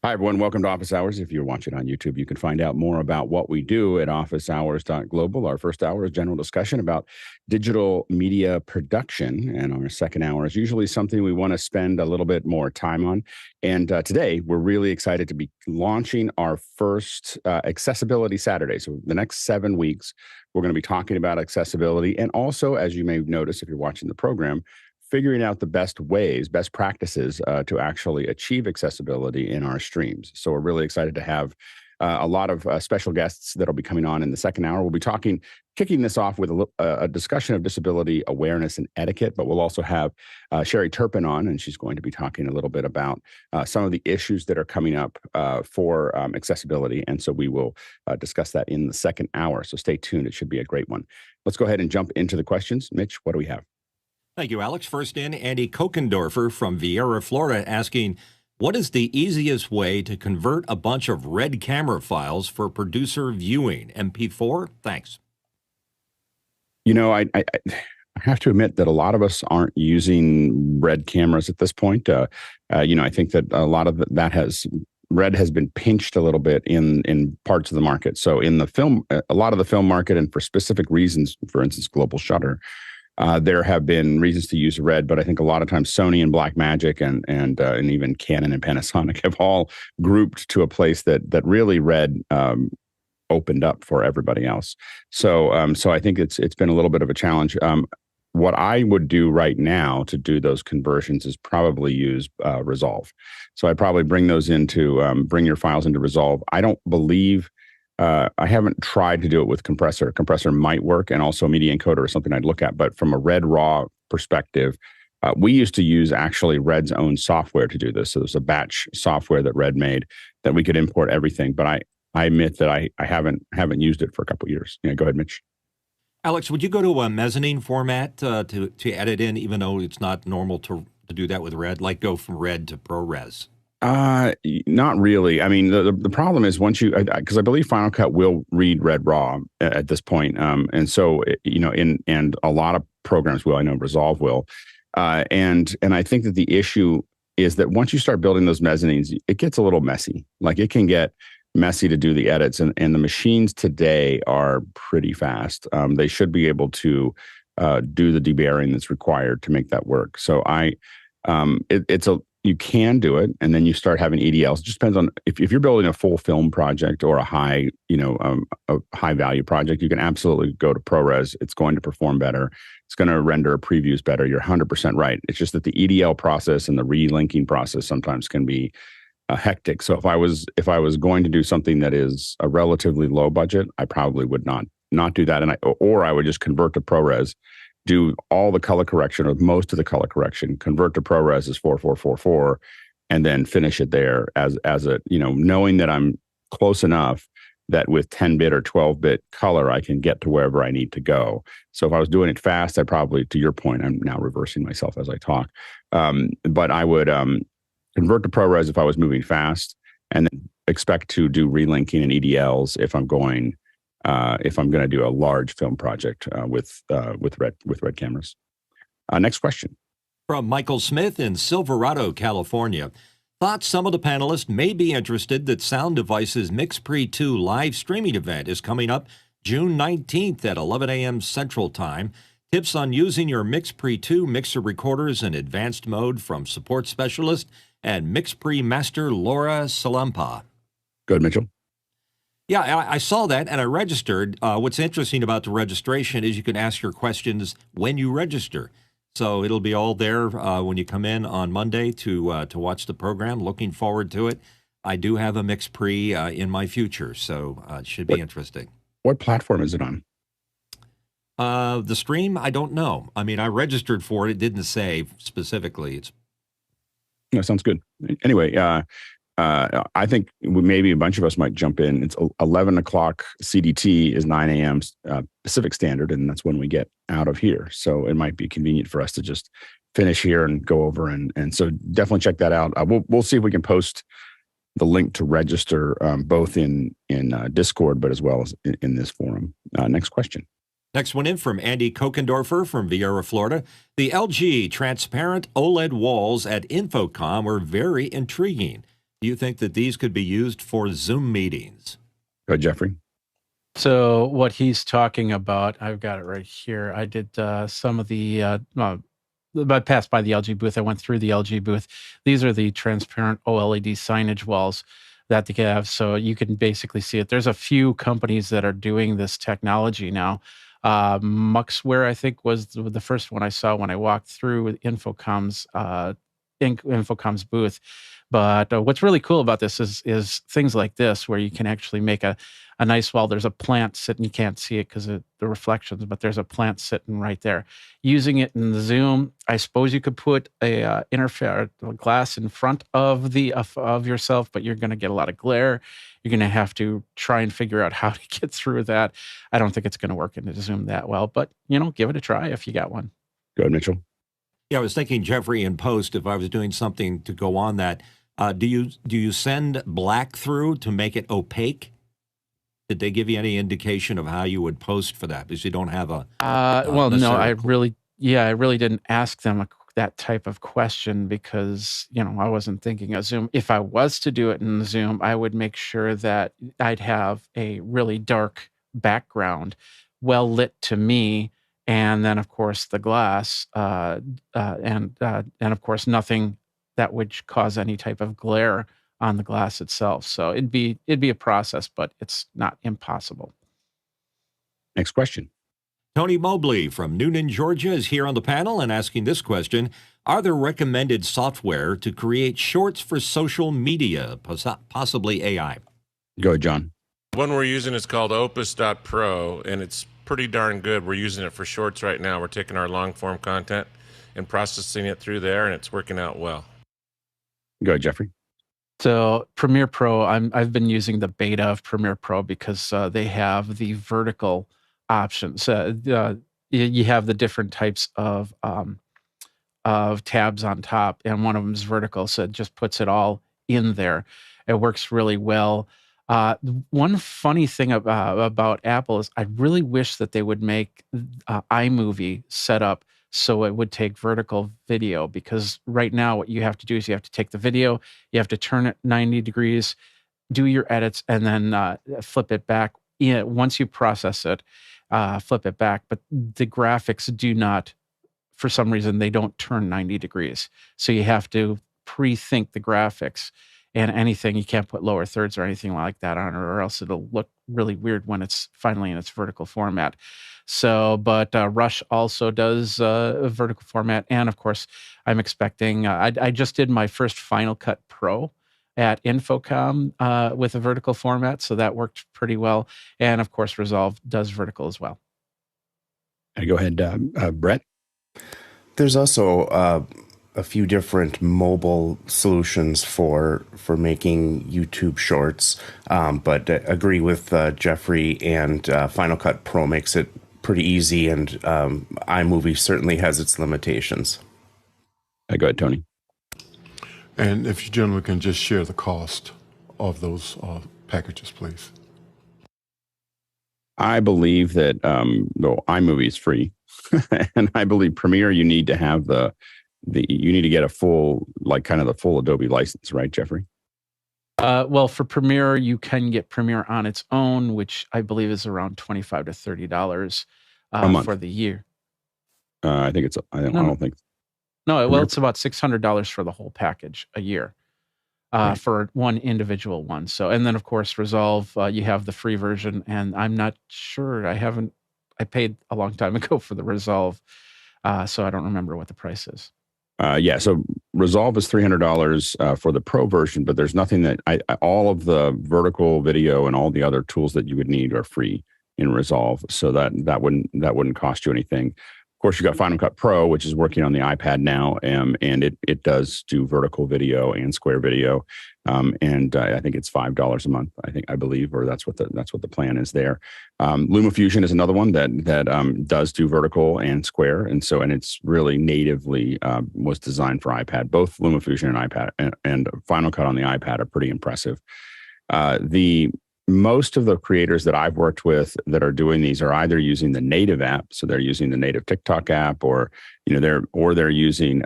Hi, everyone. Welcome to Office Hours. If you're watching on YouTube, you can find out more about what we do at officehours.global. Our first hour is general discussion about digital media production. And our second hour is usually something we want to spend a little bit more time on. And today, we're really excited to be launching our first Accessibility Saturday. So the next 7 weeks, we're going to be talking about accessibility. And also, as you may notice if you're watching the program, figuring out the best ways, best practices to actually achieve accessibility in our streams. So we're really excited to have a lot of special guests that'll be coming on in the second hour. We'll be kicking this off with a discussion of disability awareness and etiquette, but we'll also have Sherri Turpin on, and she's going to be talking a little bit about some of the issues that are coming up for accessibility. And so we will discuss that in the second hour. So stay tuned. It should be a great one. Let's go ahead and jump into the questions. Mitch, what do we have? Thank you, Alex. First in, Andy Kokendorfer from Viera, Florida, asking, what is the easiest way to convert a bunch of red camera files for producer viewing? MP4? Thanks. You know, I have to admit that a lot of us aren't using red cameras at this point. I think that a lot of red has been pinched a little bit in parts of the market. So in the film, a lot of the film market, and for specific reasons, for instance, global shutter, there have been reasons to use red, but I think a lot of times Sony and Blackmagic and even Canon and Panasonic have all grouped to a place that really red opened up for everybody else. So I think it's been a little bit of a challenge. What I would do right now to do those conversions is probably use Resolve. So I'd probably bring your files into Resolve. I don't believe. I haven't tried to do it with compressor. Compressor might work, and also media encoder is something I'd look at. But from a Red raw perspective, we used to use actually Red's own software to do this. So there's a batch software that Red made that we could import everything. But I admit that I haven't used it for a couple of years. Yeah, go ahead, Mitch. Alex, would you go to a mezzanine format to edit in, even though it's not normal to do that with Red, like go from Red to ProRes? Not really. I mean, the problem is once because I believe Final Cut will read Red raw at this point. And so, and a lot of programs will, I know Resolve will. And I think that the issue is that once you start building those mezzanines, it gets a little messy. Like it can get messy to do the edits, and the machines today are pretty fast. They should be able to do the debarring that's required to make that work. So you can do it, and then you start having EDLs. It just depends on if you're building a full film project or a high value project, you can absolutely go to ProRes. It's going to perform better. It's going to render previews better. You're 100% right. It's just that the EDL process and the relinking process sometimes can be hectic. So if I was going to do something that is a relatively low budget, I probably would not do that, or I would just convert to ProRes, do all the color correction or most of the color correction, convert to ProRes as 4444, and then finish it there as a, knowing that I'm close enough that with 10-bit or 12-bit color, I can get to wherever I need to go. So if I was doing it fast, I'd probably, to your point, I'm now reversing myself as I talk. But I would convert to ProRes if I was moving fast, and then expect to do relinking and EDLs if I'm going to do a large film project with red cameras. Next question. From Michael Smith in Silverado, California. Thought some of the panelists may be interested that Sound Devices MixPre II live streaming event is coming up June 19th at 11 a.m. Central Time. Tips on using your MixPre II mixer recorders in advanced mode from support specialist and MixPre master Laura Salampa. Go ahead, Mitchell. Yeah, I saw that and I registered. What's interesting about the registration is you can ask your questions when you register. So it'll be all there when you come in on Monday to watch the program. Looking forward to it. I do have a MixPre in my future, so it should be interesting. What platform is it on? The stream, I don't know. I mean, I registered for it. It didn't say specifically. No, sounds good. Anyway, I think maybe a bunch of us might jump in. It's 11 o'clock CDT is 9 a.m. Pacific Standard, and that's when we get out of here. So it might be convenient for us to just finish here and go over. And so definitely check that out. We'll see if we can post the link to register both in Discord, but as well as in this forum. Next question. Next one in from Andy Kokendorfer from Viera, Florida. The LG transparent OLED walls at InfoComm were very intriguing. Do you think that these could be used for Zoom meetings? Go ahead, Jeffrey. So what he's talking about, I've got it right here. I did some of the, I passed by the LG booth. I went through the LG booth. These are the transparent OLED signage walls that they have. So you can basically see it. There's a few companies that are doing this technology now. Muxware, I think, was the first one I saw when I walked through InfoComm's InfoComm's booth. But what's really cool about this is things like this, where you can actually make a nice wall. There's a plant sitting, you can't see it because of the reflections, but there's a plant sitting right there. Using it in the Zoom, I suppose you could put a glass in front of of yourself, but you're going to get a lot of glare. You're going to have to try and figure out how to get through that. I don't think it's going to work in the Zoom that well, but give it a try if you got one. Go ahead, Mitchell. Yeah, I was thinking, Jeffrey, in post, if I was doing something to go on that, do you send black through to make it opaque? Did they give you any indication of how you would post for that? Because you don't have a well, no, I really didn't ask them that type of question because I wasn't thinking of Zoom. If I was to do it in Zoom, I would make sure that I'd have a really dark background, well lit to me, and then of course the glass, and of course nothing that would cause any type of glare on the glass itself. So it'd be a process, but it's not impossible. Next question. Tony Mobley from Noonan, Georgia is here on the panel and asking this question. Are there recommended software to create shorts for social media, possibly AI? Go ahead, John. One we're using is called Opus.pro, and it's pretty darn good. We're using it for shorts right now. We're taking our long-form content and processing it through there, and it's working out well. Go ahead, Jeffrey. So Premiere Pro, I've been using the beta of Premiere Pro because they have the vertical options. You have the different types of tabs on top, and one of them is vertical, so it just puts it all in there. It works really well. One funny thing about Apple is I really wish that they would make iMovie set up so it would take vertical video, because right now what you have to do is you have to take the video, you have to turn it 90 degrees, do your edits, and then flip it back. Once you process it, flip it back. But the graphics do not, for some reason, they don't turn 90 degrees. So you have to pre-think the graphics, and anything, you can't put lower thirds or anything like that on it, or else it'll look really weird when it's finally in its vertical format. So, but Rush also does a vertical format. And of course, I'm expecting, I just did my first Final Cut Pro at InfoComm with a vertical format. So that worked pretty well. And of course, Resolve does vertical as well. Go ahead, Brett. There's also a few different mobile solutions for making YouTube shorts, but agree with Jeffrey, and Final Cut Pro makes it pretty easy, and iMovie certainly has its limitations. Go ahead, Tony. And if you gentlemen can just share the cost of those packages, please. I believe that iMovie is free, and I believe Premiere you need to have you need to get a full, kind of the full Adobe license, right, Jeffrey? Well, for Premiere, you can get Premiere on its own, which I believe is around $25 to $30 a month for the year. I think it's. I don't think. No, well, it's about $600 for the whole package a year, Right. for one individual one. So, and then of course Resolve, you have the free version, and I'm not sure. I paid a long time ago for the Resolve, so I don't remember what the price is. So Resolve is $300 for the Pro version, but there's nothing that all of the vertical video and all the other tools that you would need are free in Resolve, so that wouldn't cost you anything. Of course, you got Final Cut Pro, which is working on the iPad now, and it does do vertical video and square video, and I think it's $5 a month. I believe, or that's what the plan is there. LumaFusion is another one that does do vertical and square, and it's really natively was designed for iPad. Both LumaFusion and iPad and Final Cut on the iPad are pretty impressive. Most of the creators that I've worked with that are doing these are either using the native app, so they're using the native TikTok app, or they're using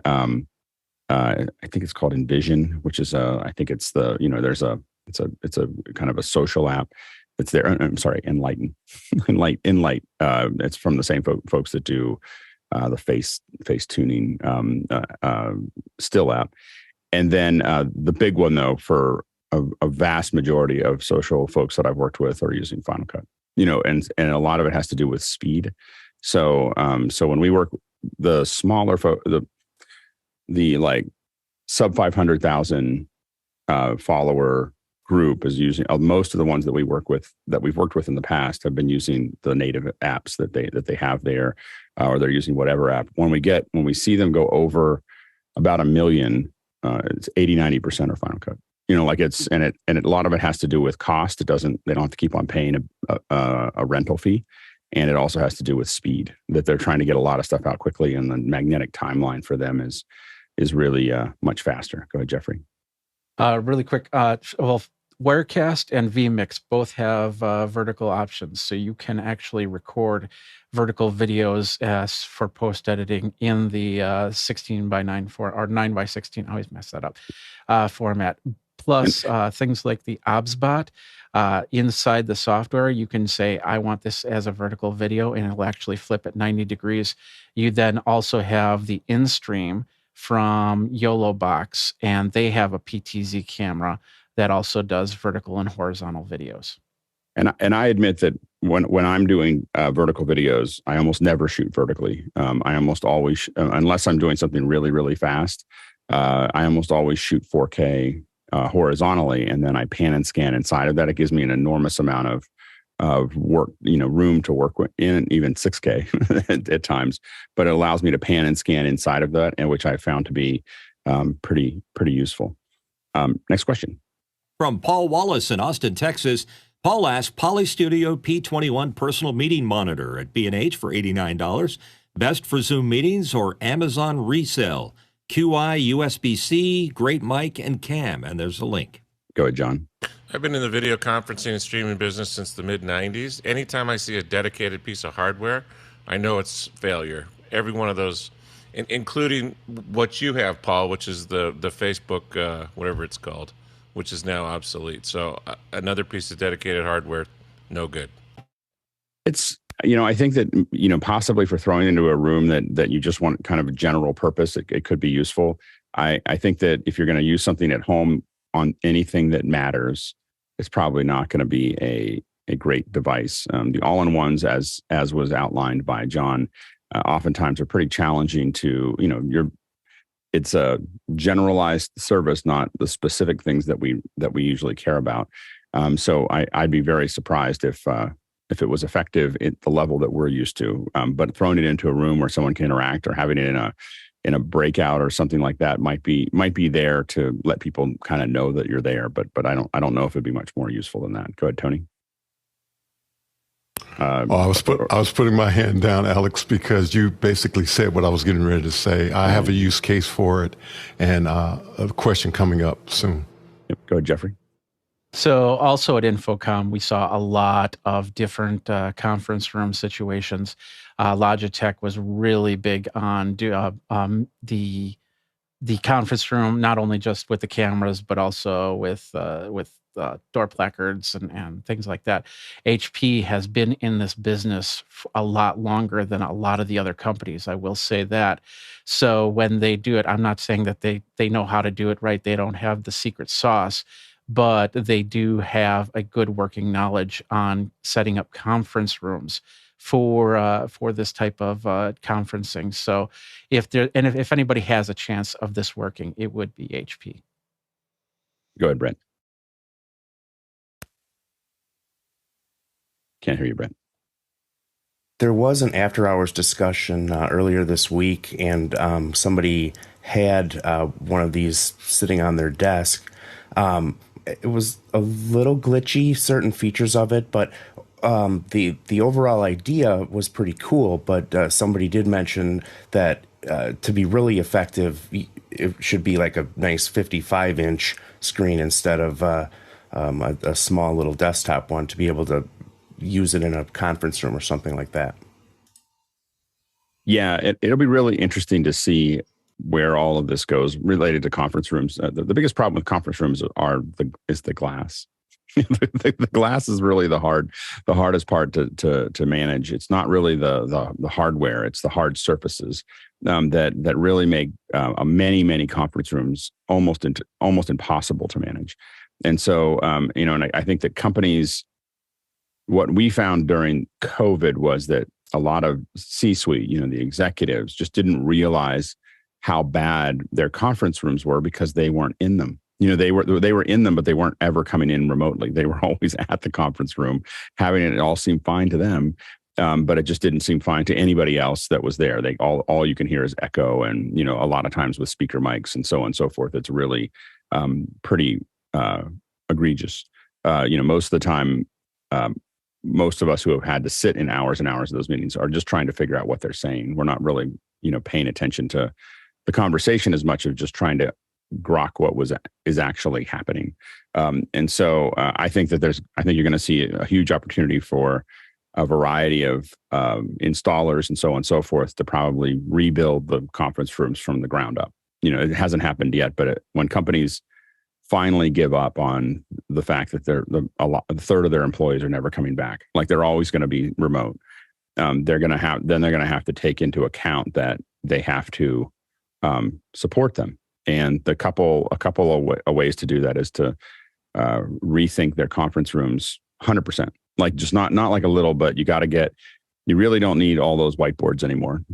I think it's called Envision, which is I think it's the, it's a kind of a social app. It's there. I'm sorry, Enlighten, Enlight. It's from the same folks that do the face tuning still app. And then the big one though, for a vast majority of social folks that I've worked with are using Final Cut. And a lot of it has to do with speed. So when we work, the smaller the like sub 500,000 follower group is using most of the ones that we've worked with in the past have been using the native apps that they have there, or they're using whatever app. When we see them go over about 1 million, it's 80-90% are Final Cut. A lot of it has to do with cost. They don't have to keep on paying a rental fee. And it also has to do with speed, that they're trying to get a lot of stuff out quickly, and the magnetic timeline for them is really much faster. Go ahead, Jeffrey. Really quick. Wirecast and vMix both have vertical options, so you can actually record vertical videos as for post editing in the 16:9 or 9:16. I always mess that up format. Plus, things like the OBSBot inside the software, you can say, I want this as a vertical video, and it'll actually flip at 90 degrees. You then also have the InStream from YOLObox, and they have a PTZ camera that also does vertical and horizontal videos. And I admit that when I'm doing vertical videos, I almost never shoot vertically. I almost always, unless I'm doing something really, really fast, I almost always shoot 4K horizontally, and then I pan and scan inside of that. It gives me an enormous amount of work, room to work with, in even 6K at times, but it allows me to pan and scan inside of that, and which I found to be pretty useful. Next question. From Paul Wallace in Austin, Texas. Paul asked, Poly Studio P21 personal meeting monitor at B&H for $89. Best for Zoom meetings or Amazon resale? QI, USB-C, great mic, and cam. And there's a link. Go ahead, John. I've been in the video conferencing and streaming business since the mid-90s. Anytime I see a dedicated piece of hardware, I know it's failure. Every one of those, including what you have, Paul, which is the Facebook, whatever it's called, which is now obsolete. So another piece of dedicated hardware, no good. It's, I think that, possibly for throwing into a room that you just want kind of a general purpose, it could be useful. I think that if you're going to use something at home on anything that matters, it's probably not going to be a great device. The all-in-ones, as was outlined by John, oftentimes are pretty challenging to, it's a generalized service, not the specific things that we usually care about. So I'd be very surprised if it was effective at the level that we're used to. But throwing it into a room where someone can interact, or having it in a breakout or something like that might be there to let people kind of know that you're there. But I don't know if it'd be much more useful than that. Go ahead, Tony. I was putting my hand down, Alex, because you basically said what I was getting ready to say. I have a use case for it, and a question coming up soon. Yep. Go ahead, Jeffrey. So also at InfoComm, we saw a lot of different conference room situations. Logitech was really big on the conference room, not only just with the cameras, but also with door placards and things like that. HP has been in this business a lot longer than a lot of the other companies, I will say that. So when they do it, I'm not saying that they know how to do it right. They don't have the secret sauce, but they do have a good working knowledge on setting up conference rooms for this type of conferencing. So if anybody has a chance of this working, it would be HP. Go ahead, Brent. Can't hear you, Brent. There was an after-hours discussion earlier this week, and somebody had one of these sitting on their desk. It was a little glitchy, certain features of it, but the overall idea was pretty cool. But somebody did mention that to be really effective, it should be like a nice 55-inch screen instead of a small little desktop one, to be able to use it in a conference room or something like that. Yeah, it'll be really interesting to see where all of this goes related to conference rooms. The biggest problem with conference rooms is the glass. The glass is really the hardest part to manage. It's not really the hardware; it's the hard surfaces that really make many conference rooms almost impossible to manage. And so, and I think that companies, what we found during COVID was that a lot of C-suite, the executives, just didn't realize how bad their conference rooms were because they weren't in them. They were in them, but they weren't ever coming in remotely. They were always at the conference room, having it all seem fine to them, but it just didn't seem fine to anybody else that was there. They all you can hear is echo, and a lot of times with speaker mics and so on and so forth. It's really pretty egregious. Most of the time, most of us who have had to sit in hours and hours of those meetings are just trying to figure out what they're saying. We're not really paying attention to the conversation as much as just trying to grok what is actually happening. And so I think you're going to see a huge opportunity for a variety of installers and so on and so forth to probably rebuild the conference rooms from the ground up. It hasn't happened yet, but when companies finally give up on the fact that a third of their employees are never coming back, like they're always going to be remote, they're going to have to take into account that they have to support them. And a couple of ways to do that is to rethink their conference rooms 100%. Like just not like a little, but you really don't need all those whiteboards anymore,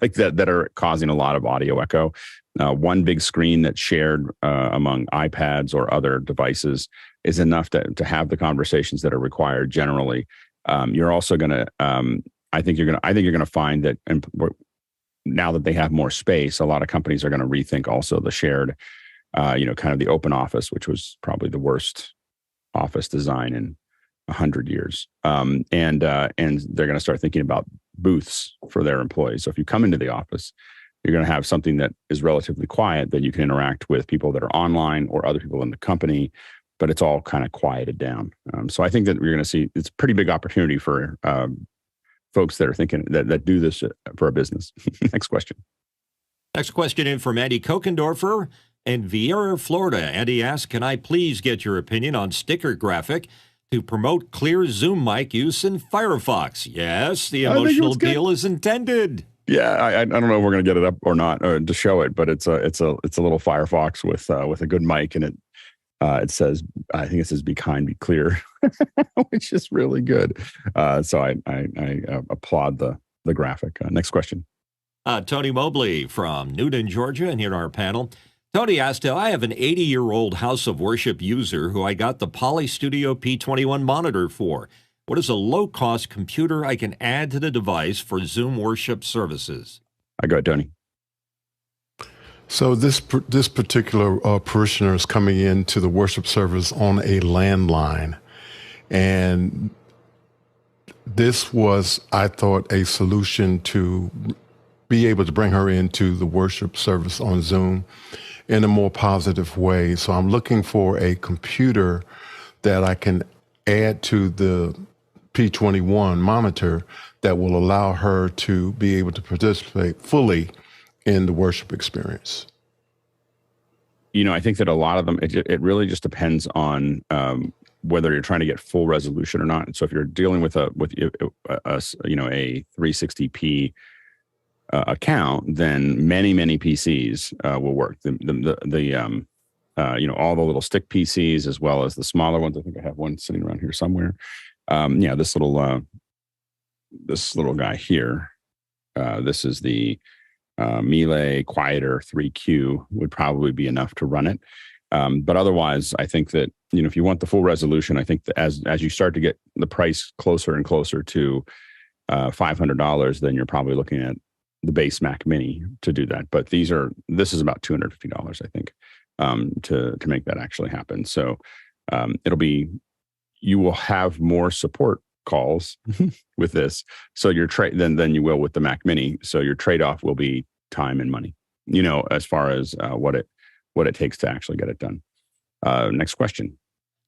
like that are causing a lot of audio echo. One big screen that's shared among iPads or other devices is enough to have the conversations that are required. Generally, you're also going to. I think you're going to find that. Now that they have more space, a lot of companies are going to rethink also the shared, kind of the open office, which was probably the worst office design in 100 years. And they're going to start thinking about booths for their employees. So if you come into the office, you're going to have something that is relatively quiet that you can interact with people that are online or other people in the company, but it's all kind of quieted down. So I think that we're going to see it's a pretty big opportunity for folks that are thinking that do this for a business. Next question. Next question in from Andy Kokendorfer in Vieira, Florida. Andy asks, can I please get your opinion on sticker graphic to promote clear Zoom mic use in Firefox? Yes, the emotional appeal is intended. Yeah, I don't know if we're going to get it up or not to show it, but it's a little Firefox with a good mic, and it says, I think it says, "Be kind, be clear," which is really good. So I applaud the graphic. Next question. Tony Mobley from Newton, Georgia, and here on our panel. Tony asked, I have an 80-year-old house of worship user who I got the Poly Studio P21 monitor for. What is a low-cost computer I can add to the device for Zoom worship services? I got Tony. So this particular parishioner is coming into the worship service on a landline. And this was, I thought, a solution to be able to bring her into the worship service on Zoom in a more positive way. So I'm looking for a computer that I can add to the P21 monitor that will allow her to be able to participate fully in the worship experience. I think that a lot of them, it really just depends on whether you're trying to get full resolution or not. So if you're dealing with a 360p account, then many PCs will work. All the little stick PCs as well as the smaller ones. I think I have one sitting around here somewhere. This little guy here. This is the Miele Quieter 3Q would probably be enough to run it. But otherwise, I think that, if you want the full resolution, I think that as you start to get the price closer and closer to $500, then you're probably looking at the base Mac Mini to do that. But this is about $250, I think, to make that actually happen. So you will have more support calls with this. So your than you will with the Mac Mini. So your trade-off will be time and money, as far as what it takes to actually get it done. Next question.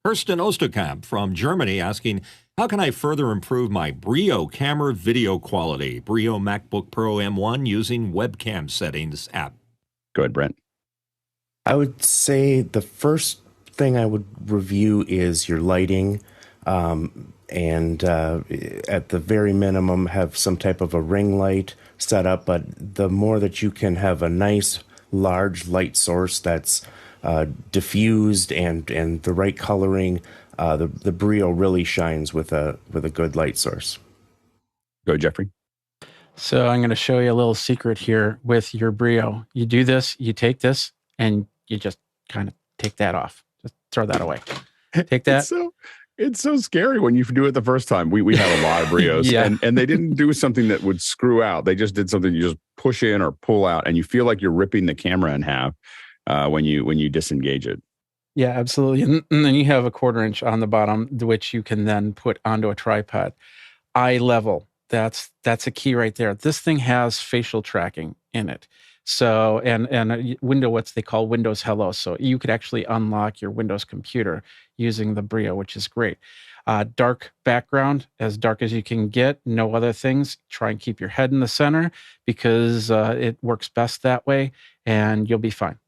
Kirsten Osterkamp from Germany asking, how can I further improve my Brio camera video quality? Brio MacBook Pro M1 using webcam settings app. Go ahead, Brent. I would say the first thing I would review is your lighting, and at the very minimum, have some type of a ring light set up. But the more that you can have a nice, large light source that's diffused and the right coloring, the Brio really shines with a good light source. Go, Jeffrey. So I'm going to show you a little secret here with your Brio. You do this, you take this, and you just kind of take that off. Just throw that away. Take that. It's so scary when you do it the first time. We have a lot of Brios, Yeah. and they didn't do something that would screw out. They just did something you just push in or pull out, and you feel like you're ripping the camera in half when you disengage it. Yeah, absolutely. And then you have a 1/4 inch on the bottom, which you can then put onto a tripod. Eye level. That's a key right there. This thing has facial tracking in it. So, and a window, what they call Windows Hello. So you could actually unlock your Windows computer using the Brio, which is great. Dark background, as dark as you can get, no other things. Try and keep your head in the center because it works best that way, and you'll be fine.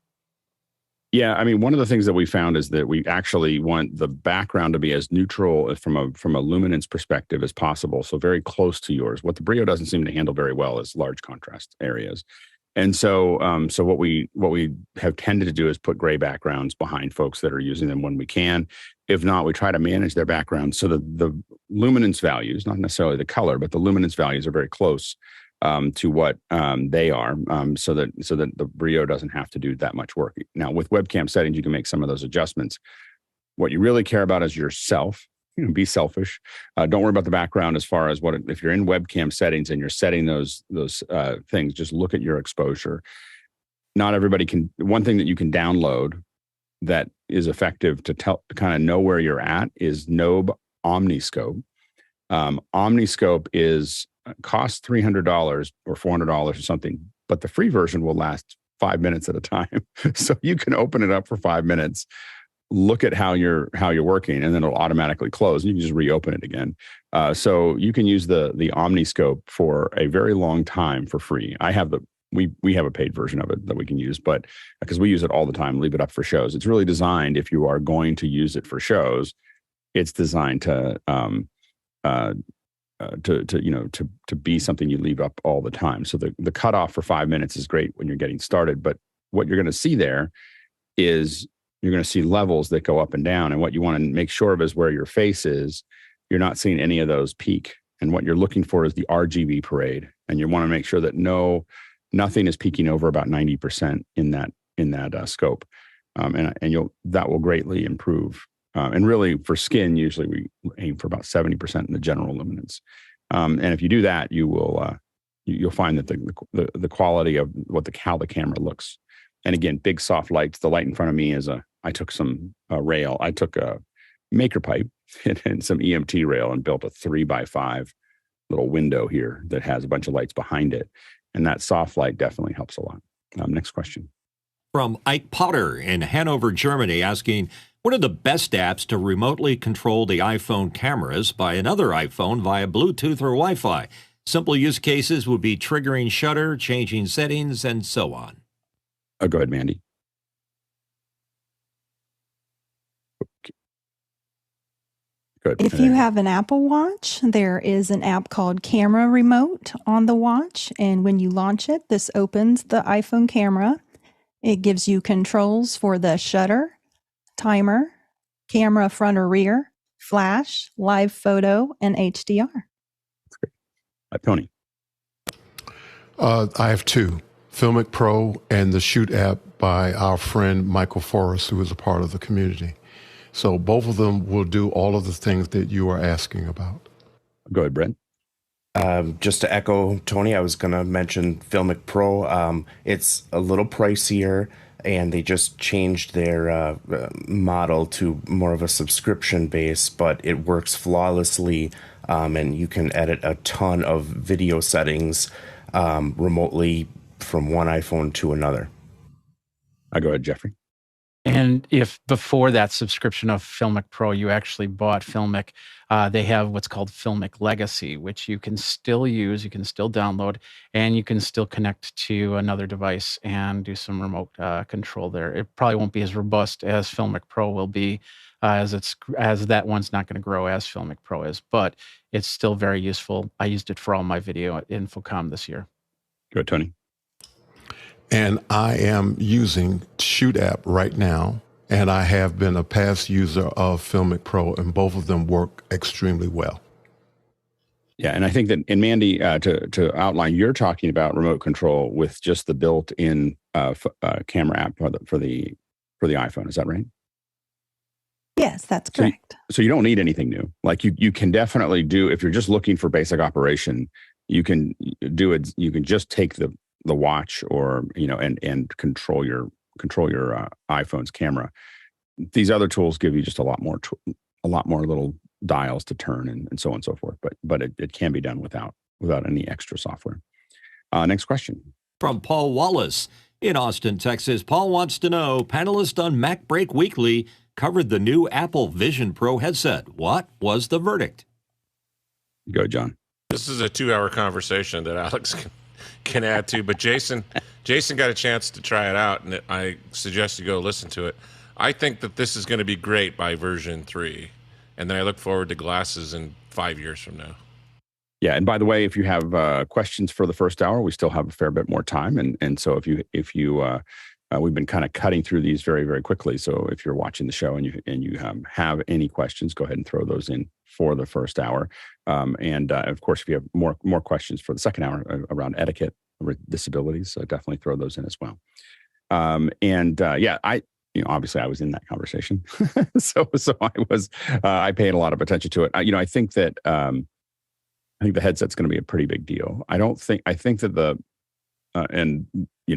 Yeah, I mean, one of the things that we found is that we actually want the background to be as neutral from a luminance perspective as possible. So very close to yours. What the Brio doesn't seem to handle very well is large contrast areas. And so, what we have tended to do is put gray backgrounds behind folks that are using them when we can. If not, we try to manage their background so that the luminance values, not necessarily the color, but the luminance values are very close to what they are, so that the Brio doesn't have to do that much work. Now, with webcam settings, you can make some of those adjustments. What you really care about is yourself. Be selfish. Don't worry about the background as far as if you're in webcam settings and you're setting those things. Just look at your exposure. Not everybody can. One thing that you can download that is effective to kind of know where you're at is Nobe Omniscope. Omniscope costs $300 or $400 or something, but the free version will last 5 minutes at a time. So you can open it up for 5 minutes, look at how you're working, and then it'll automatically close, and you can just reopen it again. So you can use the Omniscope for a very long time for free. We have a paid version of it that we can use, but because we use it all the time, leave it up for shows. It's really designed, if you are going to use it for shows, it's designed to be something you leave up all the time. So the cutoff for 5 minutes is great when you're getting started, but what you're going to see there is you're going to see levels that go up and down. And what you want to make sure of is where your face is. You're not seeing any of those peak. And what you're looking for is the RGB parade. And you want to make sure that nothing is peaking over about 90% in that scope. That will greatly improve. And really for skin, usually we aim for about 70% in the general luminance. And if you do that, you'll find that the quality of how the camera looks. And again, big soft lights. The light in front of me I took some rail. I took a maker pipe and some EMT rail and built a 3x5 little window here that has a bunch of lights behind it. And that soft light definitely helps a lot. Next question. From Ike Potter in Hanover, Germany, asking, what are the best apps to remotely control the iPhone cameras by another iPhone via Bluetooth or Wi-Fi? Simple use cases would be triggering shutter, changing settings, and so on. Go ahead, Mandy. Good. If you have an Apple Watch, there is an app called Camera Remote on the watch. And when you launch it, this opens the iPhone camera. It gives you controls for the shutter, timer, camera front or rear, flash, live photo, and HDR. That's great. Tony. I have two, Filmic Pro and the Shoot app by our friend Michael Forrest, who is a part of the community. So both of them will do all of the things that you are asking about. Go ahead, Brent. Just to echo Tony, I was going to mention Filmic Pro. It's a little pricier, and they just changed their model to more of a subscription base, but it works flawlessly, and you can edit a ton of video settings remotely from one iPhone to another. Go ahead, Jeffrey. And if before that subscription of Filmic Pro, you actually bought Filmic, they have what's called Filmic Legacy, which you can still use, you can still download, and you can still connect to another device and do some remote control there. It probably won't be as robust as Filmic Pro will be, as that one's not going to grow as Filmic Pro is, but it's still very useful. I used it for all my video at InfoComm this year. Go, Tony. And I am using Shoot app right now, and I have been a past user of Filmic Pro, and both of them work extremely well. Yeah, and I think that, and Mandy, to outline, you're talking about remote control with just the built-in camera app for the iPhone. Is that right? Yes, that's correct. So you don't need anything new. Like you can definitely do, if you're just looking for basic operation, you can do it. You can just take the watch, or and control your iPhone's camera. These other tools give you just a lot more little dials to turn and so on and so forth. But it can be done without any extra software. Next question from Paul Wallace in Austin, Texas. Paul wants to know: panelists on Mac Break Weekly covered the new Apple Vision Pro headset. What was the verdict? Go, John. This is a 2-hour conversation that Alex can add to, but Jason got a chance to try it out, and I suggest you go listen to it. I think that this is going to be great by version 3, and then I look forward to glasses in 5 years from now. Yeah, and by the way, if you have questions for the first hour, we still have a fair bit more time, and so if you we've been kind of cutting through these very, very quickly. So if you're watching the show and you have any questions, go ahead and throw those in for the first hour. And of course, if you have more questions for the second hour around etiquette or disabilities, definitely throw those in as well. Obviously I was in that conversation, so I paid a lot of attention to it. I think that the headset's going to be a pretty big deal. I think that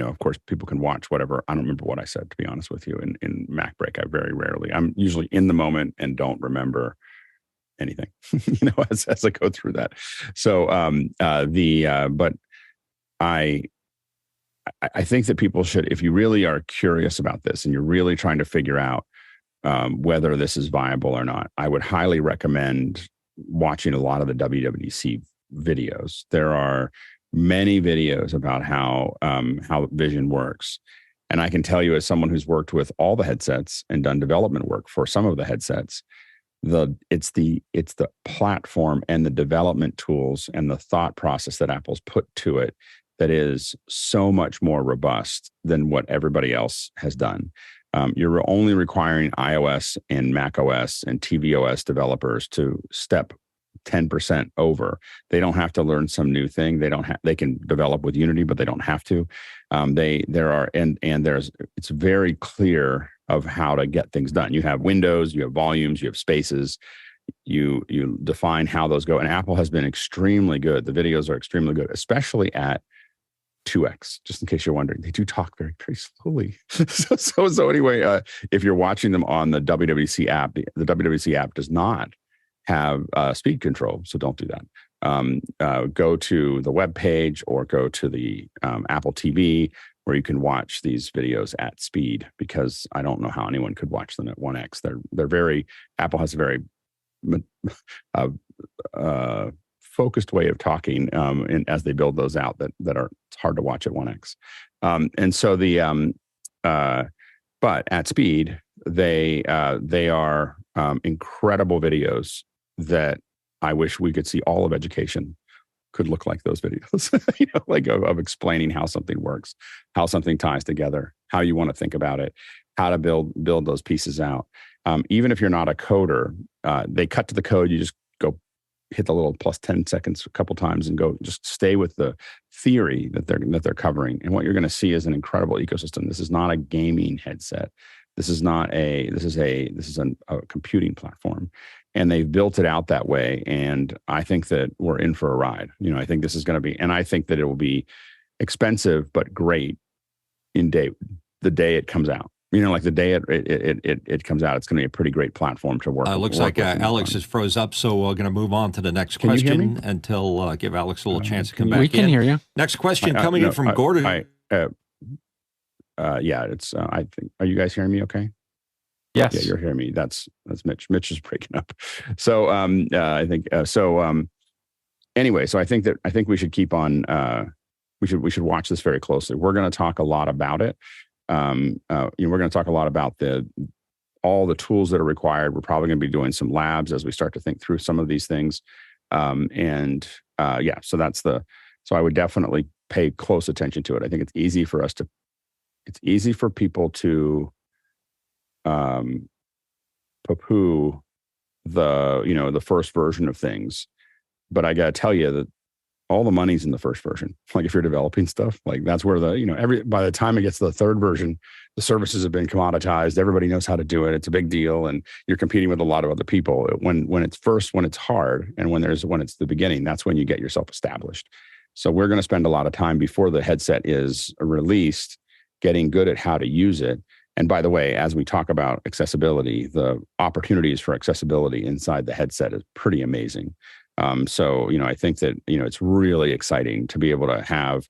of course, people can watch whatever. I don't remember what I said, to be honest with you. In Mac Break, I'm usually in the moment and don't remember anything, as I go through that. So, but I think that people should, if you really are curious about this and you're really trying to figure out whether this is viable or not, I would highly recommend watching a lot of the WWDC videos. There are many videos about how vision works. And I can tell you, as someone who's worked with all the headsets and done development work for some of the headsets, it's the platform and the development tools and the thought process that Apple's put to it that is so much more robust than what everybody else has done. You're only requiring iOS and macOS and tvOS developers to step 10% over. They don't have to learn some new thing. They can develop with Unity, but they don't have to. It's very clear of how to get things done. You have windows, you have volumes, you have spaces. You define how those go. And Apple has been extremely good. The videos are extremely good, especially at 2x, just in case you're wondering. They do talk very, very slowly. So anyway, if you're watching them on the WWDC app, the WWDC app does not have speed control, so don't do that. Go to the web page or go to the Apple TV, where you can watch these videos at speed, because I don't know how anyone could watch them at 1x. Apple has a very focused way of talking, and as they build those out, that are, it's hard to watch at 1x. But at speed, they are incredible videos that I wish we could see. All of education could look like those videos, of explaining how something works, how something ties together, how you want to think about it, how to build those pieces out. Even if you're not a coder, they cut to the code. You just go hit the little plus 10 seconds a couple times and go, just stay with the theory that they're covering. And what you're going to see is an incredible ecosystem. This is not a gaming headset. This is a computing platform, and they've built it out that way. And I think that we're in for a ride. I think this is going to be, and I think that it will be expensive but great the day it comes out. Like the day it comes out, it's going to be a pretty great platform to work. Looks like Alex has froze up, so we're going to move on to the next question until give Alex a little chance to come back in. We can hear you. Next question coming in from Gordon. yeah, it's. I think. Are you guys hearing me? Okay. Yes. Yeah, you're hearing me. That's Mitch. Mitch is breaking up. So I think anyway, so I think we should keep on. We should watch this very closely. We're going to talk a lot about it. We're going to talk a lot about all the tools that are required. We're probably going to be doing some labs as we start to think through some of these things. Yeah, so so I would definitely pay close attention to it. I think it's easy for people to poo-poo the first version of things. But I got to tell you that all the money's in the first version. Like if you're developing stuff, like that's where by the time it gets to the third version, the services have been commoditized. Everybody knows how to do it. It's a big deal. And you're competing with a lot of other people. When it's hard and when it's the beginning, that's when you get yourself established. So we're going to spend a lot of time before the headset is released, getting good at how to use it. And by the way, as we talk about accessibility, the opportunities for accessibility inside the headset is pretty amazing. So, I think that, it's really exciting to be able to have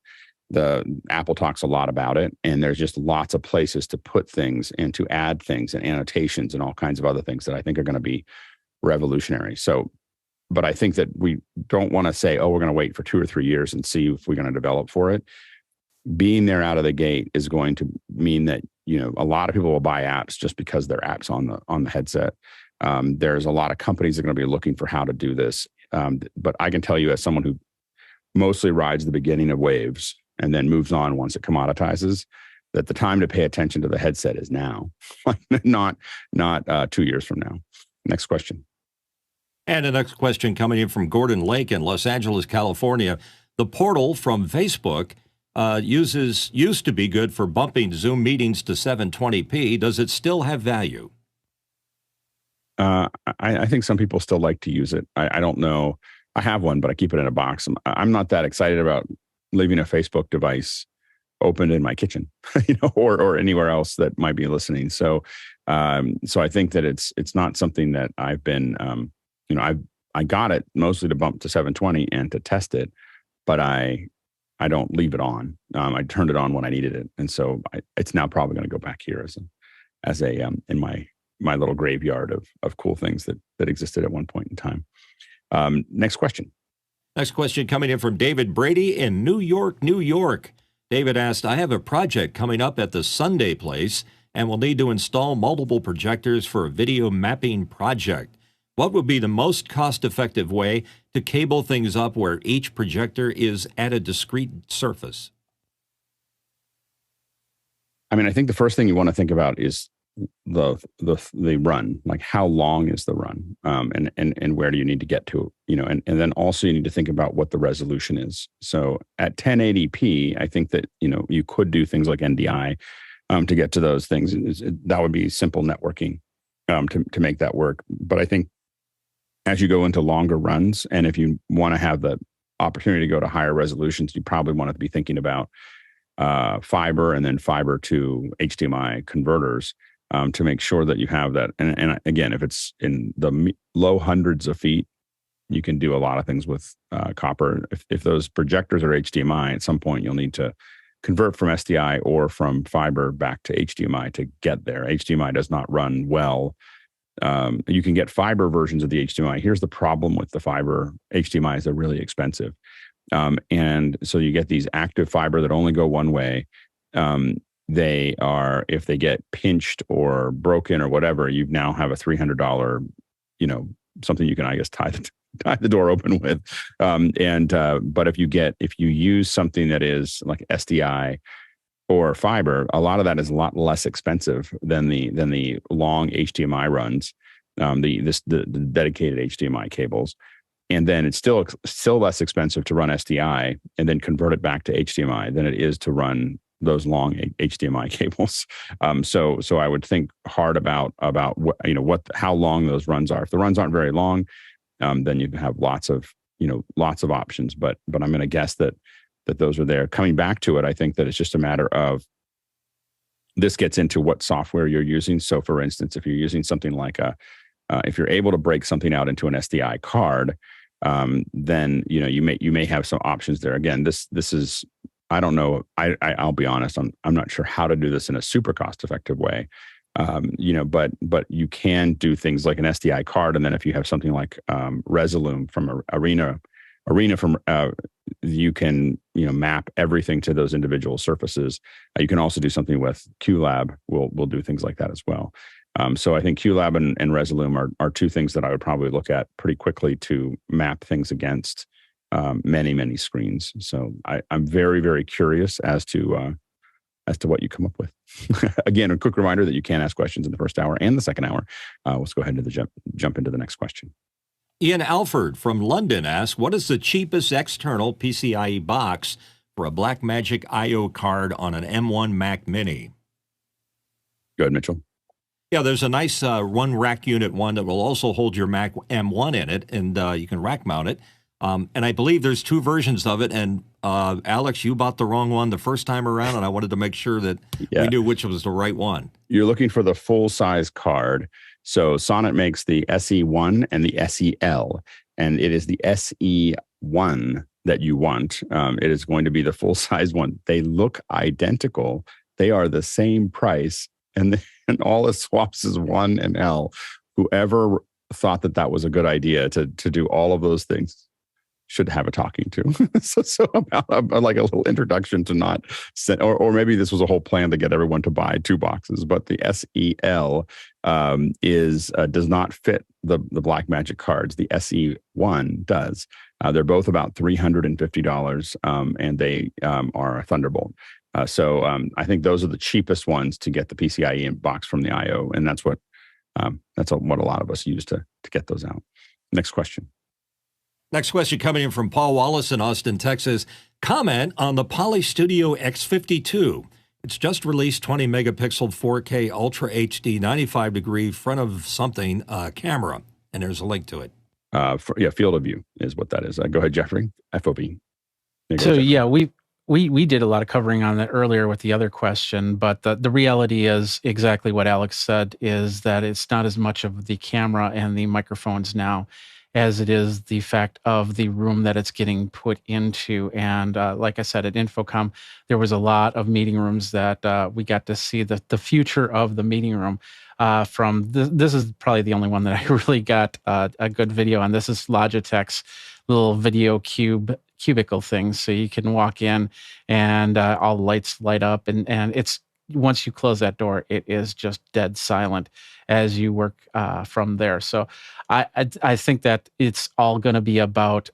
Apple talks a lot about it, and there's just lots of places to put things and to add things and annotations and all kinds of other things that I think are going to be revolutionary. So, but I think that we don't want to say, oh, we're going to wait for 2 or 3 years and see if we're going to develop for it. Being there out of the gate is going to mean that, a lot of people will buy apps just because they're apps on the headset. There's a lot of companies that are going to be looking for how to do this. But I can tell you, as someone who mostly rides the beginning of waves and then moves on once it commoditizes, that the time to pay attention to the headset is now, not 2 years from now. Next question. And the next question coming in from Gordon Lake in Los Angeles, California. The portal from Facebook used to be good for bumping Zoom meetings to 720p. Does it still have value? I think some people still like to use it. I don't know. I have one, but I keep it in a box. I'm not that excited about leaving a Facebook device open in my kitchen, or anywhere else that might be listening. So I think that it's not something that I've been, I got it mostly to bump to 720 and to test it, but I don't leave it on. I turned it on when I needed it, and so it's now probably going to go back here as a in my little graveyard of cool things that existed at one point in time. Next question. Next question coming in from David Brady in New York, New York. David asked, I have a project coming up at the Sunday place and will need to install multiple projectors for a video mapping project. What would be the most cost-effective way to cable things up where each projector is at a discrete surface? I think the first thing you want to think about is the run, like how long is the run, and where do you need to get to, and then also you need to think about what the resolution is. So at 1080p, I think that you could do things like NDI to get to those things. That would be simple networking to make that work. But I think as you go into longer runs, and if you want to have the opportunity to go to higher resolutions, you probably want to be thinking about fiber and then fiber to HDMI converters. To make sure that you have that. And again, if it's in the low hundreds of feet, you can do a lot of things with copper. If those projectors are HDMI, at some point you'll need to convert from SDI or from fiber back to HDMI to get there. HDMI does not run well. You can get fiber versions of the HDMI. Here's the problem with the fiber HDMIs: they're really expensive. And so you get these active fiber that only go one way. They are, if they get pinched or broken or whatever, you now have a $300, something you can, I guess, tie the door open with. But if you use something that is like SDI or fiber, a lot of that is a lot less expensive than the long HDMI runs, the dedicated HDMI cables. And then it's still less expensive to run SDI and then convert it back to HDMI than it is to run those long HDMI cables. So I would think hard about how long those runs are. If the runs aren't very long, then you have lots of options. But I'm going to guess that those are there. Coming back to it, I think that it's just a matter of, this gets into what software you're using. So for instance, if you're using something like if you're able to break something out into an SDI card, then you may have some options there. Again, this is I don't know. I'll be honest. I'm not sure how to do this in a super cost effective way. But you can do things like an SDI card, and then if you have something like Resolume from Arena from you can map everything to those individual surfaces. You can also do something with QLab. We'll do things like that as well. So I think QLab and Resolume are two things that I would probably look at pretty quickly to map things against many screens. So I'm very, very curious as to what you come up with. Again, a quick reminder that you can ask questions in the first hour and the second hour. Let's go ahead and jump into the next question. Ian Alford from London asks, what is the cheapest external PCIe box for a Blackmagic I/O card on an M1 Mac Mini? Go ahead, Mitchell. Yeah, there's a nice one rack unit one that will also hold your Mac M1 in it, and you can rack mount it. And I believe there's two versions of it. And Alex, you bought the wrong one the first time around, and I wanted to make sure that we knew which was the right one. You're looking for the full-size card. So Sonnet makes the SE1 and the SEL, and it is the SE1 that you want. It is going to be the full-size one. They look identical. They are the same price, and all it swaps is 1 and L. Whoever thought that was a good idea to do all of those things should have a talking to. so about like a little introduction to not send, or maybe this was a whole plan to get everyone to buy 2 boxes, but the SEL does not fit the Blackmagic cards. The SE1 does. They're both about $350, and they are a Thunderbolt. So I think those are the cheapest ones to get the PCIe box from the IO, and that's what a lot of us use to get those out. Next question. Next question coming in from Paul Wallace in Austin, Texas. Comment on the Poly Studio X52. It's just released 20 megapixel 4K Ultra HD 95 degree front of something camera, and there's a link to it. Field of view is what that is. Go ahead, Jeffrey. FOB. We did a lot of covering on that earlier with the other question, but the reality is exactly what Alex said, is that it's not as much of the camera and the microphones now as it is the fact of the room that it's getting put into. And like I said, at InfoComm, there was a lot of meeting rooms that we got to see the future of the meeting room. This is probably the only one that I really got a good video on. This is Logitech's little video cubicle things. So you can walk in and all the lights light up, and it's, once you close that door, it is just dead silent as you work from there. So I think that it's all going to be about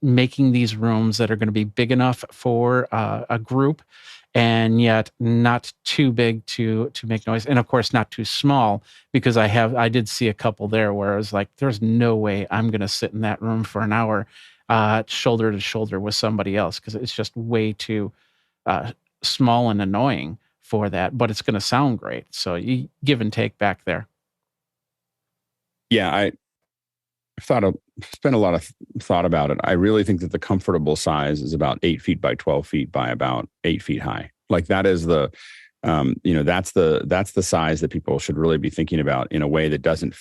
making these rooms that are going to be big enough for a group, and yet not too big to make noise, and of course not too small, because I did see a couple there where I was like, there's no way I'm going to sit in that room for an hour shoulder to shoulder with somebody else, because it's just way too small and annoying for that, but it's going to sound great. So you give and take back there. Yeah, I spent a lot of thought about it. I really think that the comfortable size is about 8 feet by 12 feet by about 8 feet high. Like that is that's the size that people should really be thinking about in a way that doesn't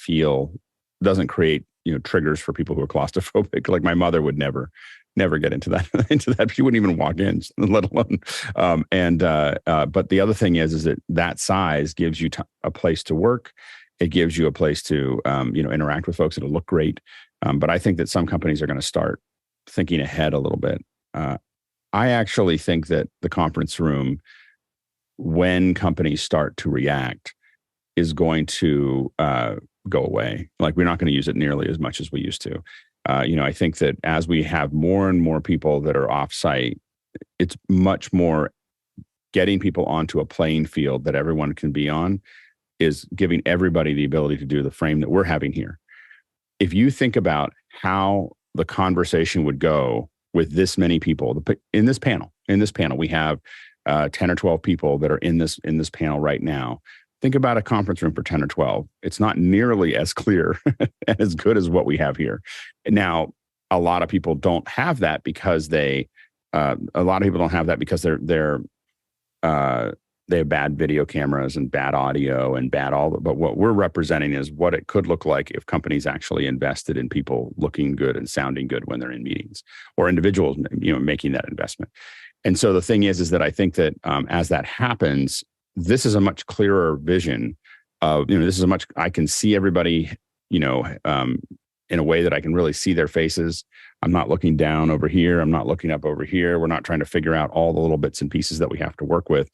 create triggers for people who are claustrophobic. Like my mother would never get into that. She wouldn't even walk in, let alone. But the other thing is that size gives you a place to work. It gives you a place to interact with folks. It'll look great. But I think that some companies are going to start thinking ahead a little bit. I actually think that the conference room, when companies start to react, is going to go away. Like we're not going to use it nearly as much as we used to. I think that as we have more and more people that are offsite, it's much more getting people onto a playing field that everyone can be on, is giving everybody the ability to do the frame that we're having here. If you think about how the conversation would go with this many people in this panel, we have 10 or 12 people that are in this panel right now. Think about a conference room for 10 or 12. It's not nearly as clear and as good as what we have here. Now, a lot of people don't have that because they have bad video cameras and bad audio and but what we're representing is what it could look like if companies actually invested in people looking good and sounding good when they're in meetings, or individuals, making that investment. And so the thing is that I think that as that happens, this is a much clearer vision of, this is a much, I can see everybody, in a way that I can really see their faces. I'm not looking down over here. I'm not looking up over here. We're not trying to figure out all the little bits and pieces that we have to work with.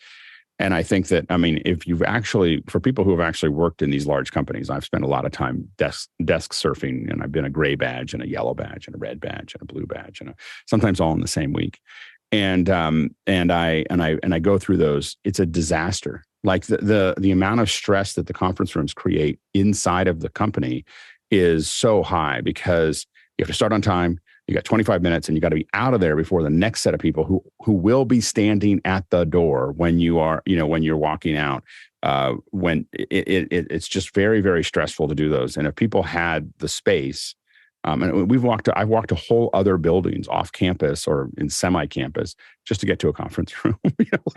And I think that, if you've actually, for people who have actually worked in these large companies, I've spent a lot of time desk surfing, and I've been a gray badge and a yellow badge and a red badge and a blue badge, and sometimes all in the same week. And I go through those. It's a disaster. Like the amount of stress that the conference rooms create inside of the company is so high, because you have to start on time. You got 25 minutes, and you got to be out of there before the next set of people who will be standing at the door when you are, when you're walking out. When it's just very, very stressful to do those. And if people had the space, and I've walked to whole other buildings off campus or in semi-campus just to get to a conference room.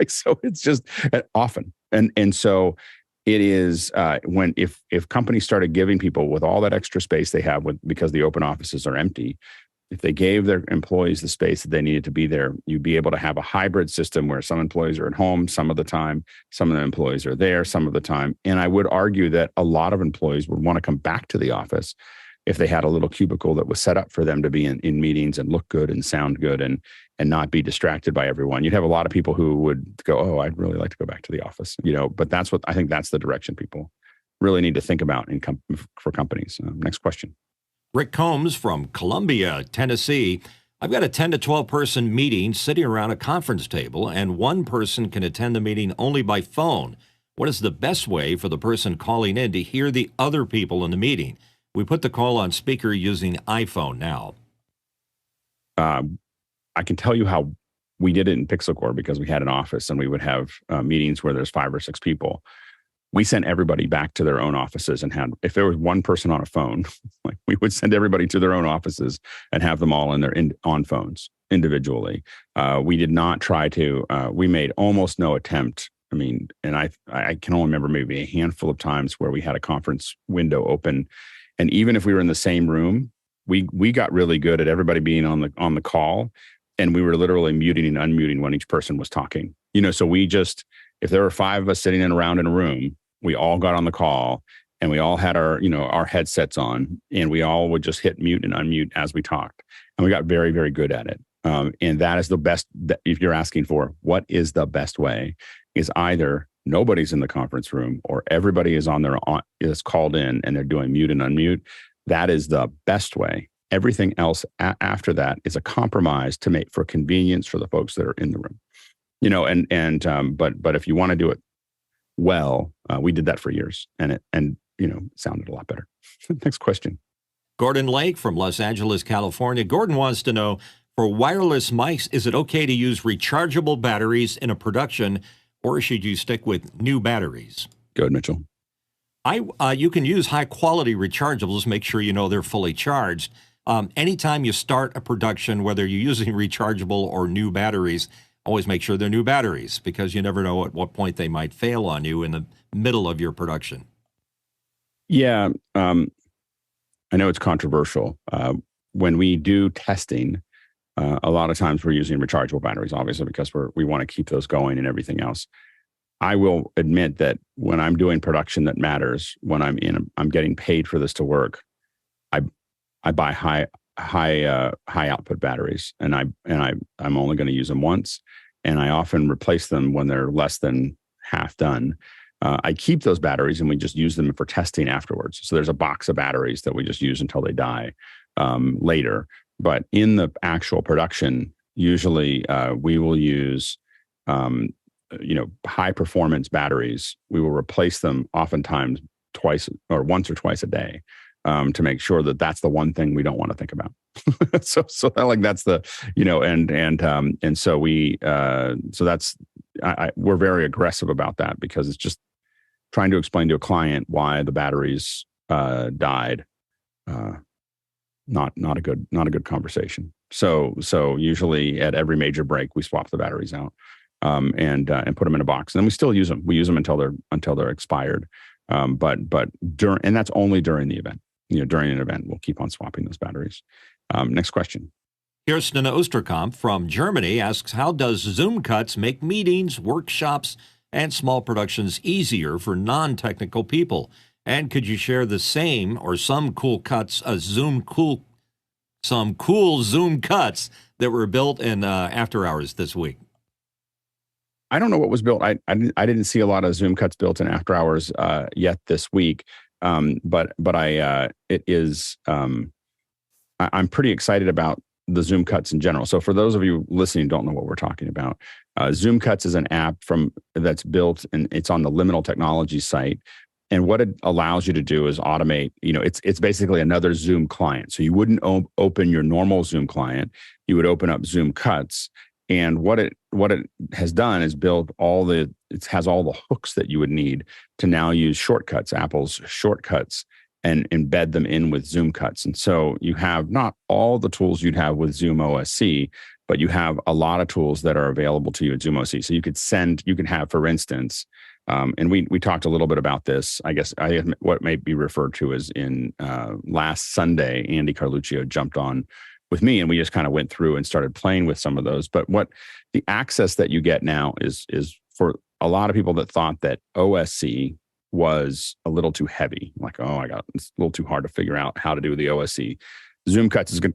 So it's just often. And so it is if companies started giving people with all that extra space they have because the open offices are empty, if they gave their employees the space that they needed to be there, you'd be able to have a hybrid system where some employees are at home some of the time, some of the employees are there some of the time. And I would argue that a lot of employees would want to come back to the office if they had a little cubicle that was set up for them to be in meetings and look good and sound good and not be distracted by everyone. You'd have a lot of people who would go, oh, I'd really like to go back to the office, but that's what I think that's the direction people really need to think about for companies. Next question. Rick Combs from Columbia, Tennessee. I've got a 10 to 12 person meeting sitting around a conference table, and one person can attend the meeting only by phone. What is the best way for the person calling in to hear the other people in the meeting? We put the call on speaker using iPhone now. I can tell you how we did it in PixelCore, because we had an office and we would have meetings where there's 5 or 6 people. We sent everybody back to their own offices and if there was one person on a phone, we would send everybody to their own offices and have them all on phones individually. We did not try to, we made almost no attempt. And I can only remember maybe a handful of times where we had a conference window open. And even if we were in the same room, we got really good at everybody being on the call, and we were literally muting and unmuting when each person was talking. So we just, if there were 5 of us sitting around in a room, we all got on the call and we all had our headsets on, and we all would just hit mute and unmute as we talked. And we got very, very good at it. And that is the best, if you're asking for what is the best way, is either nobody's in the conference room or everybody is is called in and they're doing mute and unmute. That is the best way. Everything else after that is a compromise to make for convenience for the folks that are in the room. But if you want to do it well, we did that for years, and it sounded a lot better. Next question. Gordon Lake from Los Angeles, California. Gordon wants to know, for wireless mics, is it okay to use rechargeable batteries in a production, or should you stick with new batteries? Go ahead, Mitchell. You can use high quality rechargeables. Make sure they're fully charged. Anytime you start a production, whether you're using rechargeable or new batteries, always make sure they're new batteries, because you never know at what point they might fail on you in the middle of your production. Yeah, I know it's controversial. When we do testing, a lot of times we're using rechargeable batteries, obviously, because we want to keep those going and everything else. I will admit that when I'm doing production that matters, when I'm getting paid for this to work, I buy high output batteries, and I'm only going to use them once, and I often replace them when they're less than half done. I keep those batteries and we just use them for testing afterwards. So there's a box of batteries that we just use until they die later. But in the actual production, usually we will use high performance batteries. We will replace them oftentimes once or twice a day. To make sure that that's the one thing we don't want to think about. so that's the, and so we're very aggressive about that, because it's just trying to explain to a client why the batteries died. Not a good conversation. So usually at every major break, we swap the batteries out and put them in a box, and then we still use them. We use them until they're expired. But and that's only during the event. During an event, we'll keep on swapping those batteries. Next question. Kirsten Osterkamp from Germany asks, how does Zoom Cuts make meetings, workshops, and small productions easier for non-technical people? And could you share the same or some cool Zoom cuts that were built in after hours this week? I don't know what was built. I didn't see a lot of Zoom cuts built in after hours yet this week. But it is. I'm pretty excited about the Zoom cuts in general. So for those of you listening who don't know what we're talking about, Zoom cuts is an app that's built, and it's on the Liminal Technology site. And what it allows you to do is automate. It's basically another Zoom client. So you wouldn't open your normal Zoom client. You would open up Zoom cuts. And what it has done is build it has all the hooks that you would need to now use shortcuts, Apple's shortcuts, and embed them in with Zoom cuts. And so you have not all the tools you'd have with Zoom OSC, but you have a lot of tools that are available to you at Zoom OSC. So you can have, for instance, and we talked a little bit about this, I guess what may be referred to as in last Sunday, Andy Carluccio jumped on with me, and we just kind of went through and started playing with some of those. But what the access that you get now is for a lot of people that thought that OSC was a little too heavy, like, it's a little too hard to figure out how to do the OSC. Zoom Cuts is going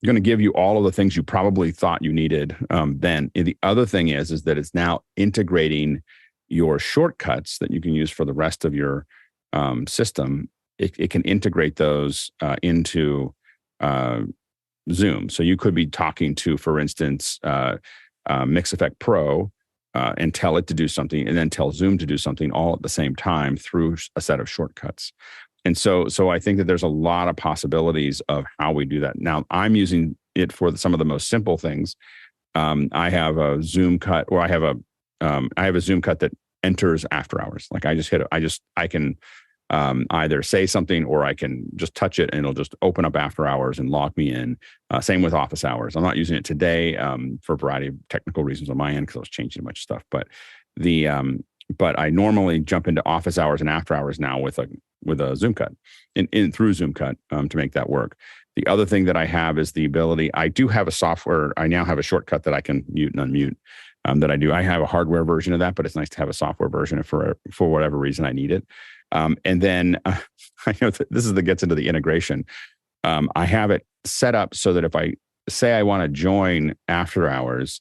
to give you all of the things you probably thought you needed then. And the other thing is that it's now integrating your shortcuts that you can use for the rest of your system. It can integrate those into Zoom. So you could be talking to, for instance, Mix Effect Pro and tell it to do something, and then tell Zoom to do something all at the same time through a set of shortcuts. And so I think that there's a lot of possibilities of how we do that. Now, I'm using it for some of the most simple things. I have a Zoom cut, or I have a Zoom cut that enters after hours. Like I can either say something, or I can just touch it and it'll just open up after hours and log me in. Same with office hours. I'm not using it today for a variety of technical reasons on my end because I was changing a bunch of stuff. But but I normally jump into office hours and after hours now with a Zoom cut in through Zoom cut to make that work. The other thing that I have is the ability. I do have I now have a shortcut that I can mute and unmute. That I do. I have a hardware version of that, but it's nice to have a software version for whatever reason I need it. And then I know that this gets into the integration. I have it set up so that if I say I want to join after hours,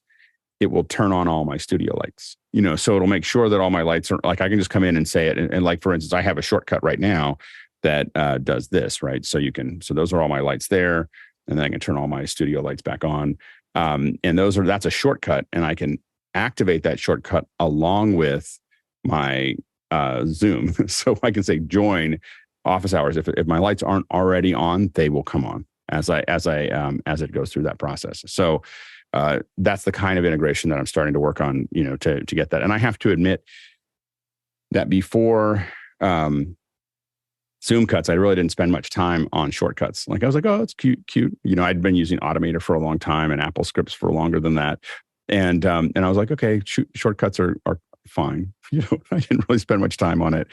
it will turn on all my studio lights. So it'll make sure that all my lights are, like, I can just come in and say it. And like, for instance, I have a shortcut right now that does this, right? So those are all my lights there, and then I can turn all my studio lights back on. And that's a shortcut, and I can activate that shortcut along with my Zoom. So I can say join office hours. If my lights aren't already on, they will come on as it goes through that process. So that's the kind of integration that I'm starting to work on, to get that. And I have to admit that before Zoom cuts, I really didn't spend much time on shortcuts. Like, I was like, oh, it's cute. I'd been using Automator for a long time and Apple Scripts for longer than that. And I was like, okay, shortcuts are fine. I didn't really spend much time on it.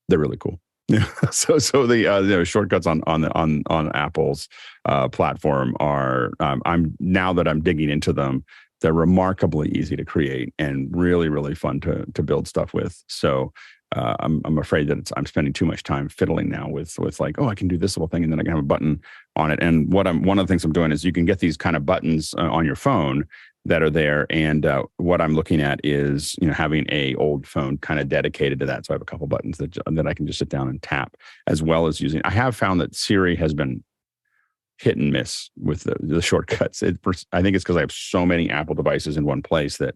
They're really cool. Yeah. So the shortcuts on Apple's platform are. Now that I'm digging into them, they're remarkably easy to create and really, really fun to build stuff with. So I'm afraid that I'm spending too much time fiddling now with like, oh, I can do this little thing and then I can have a button on it. And one of the things I'm doing is you can get these kind of buttons on your phone that are there. And what I'm looking at is, having a old phone kind of dedicated to that. So I have a couple buttons that I can just sit down and tap, as well as using. I have found that Siri has been hit and miss with the shortcuts. I think it's because I have so many Apple devices in one place that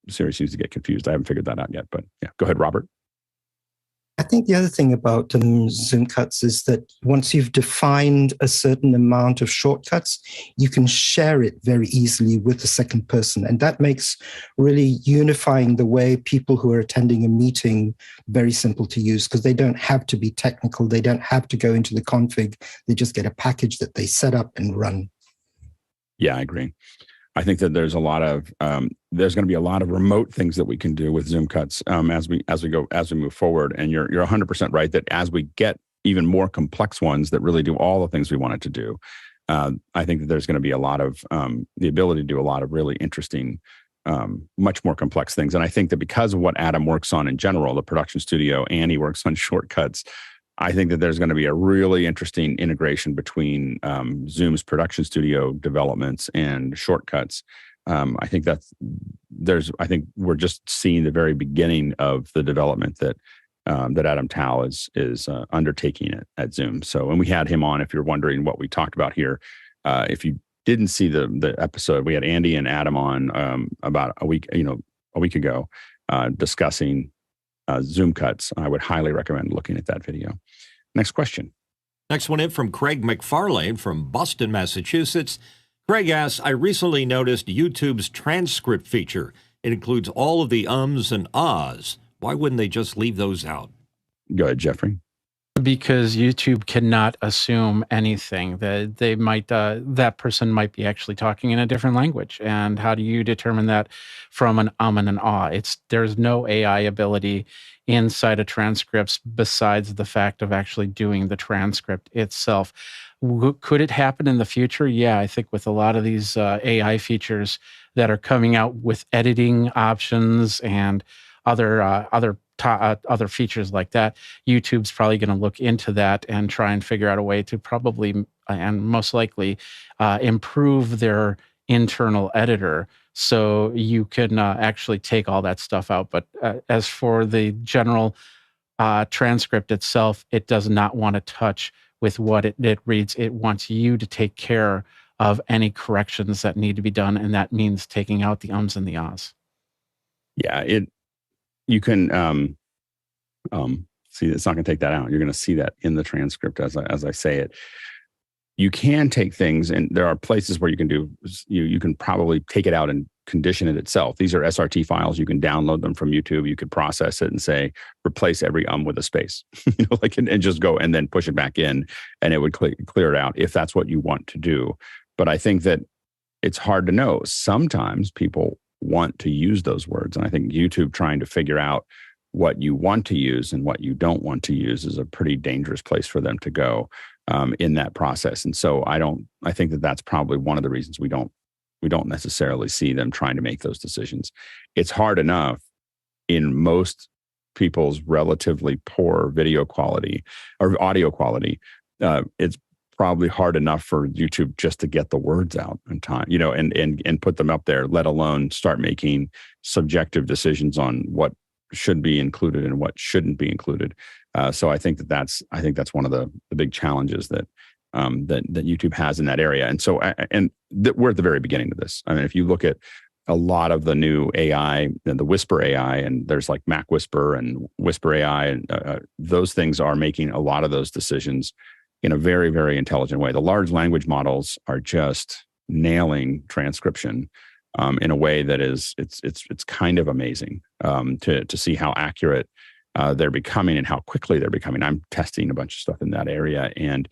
Siri seems to get confused. I haven't figured that out yet, but yeah, go ahead, Robert. I think the other thing about Zoom cuts is that once you've defined a certain amount of shortcuts, you can share it very easily with the second person. And that makes really unifying the way people who are attending a meeting very simple to use, because they don't have to be technical. They don't have to go into the config. They just get a package that they set up and run. Yeah, I agree. I think that there's there's going to be a lot of remote things that we can do with Zoom cuts as we move forward. And you're 100% right that as we get even more complex ones that really do all the things we want it to do, I think that there's going to be a lot of the ability to do a lot of really interesting, much more complex things. And I think that because of what Adam works on in general, the production studio, and he works on shortcuts, I think that there's going to be a really interesting integration between Zoom's production studio developments and shortcuts. I think I think we're just seeing the very beginning of the development that Adam Tao is undertaking at Zoom. So, and we had him on, if you're wondering what we talked about here. If you didn't see the episode, we had Andy and Adam on about a week ago, discussing Zoom cuts. I would highly recommend looking at that video. Next question. Next one in from Craig McFarlane from Boston, Massachusetts. Craig asks, I recently noticed YouTube's transcript feature. It includes all of the ums and ahs. Why wouldn't they just leave those out? Go ahead, Jeffrey. Because YouTube cannot assume anything. That they might, that person might be actually talking in a different language. And how do you determine that from an and an ah? There's no AI ability inside of transcripts besides the fact of actually doing the transcript itself. Could it happen in the future? Yeah, I think with a lot of these AI features that are coming out with editing options and other features like that, YouTube's probably going to look into that and try and figure out a way to probably and most likely improve their internal editor so you can actually take all that stuff out. But as for the general transcript itself, it does not want to touch with what it reads. It wants you to take care of any corrections that need to be done, and that means taking out the ums and the ahs. Yeah, you can see, it's not going to take that out. You're going to see that in the transcript as I say it. You can take things, and there are places where you can do. You can probably take it out and condition it itself. These are SRT files. You can download them from YouTube. You could process it and say replace every with a space, and just go and then push it back in, and it would clear it out if that's what you want to do. But I think that it's hard to know. Sometimes people want to use those words, and I think YouTube trying to figure out what you want to use and what you don't want to use is a pretty dangerous place for them to go in that process. And so I think that that's probably one of the reasons we don't necessarily see them trying to make those decisions. It's hard enough in most people's relatively poor video quality or audio quality. It's probably hard enough for YouTube just to get the words out in time, and put them up there, let alone start making subjective decisions on what should be included and what shouldn't be included. So I think that's one of the big challenges that YouTube has in that area. And so, we're at the very beginning of this. I mean, if you look at a lot of the new AI, the Whisper AI, and there's like Mac Whisper and Whisper AI, and those things are making a lot of those decisions in a very, very intelligent way. The large language models are just nailing transcription in a way that it's kind of amazing to see how accurate they're becoming and how quickly they're becoming. I'm testing a bunch of stuff in that area, and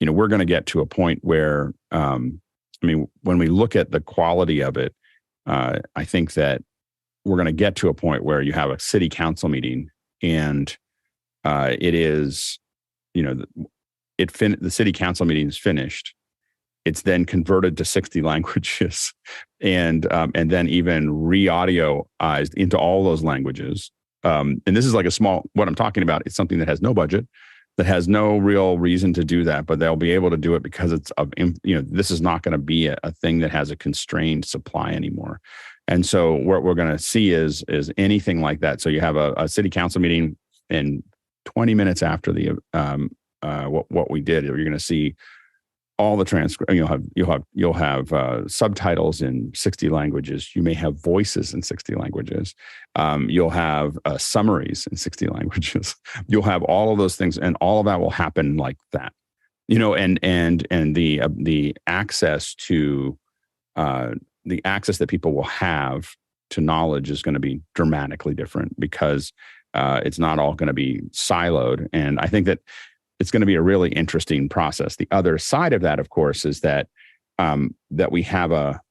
we're going to get to a point where when we look at the quality of it, I think that we're going to get to a point where you have a city council meeting, and it is, the city council meeting is finished. It's then converted to 60 languages, and then even re-audioized into all those languages. And this is like what I'm talking about. It's something that has no budget, that has no real reason to do that, but they'll be able to do it because this is not going to be a thing that has a constrained supply anymore. And so what we're going to see is anything like that. So you have a city council meeting, and 20 minutes after the what we did, you're going to see all the transcript. You'll have subtitles in 60 languages. You may have voices in 60 languages. You'll have summaries in 60 languages. You'll have all of those things, and all of that will happen like that. And the access to the access that people will have to knowledge is going to be dramatically different because it's not all going to be siloed. And I think that it's going to be a really interesting process. The other side of that, of course, is that we have a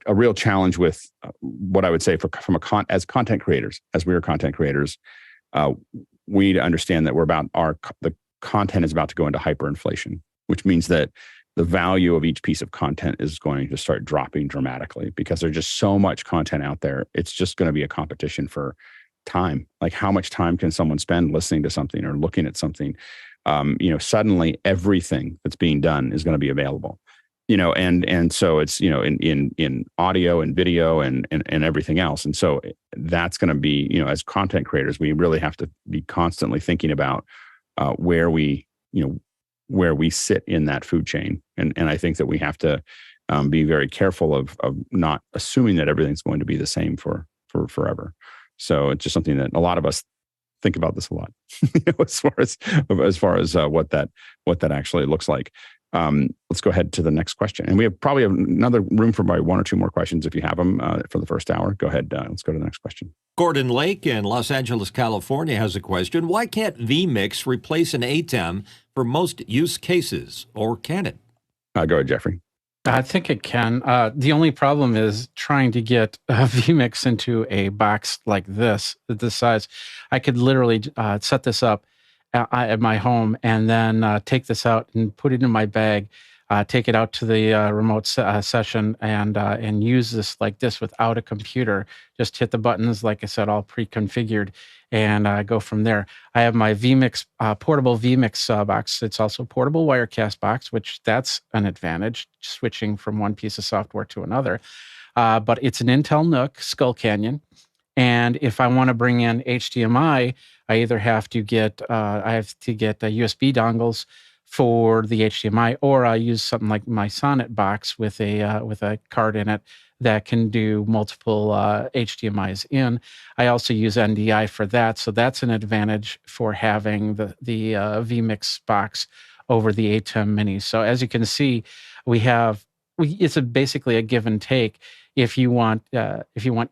real challenge with what I would say as content creators, as we are content creators, we need to understand that the content is about to go into hyperinflation, which means that the value of each piece of content is going to start dropping dramatically because there's just so much content out there. It's just going to be a competition for time. Like, how much time can someone spend listening to something or looking at something? Suddenly everything that's being done is going to be available. And so it's, in audio and video and everything else. And so that's going to be, as content creators, we really have to be constantly thinking about where we sit in that food chain. And I think that we have to be very careful of not assuming that everything's going to be the same for forever. So it's just something that a lot of us think about this a lot, as far as what that actually looks like. Let's go ahead to the next question. And we probably have another room for about one or two more questions if you have them for the first hour. Go ahead. Let's go to the next question. Gordon Lake in Los Angeles, California has a question. Why can't vMix replace an ATEM for most use cases, or can it? Go ahead, Jeffrey. I think it can. The only problem is trying to get vMix into a box like this size. I could literally set this up at my home and then take this out and put it in my bag, take it out to the remote session and use this like this without a computer. Just hit the buttons, like I said, all pre-configured, and go from there. I have my vMix, portable vMix box. It's also portable Wirecast box, which that's an advantage, switching from one piece of software to another. But it's an Intel NUC Skull Canyon. And if I want to bring in HDMI, I either have to get USB dongles for the HDMI, or I use something like my Sonnet box with a card in it that can do multiple HDMIs in. I also use NDI for that, so that's an advantage for having the vMix box over the ATEM Mini. So as you can see, it's basically a give and take. If you want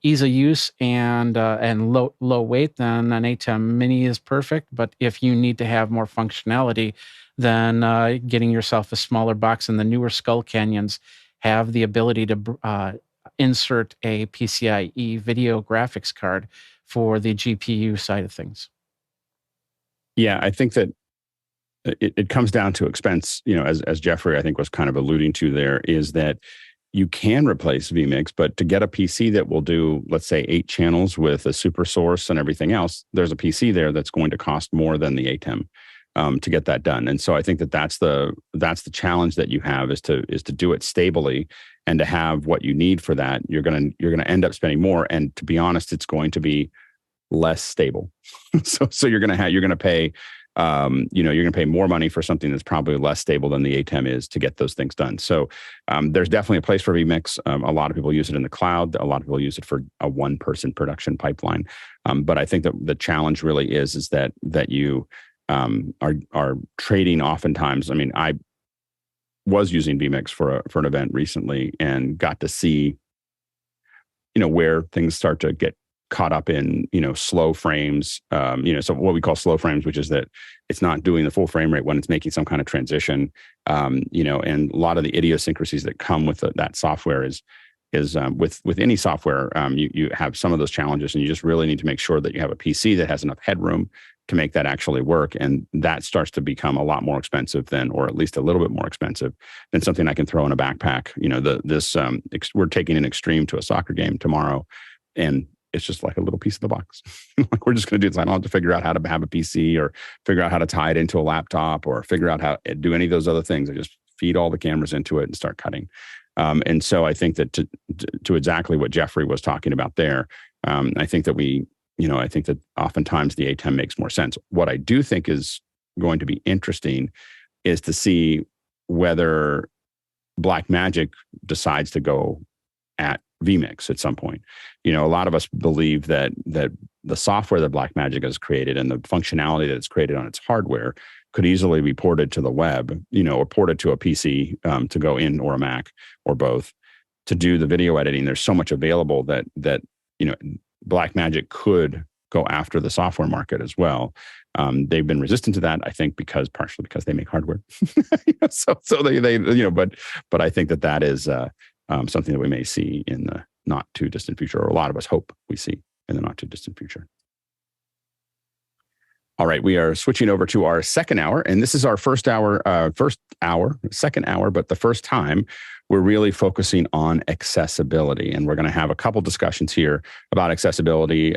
ease of use and low weight, then an ATEM Mini is perfect. But if you need to have more functionality, then getting yourself a smaller box, and the newer Skull Canyons have the ability to insert a PCIe video graphics card for the GPU side of things. Yeah, I think that it comes down to expense. As Jeffrey, I think, was kind of alluding to there, is that you can replace vMix, but to get a PC that will do, let's say, 8 channels with a super source and everything else, there's a PC there that's going to cost more than the ATEM to get that done. And so I think that that's the challenge that you have, is to do it stably, and to have what you need for that. You're gonna end up spending more, and to be honest, it's going to be less stable. so you're gonna pay. You're going to pay more money for something that's probably less stable than the ATEM is to get those things done. So there's definitely a place for vMix. A lot of people use it in the cloud. A lot of people use it for a one-person production pipeline. But I think that the challenge really is that you are trading oftentimes. I mean, I was using vMix for an event recently and got to see, where things start to get caught up in, slow frames, so what we call slow frames, which is that it's not doing the full frame rate when it's making some kind of transition, and a lot of the idiosyncrasies that come with that software is with any software, you have some of those challenges, and you just really need to make sure that you have a PC that has enough headroom to make that actually work. And that starts to become a lot more expensive or at least a little bit more expensive than something I can throw in a backpack. We're taking an extreme to a soccer game tomorrow, and it's just like a little piece of the box. Like, we're just going to do this. I don't have to figure out how to have a PC or figure out how to tie it into a laptop or figure out how to do any of those other things. I just feed all the cameras into it and start cutting. And so I think that to exactly what Jeffrey was talking about there, I think that oftentimes the ATEM makes more sense. What I do think is going to be interesting is to see whether Blackmagic decides to go at vMix at some point. A lot of us believe that the software that Blackmagic has created and the functionality that it's created on its hardware could easily be ported to the web, or ported to a PC to go in, or a Mac, or both, to do the video editing. There's so much available that Blackmagic could go after the software market as well. They've been resistant to that, I think, partially because they make hardware. So they but I think that is something that we may see in the not too distant future, or a lot of us hope we see in the not too distant future. All right, we are switching over to our second hour, and this is our second hour, but the first time we're really focusing on accessibility, and we're going to have a couple discussions here about accessibility.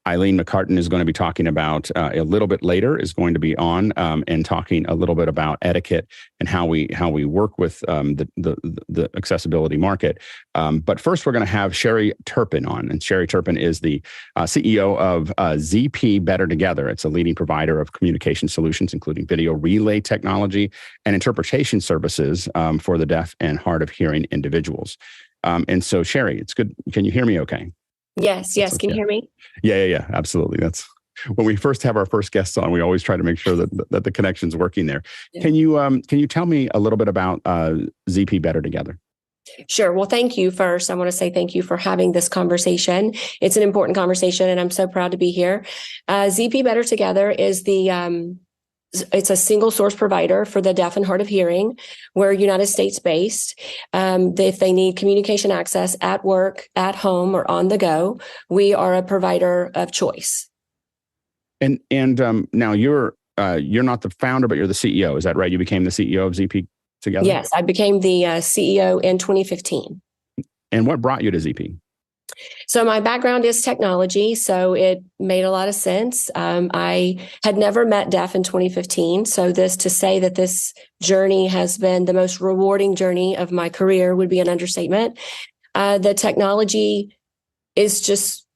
Eileen McCartan is going to be talking about a little bit later, is going to be on and talking a little bit about etiquette and how we work with the accessibility market. But first, we're going to have Sherri Turpin on, and Sherri Turpin is the CEO of ZP Better Together. It's a leading provider of communication solutions, including video relay technology and interpretation services for the deaf and hard of hearing individuals. And so, Sherri, it's good. Can you hear me okay? Yes. Okay. Can you hear me? Yeah, absolutely. That's when we first have our first guests on, we always try to make sure that the connection's working there. Yeah. Can you tell me a little bit about ZP Better Together? Sure. Well, thank you first. I want to say thank you for having this conversation. It's an important conversation, and I'm so proud to be here. ZP Better Together is it's a single source provider for the deaf and hard of hearing. We're United States based. If they need communication access at work, at home, or on the go, we are a provider of choice. And now you're not the founder, but you're the CEO. Is that right? You became the CEO of ZP Together? Yes, I became the CEO in 2015. And what brought you to ZP? So my background is technology, so it made a lot of sense. I had never met deaf in 2015, so to say that this journey has been the most rewarding journey of my career would be an understatement. The technology is just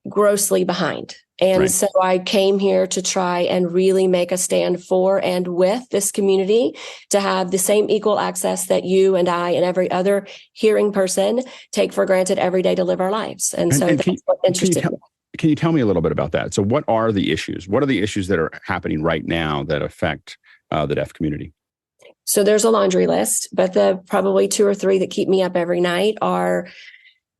grossly behind. And right. So I came here to try and really make a stand for and with this community to have the same equal access that you and I and every other hearing person take for granted every day to live our lives. And so that's what interested me. Can you tell me a little bit about that? So what are the issues? What are the issues that are happening right now that affect the deaf community? So there's a laundry list, but the probably 2 or 3 that keep me up every night are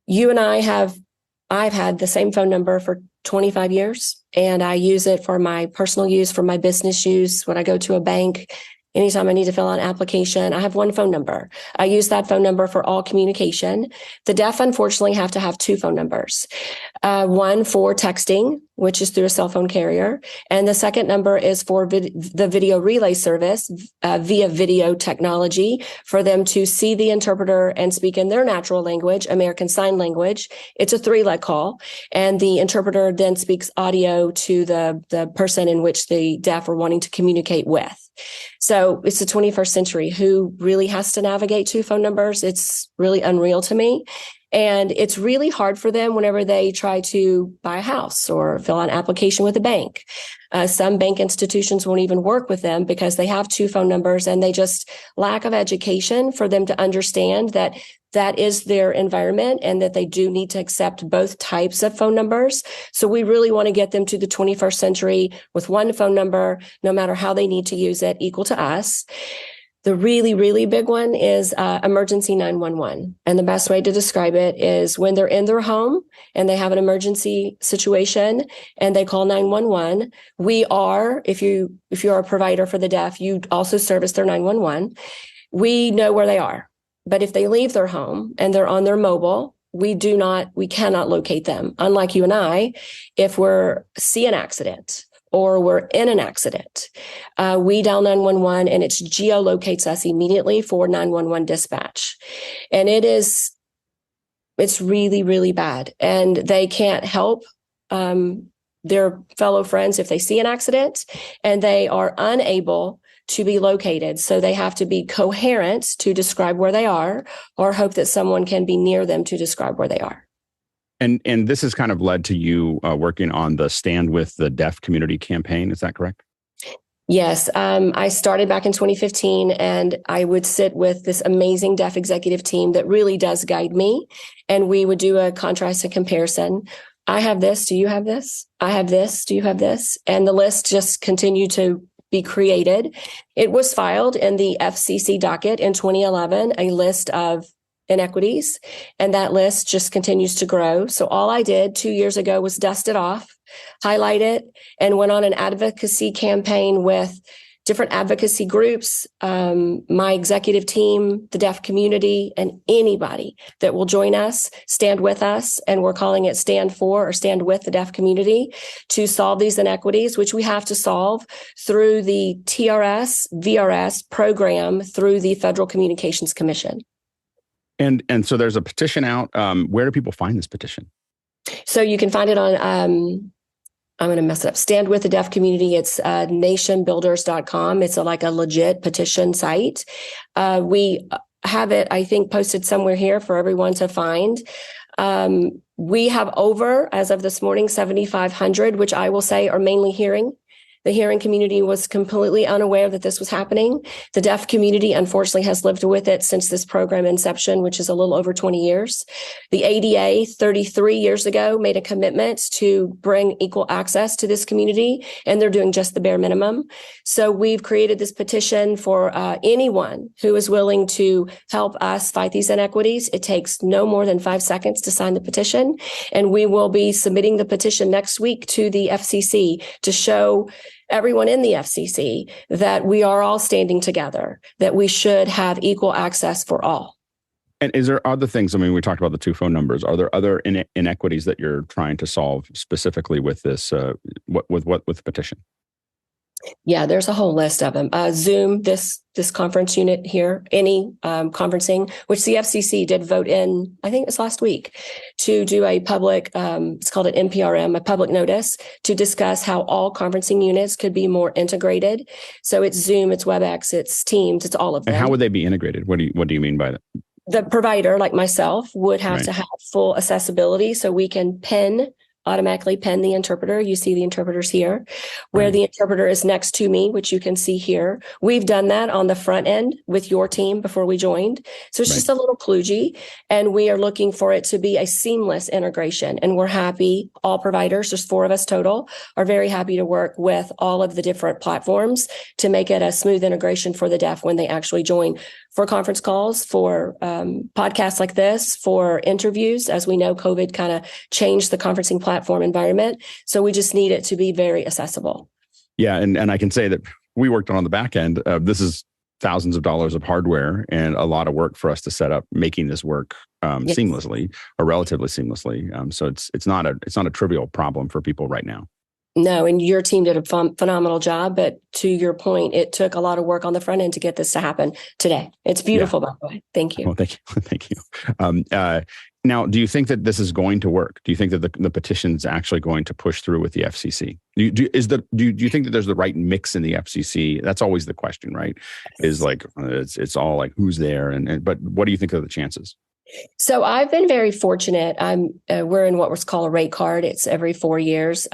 you and I've had the same phone number for 25 years, and I use it for my personal use, for my business use. When I go to a bank, anytime I need to fill out an application, I have one phone number. I use that phone number for all communication. The deaf, unfortunately, have to have 2 phone numbers. One for texting, which is through a cell phone carrier. And the second number is for the video relay service via video technology for them to see the interpreter and speak in their natural language, American Sign Language. It's a 3-leg call. And the interpreter then speaks audio to the person in which the deaf are wanting to communicate with. So it's the 21st century. Who really has to navigate 2 phone numbers? It's really unreal to me. And it's really hard for them whenever they try to buy a house or fill out an application with a bank. Some bank institutions won't even work with them because they have 2 phone numbers, and they just lack of education for them to understand that that is their environment and that they do need to accept both types of phone numbers. So we really want to get them to the 21st century with one phone number, no matter how they need to use it, equal to us. The really, really big one is emergency 911. And the best way to describe it is when they're in their home and they have an emergency situation and they call 911, we are, if you're a provider for the deaf, you also service their 911. We know where they are. But if they leave their home and they're on their mobile, we cannot locate them. Unlike you and I, if see an accident or we're in an accident, we dial 911 and it geolocates us immediately for 911 dispatch. And it's really, really bad. And they can't help their fellow friends if they see an accident, and they are unable to be located. So they have to be coherent to describe where they are, or hope that someone can be near them to describe where they are. And this has kind of led to you working on the Stand With the Deaf Community campaign. Is that correct? Yes. I started back in 2015, and I would sit with this amazing deaf executive team that really does guide me. And we would do a contrast and comparison. I have this. Do you have this? I have this. Do you have this? And the list just continued to be created. It was filed in the FCC docket in 2011, a list of inequities, and that list just continues to grow. So all I did 2 years ago was dust it off, highlight it, and went on an advocacy campaign with different advocacy groups, my executive team, the deaf community, and anybody that will join us, stand with us, and we're calling it Stand For or Stand With the Deaf Community to solve these inequities, which we have to solve through the TRS-VRS program through the Federal Communications Commission. And so there's a petition out. Where do people find this petition? So you can find it on I'm going to mess it up. Stand With the Deaf Community. It's nationbuilders.com. It's like a legit petition site. We have it, I think, posted somewhere here for everyone to find. We have over, as of this morning, 7,500, which I will say are mainly hearing. The hearing community was completely unaware that this was happening. The deaf community, unfortunately, has lived with it since this program inception, which is a little over 20 years. The ADA, 33 years ago, made a commitment to bring equal access to this community, and they're doing just the bare minimum. So we've created this petition for anyone who is willing to help us fight these inequities. It takes no more than 5 seconds to sign the petition, and we will be submitting the petition next week to the FCC to show everyone in the FCC that we are all standing together, that we should have equal access for all. And is there other things? I mean, we talked about the 2 phone numbers. Are there other inequities that you're trying to solve specifically with this, with the petition? Yeah, there's a whole list of them. Zoom, this conference unit here, any conferencing, which the FCC did vote in, I think it was last week, to do a public, it's called an NPRM, a public notice to discuss how all conferencing units could be more integrated. So it's Zoom, it's WebEx, it's Teams, it's all of them. And how would they be integrated? What do you mean by that? The provider, like myself, would have to have full accessibility so we can automatically pen the interpreter. You see the interpreters here, where the interpreter is next to me, which you can see here. We've done that on the front end with your team before we joined. So it's just a little kludgy, and we are looking for it to be a seamless integration. And we're happy, all providers, there's 4 of us total, are very happy to work with all of the different platforms to make it a smooth integration for the deaf when they actually join for conference calls, for podcasts like this, for interviews. As we know, COVID kind of changed the conferencing platform environment. So we just need it to be very accessible. Yeah. And I can say that we worked on the back end. This is thousands of dollars of hardware and a lot of work for us to set up making this work seamlessly or relatively seamlessly. So it's not a trivial problem for people right now. No, and your team did a phenomenal job. But to your point, it took a lot of work on the front end to get this to happen today. It's beautiful, by the way. Thank you. Well, thank you. Thank you. Now, do you think that this is going to work? Do you think that the petition is actually going to push through with the FCC? Do you think that there's the right mix in the FCC? That's always the question, right? Is like it's all like who's there, but what do you think are the chances? So I've been very fortunate. We're in what was called a rate card. It's every 4 years.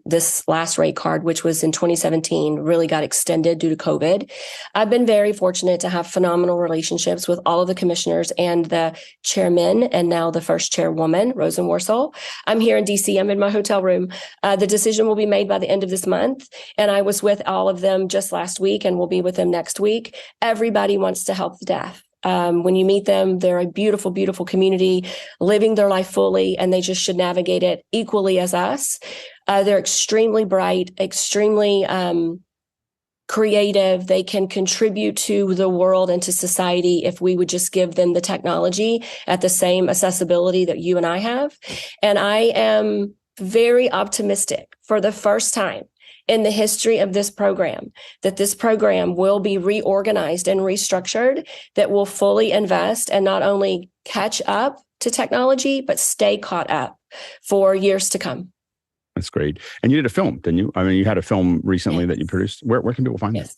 This last rate card, which was in 2017, really got extended due to COVID. I've been very fortunate to have phenomenal relationships with all of the commissioners and the chairman, and now the first chairwoman, Rosen Warsaw. I'm here in DC. I'm in my hotel room. The decision will be made by the end of this month. And I was with all of them just last week and will be with them next week. Everybody wants to help the deaf. When you meet them, they're a beautiful, beautiful community living their life fully, and they just should navigate it equally as us. They're extremely bright, extremely creative. They can contribute to the world and to society if we would just give them the technology at the same accessibility that you and I have. And I am very optimistic for the first time in the history of this program, that this program will be reorganized and restructured, that will fully invest and not only catch up to technology, but stay caught up for years to come. That's great. And you did a film, didn't you? I mean, you had a film recently that you produced. Where can people find that?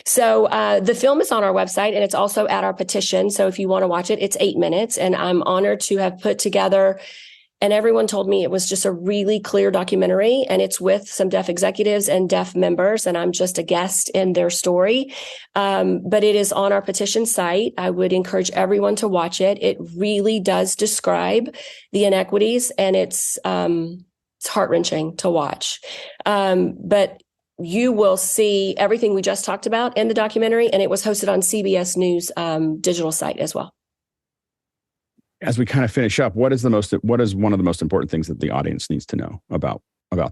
So the film is on our website, and it's also at our petition. So if you want to watch it, it's 8 minutes. And I'm honored to have put together, and everyone told me it was just a really clear documentary, and it's with some deaf executives and deaf members, and I'm just a guest in their story. But it is on our petition site. I would encourage everyone to watch it. It really does describe the inequities, and it's heart-wrenching to watch. But you will see everything we just talked about in the documentary, and it was hosted on CBS News digital site as well. As we kind of finish up, what is one of the most important things that the audience needs to know about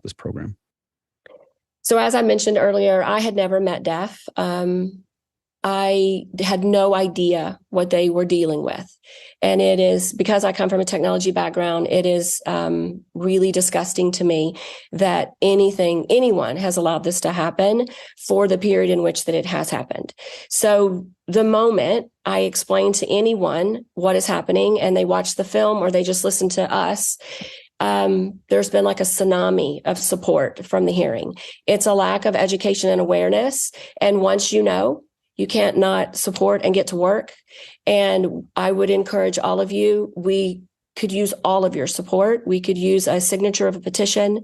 this program? So as I mentioned earlier, I had never met deaf. I had no idea what they were dealing with. And it is, because I come from a technology background, it is really disgusting to me that anyone has allowed this to happen for the period in which that it has happened. So the moment I explain to anyone what is happening and they watch the film or they just listen to us, there's been like a tsunami of support from the hearing. It's a lack of education and awareness. And once you know, you can't not support and get to work. And I would encourage all of you, we could use all of your support. We could use a signature of a petition.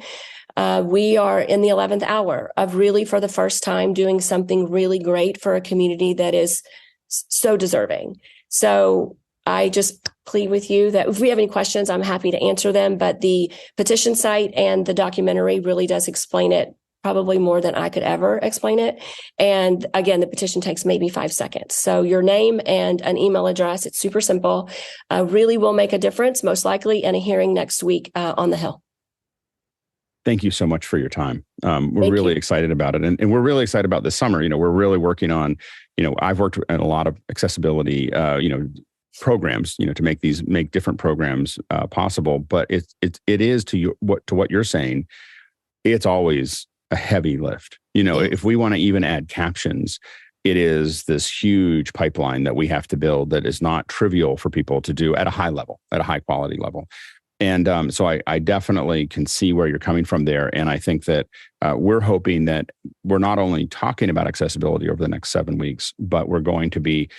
We are in the 11th hour of really, for the first time, doing something really great for a community that is so deserving. So I just plead with you that if we have any questions, I'm happy to answer them. But the petition site and the documentary really does explain it, probably more than I could ever explain it. And again, the petition takes maybe 5 seconds. So your name and an email address, it's super simple, really will make a difference, most likely in a hearing next week on the Hill. Thank you so much for your time. We're really excited about it. And we're really excited about this summer. We're really working on, I've worked in a lot of accessibility, programs, to make different programs possible. But it is to what you're saying, it's always a heavy lift. If we want to even add captions, it is this huge pipeline that we have to build that is not trivial for people to do at a high level, at a high quality level. And so I definitely can see where you're coming from there. And I think that we're hoping that we're not only talking about accessibility over the next 7 weeks, but we're going to be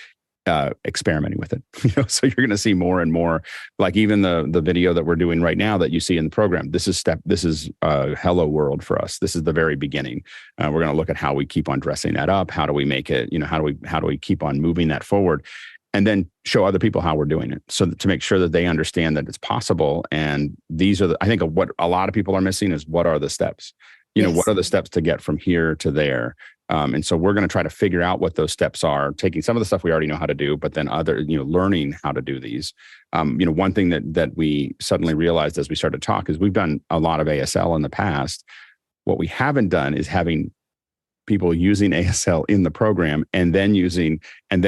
experimenting with it. So you're going to see more and more, like even the video that we're doing right now that you see in the program. This is hello world for us. This is the very beginning. We're going to look at how we keep on dressing that up. How do we make it? How do we keep on moving that forward? And then show other people how we're doing it, so to make sure that they understand that it's possible. And these are I think what a lot of people are missing is, what are the steps? What are the steps to get from here to there? And so we're going to try to figure out what those steps are, taking some of the stuff we already know how to do, but then learning how to do these. One thing that we suddenly realized as we started to talk is we've done a lot of ASL in the past. What we haven't done is having people using ASL in the program and then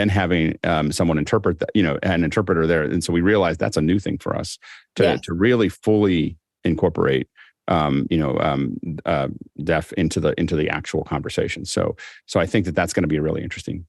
having someone interpret that, an interpreter there. And so we realized that's a new thing for us to really fully incorporate deaf into the actual conversation. So I think that's going to be really interesting.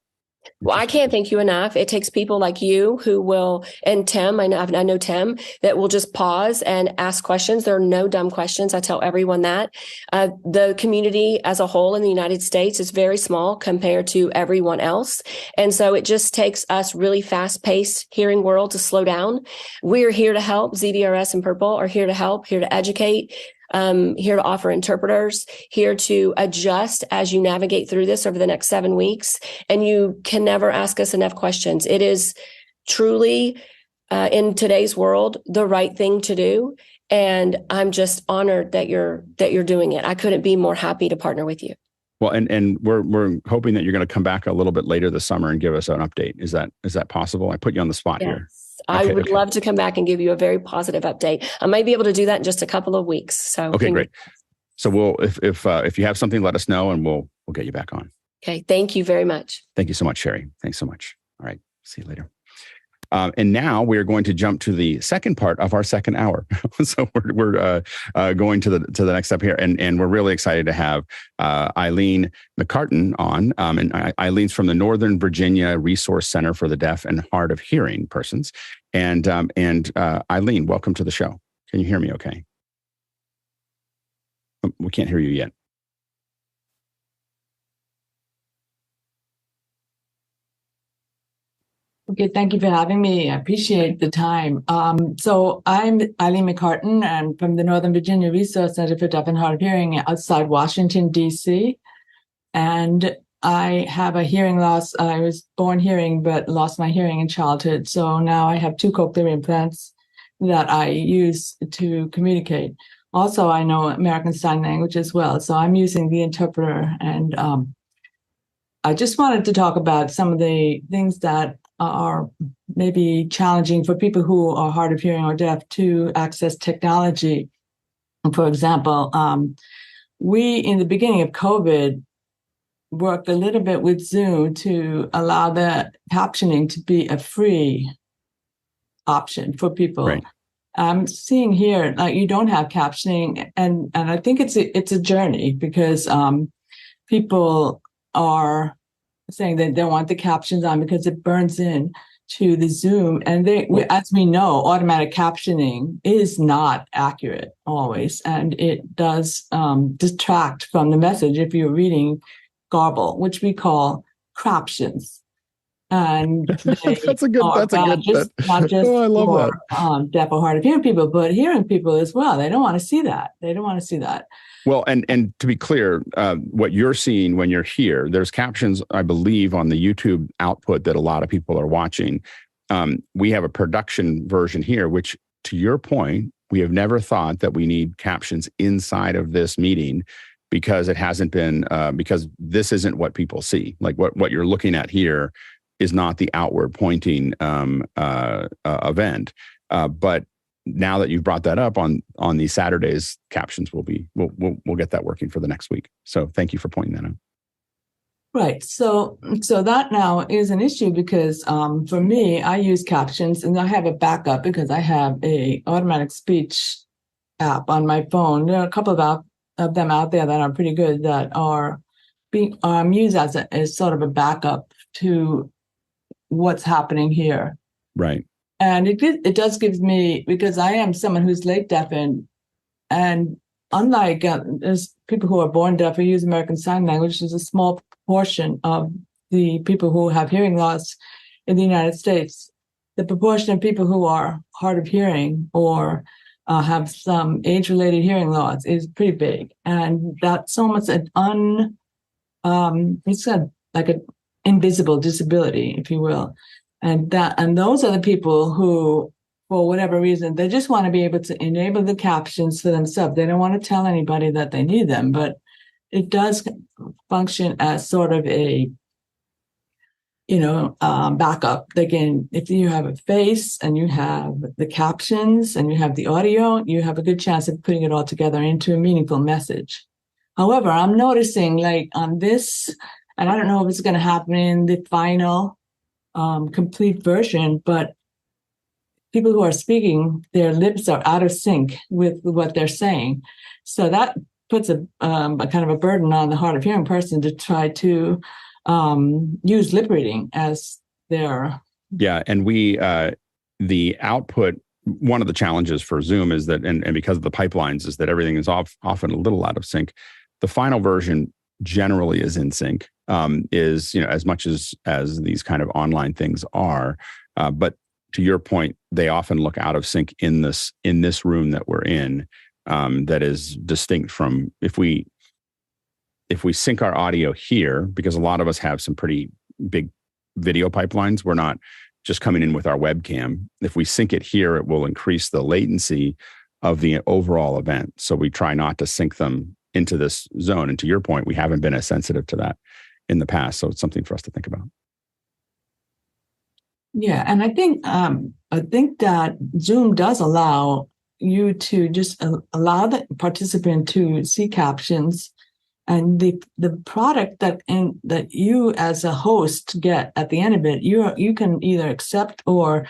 Well, I can't thank you enough. It takes people like you who will, and Tim, I know Tim, that will just pause and ask questions. There are no dumb questions. I tell everyone that. The community as a whole in the United States is very small compared to everyone else. And so it just takes us really fast-paced hearing world to slow down. We're here to help. ZDRS and Purple are here to help, here to educate. Here to offer interpreters, here to adjust as you navigate through this over the next 7 weeks. And you can never ask us enough questions. It is truly, in today's world, the right thing to do. And I'm just honored that you're doing it. I couldn't be more happy to partner with you. Well, and we're hoping that you're going to come back a little bit later this summer and give us an update. Is that possible? I put you on the spot here. I would love to come back and give you a very positive update. I might be able to do that in just a couple of weeks. So okay, great. So we'll if you have something, let us know and we'll get you back on. Okay. Thank you very much. Thank you so much, Sherri. Thanks so much. All right. See you later. And now we are going to jump to the second part of our second hour. So we're going to the next step here, and we're really excited to have Eileen McCartan on. And Eileen's from the Northern Virginia Resource Center for the Deaf and Hard of Hearing Persons. And Eileen, welcome to the show. Can you hear me? Okay. We can't hear you yet. Okay, thank you for having me. I appreciate the time. So I'm Eileen McCartan. I'm from the Northern Virginia Resource Center for Deaf and Hard of Hearing outside Washington, D.C. And I have a hearing loss. I was born hearing, but lost my hearing in childhood. So now I have 2 cochlear implants that I use to communicate. Also, I know American Sign Language as well. So I'm using the interpreter. And I just wanted to talk about some of the things that are maybe challenging for people who are hard of hearing or deaf to access technology. For example, we, in the beginning of COVID, worked a little bit with Zoom to allow the captioning to be a free option for people. Right. I'm seeing here, like, you don't have captioning, and I think it's a journey, because people are saying that they want the captions on because it burns in to the Zoom, and as we know, automatic captioning is not accurate always, and it does detract from the message if you're reading garble, which we call craptions. And that's a good. Not just oh, I love for, that. deaf or hard of hearing people, but hearing people as well. They don't want to see that. They don't want to see that. Well, and to be clear, what you're seeing when you're here, there's captions, I believe, on the YouTube output that a lot of people are watching. We have a production version here, which, to your point, we have never thought that we need captions inside of this meeting, because it hasn't been, because this isn't what people see. Like what you're looking at here is not the outward pointing event. But now that you've brought that up, on these Saturdays, captions we'll get that working for the next week. So thank you for pointing that out. Right. So that now is an issue, because for me, I use captions, and I have a backup because I have a automatic speech app on my phone. There are a couple of them out there that are pretty good, that are being used as sort of a backup to what's happening here. Right. And it does give me, because I am someone who's late deafened, and unlike there's people who are born deaf who use American Sign Language, which is a small portion of the people who have hearing loss in the United States. The proportion of people who are hard of hearing or have some age-related hearing loss is pretty big, and that's almost it's like an invisible disability, if you will. And those are the people who, for whatever reason, they just want to be able to enable the captions for themselves. They don't want to tell anybody that they need them, but it does function as sort of a, backup. Again, if you have a face and you have the captions and you have the audio, you have a good chance of putting it all together into a meaningful message. However, I'm noticing, like, on this, and I don't know if it's going to happen in the final complete version, but people who are speaking, their lips are out of sync with what they're saying. So that puts a kind of a burden on the hard of hearing person to try to use lip reading as their. Yeah. And the output, one of the challenges for Zoom is that, and because of the pipelines, is that everything is often a little out of sync. The final version generally is in sync, as much as these kind of online things are. But to your point, they often look out of sync in this room that we're in, that is distinct from if we sync our audio here, because a lot of us have some pretty big video pipelines. We're not just coming in with our webcam. If we sync it here, it will increase the latency of the overall event. So we try not to sync them into this zone. And to your point, we haven't been as sensitive to that in the past. So it's something for us to think about. Yeah, and I think that Zoom does allow you to just allow the participant to see captions, and the product that you as a host get at the end of it, you can either accept or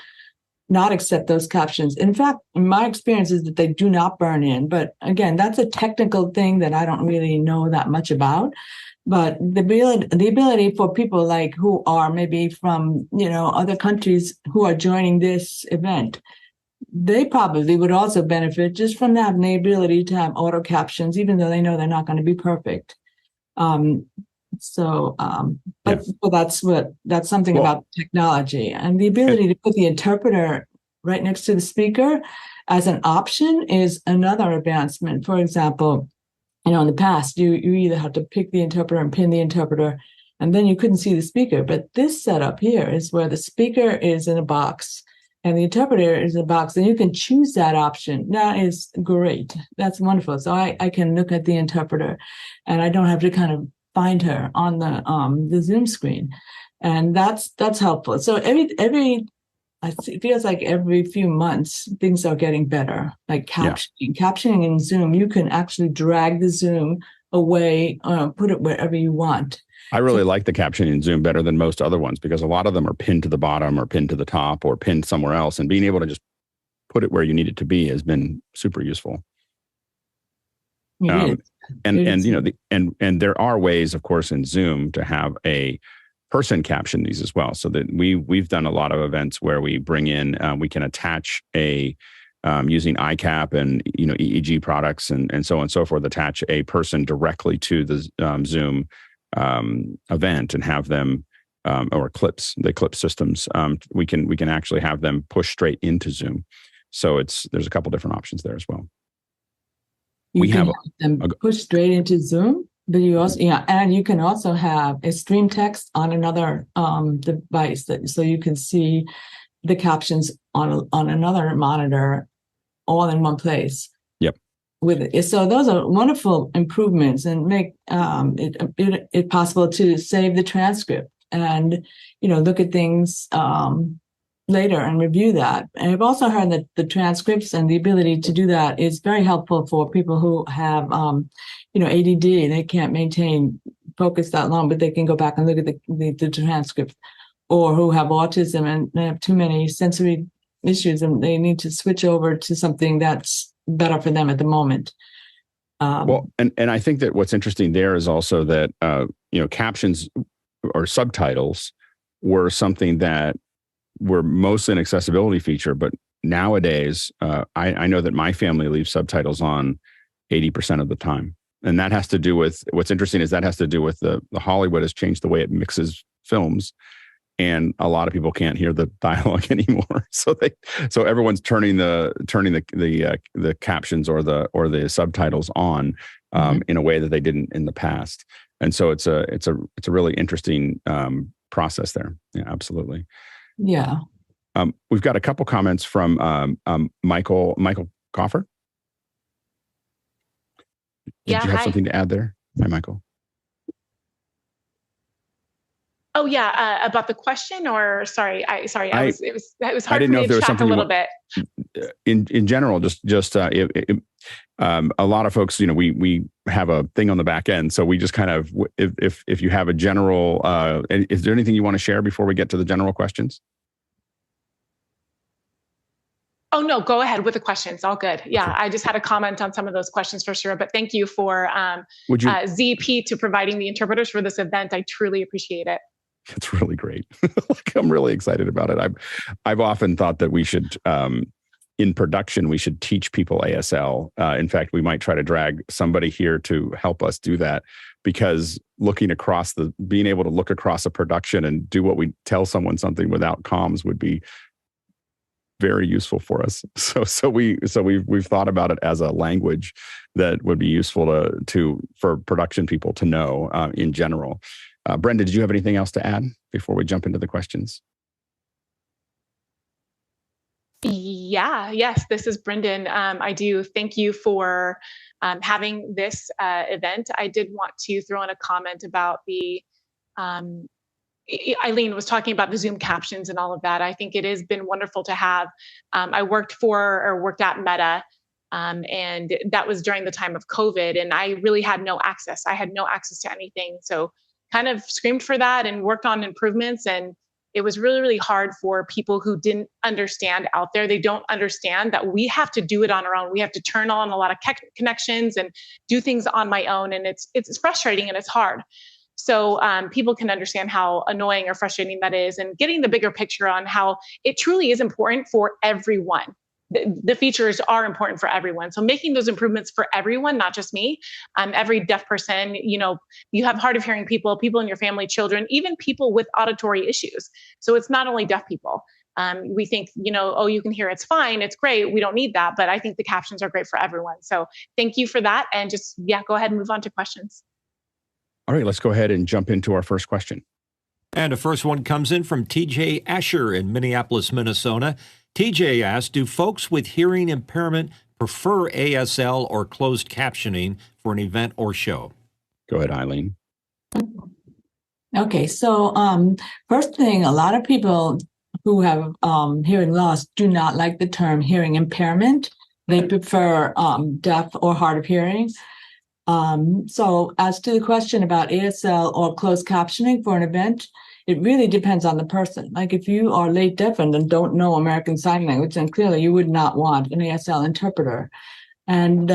not accept those captions. In fact, my experience is that they do not burn in. But again, that's a technical thing that I don't really know that much about. But the ability for people like who are maybe from other countries who are joining this event, they probably would also benefit just from having the ability to have auto captions, even though they know they're not going to be perfect. But that's something about technology, and the ability to put the interpreter right next to the speaker as an option is another advancement. For example, in the past, you either had to pick the interpreter and pin the interpreter, and then you couldn't see the speaker. But this setup here is where the speaker is in a box and the interpreter is in a box, and you can choose that option. That is great. That's wonderful. So I can look at the interpreter, and I don't have to kind of find her on the Zoom screen, and that's helpful. So it feels like every few months things are getting better. Like captioning in Zoom, you can actually drag the Zoom away, put it wherever you want. I really like the captioning in Zoom better than most other ones because a lot of them are pinned to the bottom or pinned to the top or pinned somewhere else, and being able to just put it where you need it to be has been super useful. And there are ways, of course, in Zoom to have a person caption these as well. So that we've done a lot of events where we bring in, we can attach a using ICAP and EEG products and so on and so forth, attach a person directly to the Zoom event and have them or the clip systems. We can actually have them push straight into Zoom. So there's a couple different options there as well. You can have them push straight into Zoom, but you also and you can also have a stream text on another device so you can see the captions on another monitor all in one place. Yep. With it. So those are wonderful improvements and make it possible to save the transcript and look at things later and review that. And I've also heard that the transcripts and the ability to do that is very helpful for people who have ADD. They can't maintain focus that long, but they can go back and look at the transcript, or who have autism and they have too many sensory issues and they need to switch over to something that's better for them at the moment. Well, and I think that what's interesting there is also that captions or subtitles were something that were mostly an accessibility feature, but nowadays I know that my family leaves subtitles on 80% of the time, and that has to do with what's interesting is that has to do with the Hollywood has changed the way it mixes films. And a lot of people can't hear the dialogue anymore, so everyone's turning the captions or the subtitles on in a way that they didn't in the past, and so it's a really interesting process there. Yeah, absolutely. Yeah. We've got a couple comments from Michael Coffer. Did you have something to add there? Hi, Michael. Oh yeah, about the question, or sorry, it was hard I for didn't know me if to there was track a something little bit. In general, a lot of folks, we have a thing on the back end, so we just kind of if you have a general, is there anything you want to share before we get to the general questions? Oh no, go ahead with the questions. All good. Yeah, okay. I just had a comment on some of those questions for sure, but thank you for ZP to providing the interpreters for this event. I truly appreciate it. It's really great. I'm really excited about it. I've often thought that we should, in production, we should teach people ASL. In fact, we might try to drag somebody here to help us do that, because being able to look across a production and do what we tell someone something without comms would be very useful for us. So we've thought about it as a language that would be useful for production people to know in general. Brenda, did you have anything else to add before we jump into the questions? Yes, this is Breden. I do thank you for having this event. I did want to throw in a comment about the Eileen was talking about the Zoom captions and all of that. I think it has been wonderful to have. I worked at Meta, and that was during the time of COVID, and I really had no access. I had no access to anything. So kind of screamed for that and worked on improvements. And it was really, really hard for people who didn't understand out there. They don't understand that we have to do it on our own. We have to turn on a lot of connections and do things on my own. And it's frustrating and it's hard. So people can understand how annoying or frustrating that is, and getting the bigger picture on how it truly is important for everyone. The features are important for everyone. So making those improvements for everyone, not just me, every deaf person, you have hard of hearing people in your family, children, even people with auditory issues. So it's not only deaf people. We think, you can hear, it's fine, it's great, we don't need that. But I think the captions are great for everyone. So thank you for that. And just, go ahead and move on to questions. All right, let's go ahead and jump into our first question. And the first one comes in from TJ Asher in Minneapolis, Minnesota. TJ asks, do folks with hearing impairment prefer ASL or closed captioning for an event or show? Go ahead, Eileen. Okay, so first thing, a lot of people who have hearing loss do not like the term hearing impairment. They prefer deaf or hard of hearing. So as to the question about ASL or closed captioning for an event, it really depends on the person. Like if you are late deafened and don't know American Sign Language, then clearly you would not want an ASL interpreter. And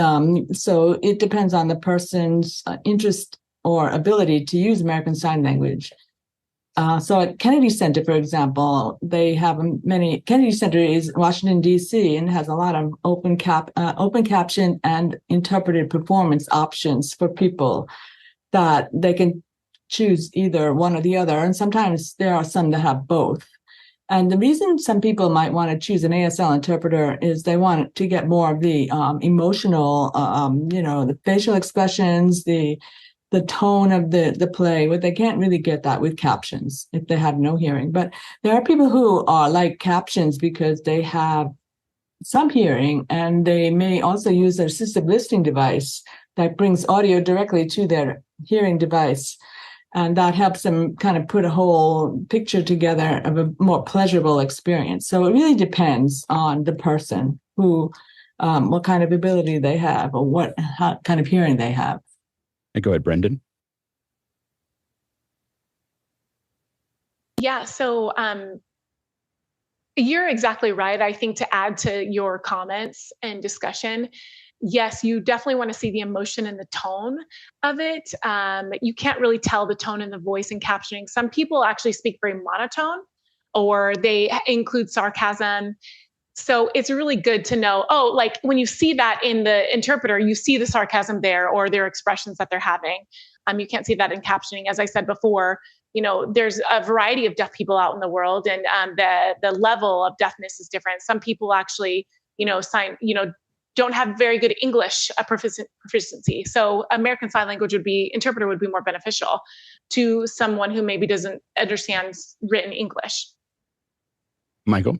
so it depends on the person's interest or ability to use American Sign Language. So at Kennedy Center, for example, they have Kennedy Center is Washington, D.C., and has a lot of open caption and interpreted performance options for people that they can choose either one or the other. And sometimes there are some that have both. And the reason some people might want to choose an ASL interpreter is they want to get more of the emotional, the facial expressions, the tone of the play, but they can't really get that with captions if they have no hearing. But there are people who are like captions because they have some hearing, and they may also use their assistive listening device that brings audio directly to their hearing device. And that helps them kind of put a whole picture together of a more pleasurable experience. So it really depends on the person who, what kind of ability they have or what kind of hearing they have. Go ahead, Breden. Yeah, so you're exactly right. I think to add to your comments and discussion, yes, you definitely want to see the emotion and the tone of it. You can't really tell the tone in the voice in captioning. Some people actually speak very monotone, or they include sarcasm. So it's really good to know, like when you see that in the interpreter, you see the sarcasm there or their expressions that they're having. You can't see that in captioning. As I said before, there's a variety of deaf people out in the world, and the level of deafness is different. Some people actually, don't have very good English proficiency. So American Sign Language interpreter would be more beneficial to someone who maybe doesn't understand written English. Michael?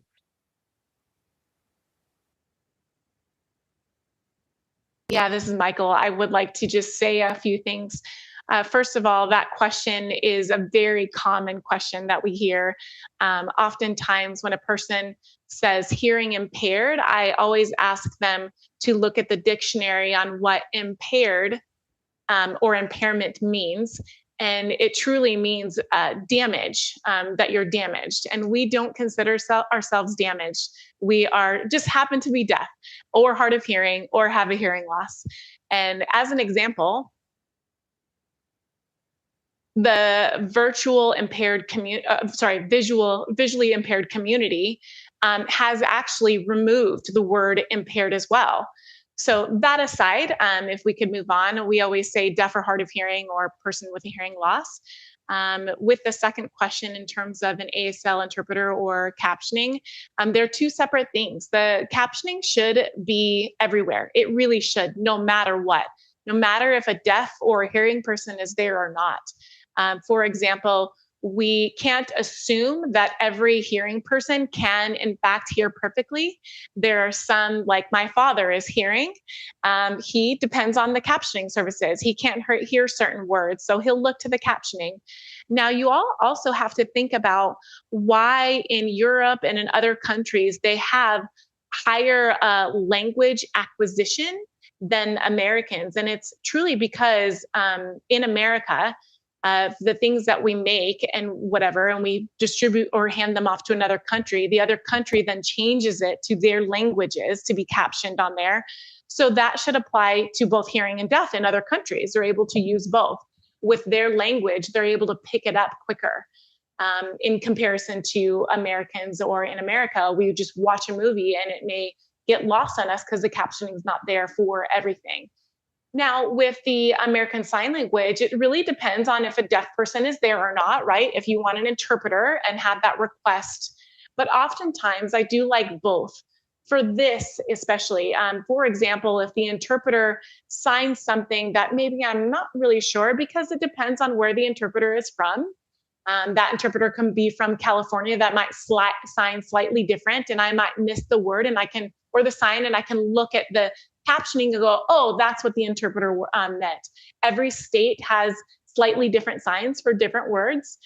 Yeah, this is Michael. I would like to just say a few things. First of all, that question is a very common question that we hear. Oftentimes when a person says hearing impaired, I always ask them to look at the dictionary on what impaired or impairment means. And it truly means damage, that you're damaged. And we don't consider ourselves damaged. We are just happen to be deaf or hard of hearing or have a hearing loss. And as an example, the visually impaired community has actually removed the word impaired as well. So that aside, if we could move on, we always say deaf or hard of hearing or person with a hearing loss. With the second question in terms of an ASL interpreter or captioning, they're two separate things. The captioning should be everywhere. It really should, no matter what, no matter if a deaf or a hearing person is there or not. For example, we can't assume that every hearing person can, in fact, hear perfectly. There are some, like my father is hearing. He depends on the captioning services. He can't hear certain words, so he'll look to the captioning. Now, you all also have to think about why in Europe and in other countries they have higher language acquisition than Americans. And it's truly because in America, the things that we make and whatever, and we distribute or hand them off to another country, the other country then changes it to their languages to be captioned on there. So that should apply to both hearing and deaf in other countries. They're able to use both. With their language, they're able to pick it up quicker in comparison to Americans. Or in America, we just watch a movie and it may get lost on us because the captioning is not there for everything. Now, with the American Sign Language, it really depends on if a deaf person is there or not, right? If you want an interpreter and have that request. But oftentimes, I do like both. For this especially, for example, if the interpreter signs something that maybe I'm not really sure, because it depends on where the interpreter is from. That interpreter can be from California, that might sign slightly different, and I might miss the word or the sign, and I can look at the captioning and go, oh, that's what the interpreter meant. Every state has slightly different signs for different words.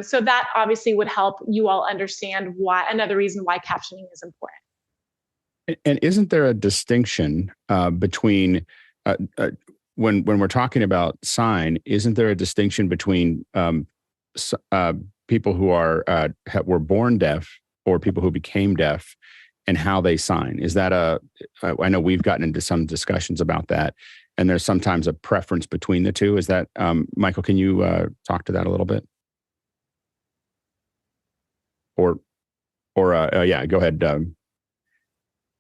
So that obviously would help you all understand another reason why captioning is important. And isn't there a distinction between when we're talking about sign, isn't there a distinction between people who were born deaf or people who became deaf and how they sign? Is that I know we've gotten into some discussions about that, and there's sometimes a preference between the two. Is that, Michael, can you talk to that a little bit? Yeah, go ahead.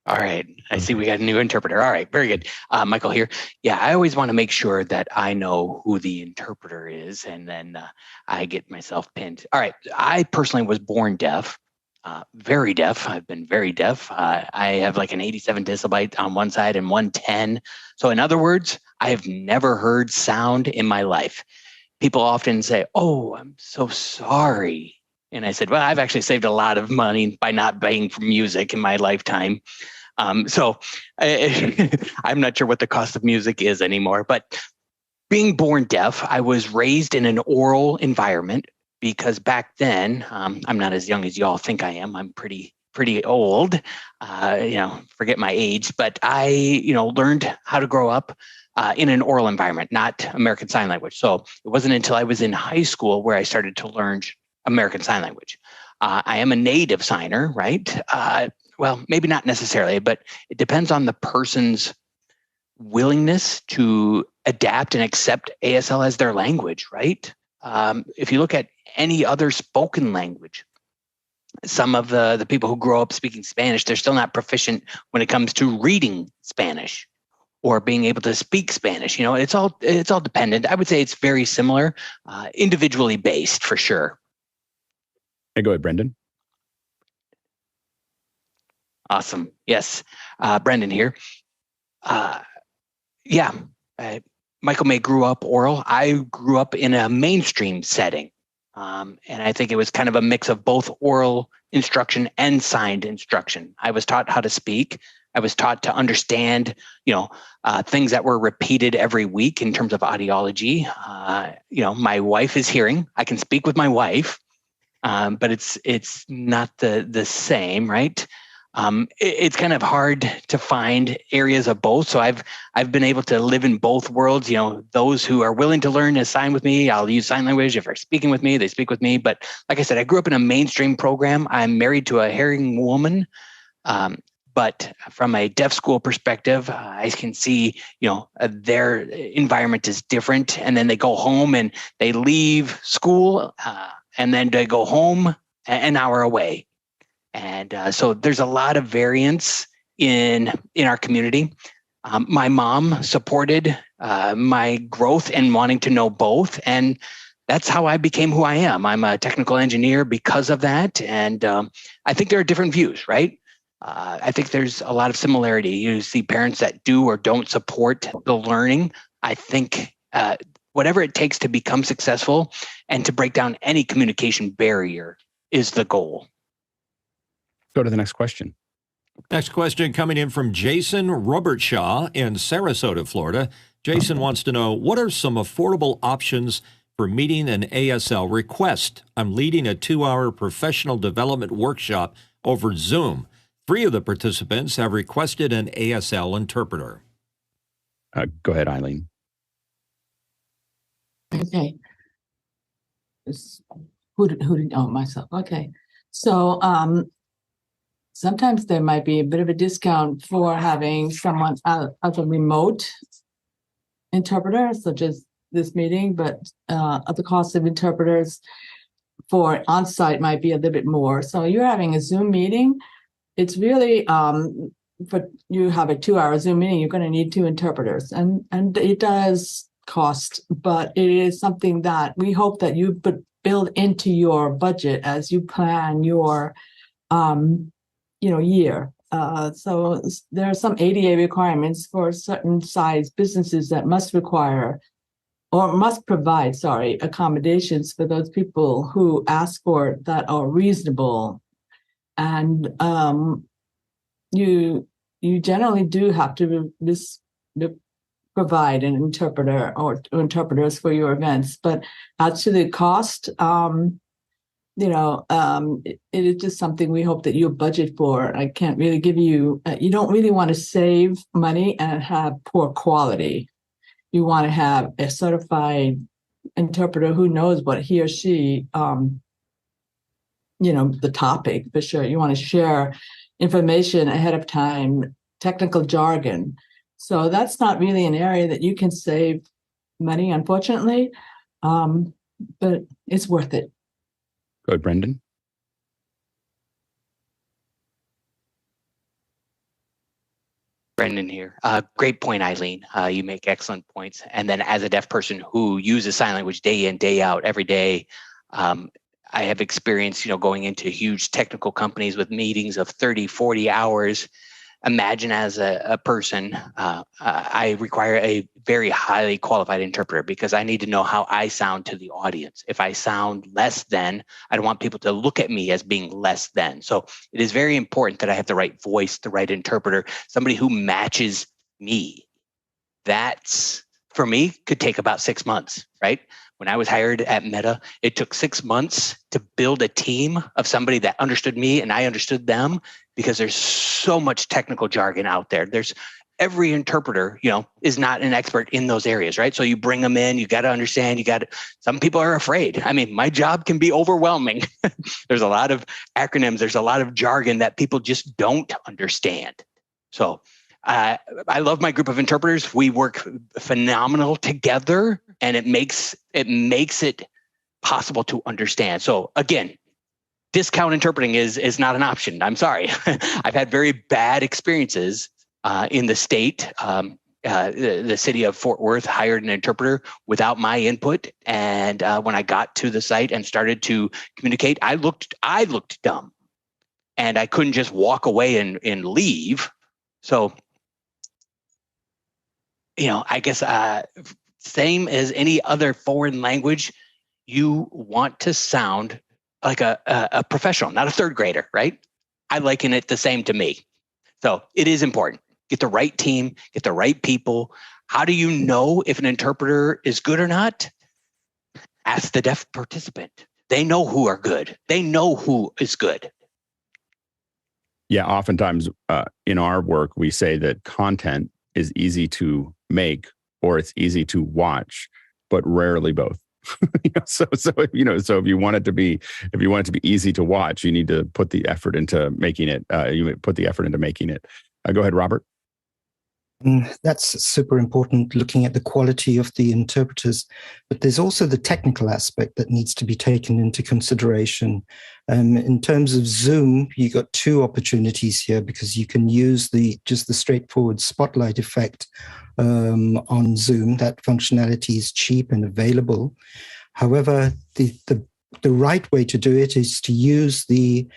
All right. I see we got a new interpreter. All right. Very good. Michael here. Yeah, I always want to make sure that I know who the interpreter is, and then I get myself pinned. All right. I personally was born deaf, very deaf. I've been very deaf. I have like an 87 decibel on one side and 110. So in other words, I have never heard sound in my life. People often say, "Oh, I'm so sorry." And I said, well, I've actually saved a lot of money by not paying for music in my lifetime. So I'm not sure what the cost of music is anymore. But being born deaf, I was raised in an oral environment because back then, I'm not as young as y'all think I am. I'm pretty old, forget my age. But I, learned how to grow up in an oral environment, not American Sign Language. So it wasn't until I was in high school where I started to learn American Sign Language. I am a native signer, right? Well, maybe not necessarily, but it depends on the person's willingness to adapt and accept ASL as their language, right? If you look at any other spoken language, some of the people who grow up speaking Spanish, they're still not proficient when it comes to reading Spanish or being able to speak Spanish. It's all dependent. I would say it's very similar, individually based for sure. Hey, go ahead, Brendan. Awesome. Yes. Brendan here. Michael May grew up oral. I grew up in a mainstream setting. And I think it was kind of a mix of both oral instruction and signed instruction. I was taught how to speak. I was taught to understand, things that were repeated every week in terms of audiology. My wife is hearing. I can speak with my wife. But it's not the same, right? It's kind of hard to find areas of both. So I've been able to live in both worlds. Those who are willing to learn to sign with me, I'll use sign language. If they're speaking with me, they speak with me. But like I said, I grew up in a mainstream program. I'm married to a hearing woman. But from a deaf school perspective, I can see, their environment is different. And then they go home and they leave school. And then they go home an hour away. And so there's a lot of variance in our community. My mom supported my growth and wanting to know both. And that's how I became who I am. I'm a technical engineer because of that. And I think there are different views, right? I think there's a lot of similarity. You see parents that do or don't support the learning. I think whatever it takes to become successful and to break down any communication barrier is the goal. Go to the next question. Next question coming in from Jason Robertshaw in Sarasota, Florida. Jason wants to know, what are some affordable options for meeting an ASL request? I'm leading a 2-hour professional development workshop over Zoom. 3 of the participants have requested an ASL interpreter. Go ahead, Eileen. Okay. Myself. Okay. So sometimes there might be a bit of a discount for having someone as a remote interpreter, such as this meeting, but at the cost of interpreters for on-site might be a little bit more. So you're having a Zoom meeting. It's really but you have a 2-hour Zoom meeting, you're going to need 2 interpreters, and it does cost, but it is something that we hope that you build into your budget as you plan your year. So there are some ADA requirements for certain size businesses that must provide accommodations for those people who ask for it that are reasonable. And you generally do have to provide an interpreter or interpreters for your events. But as to the cost, it is just something we hope that you budget for. I can't really give you, you don't really want to save money and have poor quality. you want to have a certified interpreter who knows what he or she, the topic for sure. You want to share information ahead of time, technical jargon. So that's not really an area that you can save money, unfortunately, but it's worth it. Go ahead, Breden. Breden here. Great point, Eileen. You make excellent points. And then as a deaf person who uses sign language day in, day out, every day, I have experience, going into huge technical companies with meetings of 30, 40 hours. Imagine as a person, I require a very highly qualified interpreter because I need to know how I sound to the audience. If I sound less than, I don't want people to look at me as being less than. So it is very important that I have the right voice, the right interpreter, somebody who matches me. That's, for me, could take about 6 months, right? When I was hired at Meta, it took 6 months to build a team of somebody that understood me and I understood them, because there's so much technical jargon out there. There's every interpreter, is not an expert in those areas, right? So you bring them in, you got to understand, some people are afraid. I mean, my job can be overwhelming. There's a lot of acronyms. There's a lot of jargon that people just don't understand. So I love my group of interpreters. We work phenomenal together, and it makes it possible to understand. So again, discount interpreting is not an option. I'm sorry. I've had very bad experiences in the state. The city of Fort Worth hired an interpreter without my input, and when I got to the site and started to communicate, I looked dumb, and I couldn't just walk away and leave. So, I guess same as any other foreign language, you want to sound like a professional, not a third grader, right? I liken it the same to me. So it is important. Get the right team, get the right people. How do you know if an interpreter is good or not? Ask the deaf participant. They know who are good. They know who is good. Yeah, oftentimes in our work, we say that content is easy to make or it's easy to watch, but rarely both. So if you want it to be easy to watch, you need to put the effort into making it. Go ahead, Robert. That's super important, looking at the quality of the interpreters. But there's also the technical aspect that needs to be taken into consideration. In terms of Zoom, you got two opportunities here, because you can use just the straightforward spotlight effect on Zoom. That functionality is cheap and available. However, the right way to do it is to use the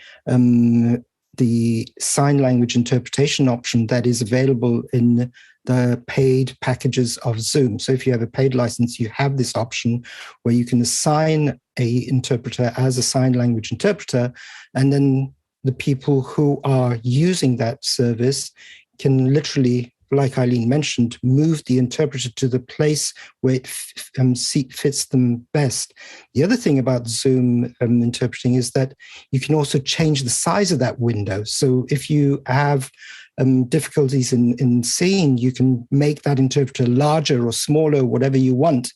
sign language interpretation option that is available in the paid packages of Zoom. So if you have a paid license, you have this option where you can assign a interpreter as a sign language interpreter, and then the people who are using that service can literally, like Eileen mentioned, move the interpreter to the place where it fits them best. The other thing about Zoom interpreting is that you can also change the size of that window. So if you have difficulties in seeing, you can make that interpreter larger or smaller, whatever you want.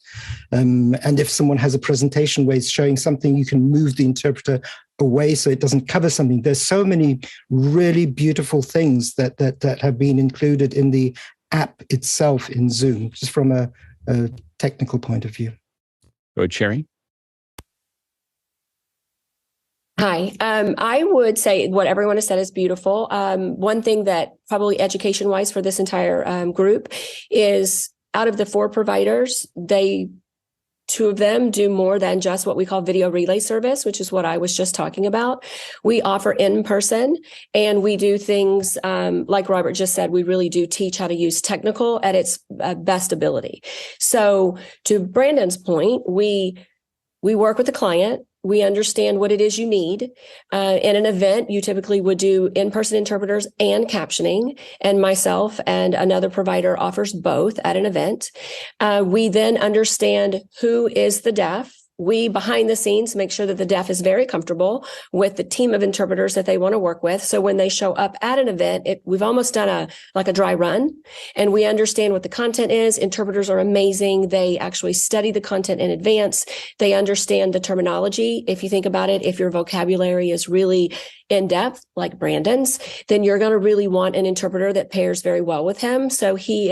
And if someone has a presentation where it's showing something, you can move the interpreter away so it doesn't cover something. There's so many really beautiful things that have been included in the app itself in Zoom, just from a technical point of view. Go ahead, Sherri. Hi. I would say what everyone has said is beautiful. One thing that probably education-wise for this entire group is, out of the 4 providers, two of them do more than just what we call video relay service, which is what I was just talking about. We offer in-person, and we do things like Robert just said. We really do teach how to use technical at its best ability. So to Breden's point, we work with the client. We understand what it is you need. In an event, you typically would do in-person interpreters and captioning, and myself and another provider offers both at an event. We then understand who is the deaf we behind the scenes make sure that the deaf is very comfortable with the team of interpreters that they want to work with. So when they show up at an event, we've almost done a dry run, and we understand what the content is. Interpreters are amazing. They actually study the content in advance. They understand the terminology. If you think about it, if your vocabulary is really in depth, like Brandon's, then you're going to really want an interpreter that pairs very well with him. So he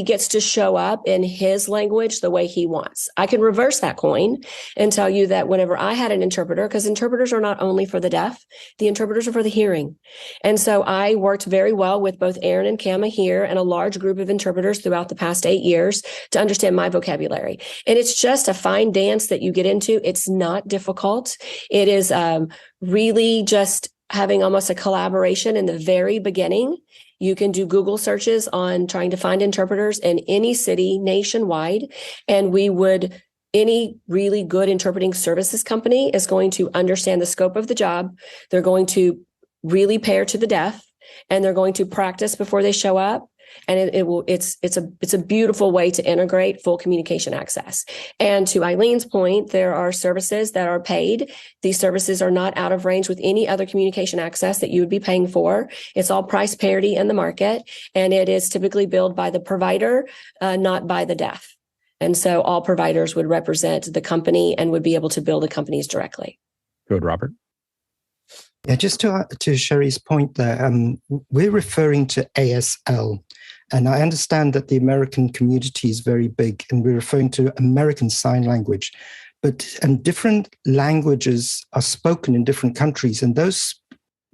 gets to show up in his language the way he wants. I can reverse that coin and tell you that whenever I had an interpreter, because interpreters are not only for the deaf, the interpreters are for the hearing. And so I worked very well with both Aaron and Kama here and a large group of interpreters throughout the past 8 years to understand my vocabulary. And it's just a fine dance that you get into. It's not difficult. It is really just having almost a collaboration in the very beginning. You can do Google searches on trying to find interpreters in any city nationwide. And any really good interpreting services company is going to understand the scope of the job. They're going to really pair to the deaf, and they're going to practice before they show up. And it's a beautiful way to integrate full communication access. And to Eileen's point, there are services that are paid. These services are not out of range with any other communication access that you would be paying for. It's all price parity in the market, and it is typically billed by the provider, not by the deaf. And so all providers would represent the company and would be able to bill the companies directly. Good, Robert. Yeah, just to Sherri's point there, we're referring to ASL. And I understand that the American community is very big, and we're referring to American Sign Language. And different languages are spoken in different countries, and those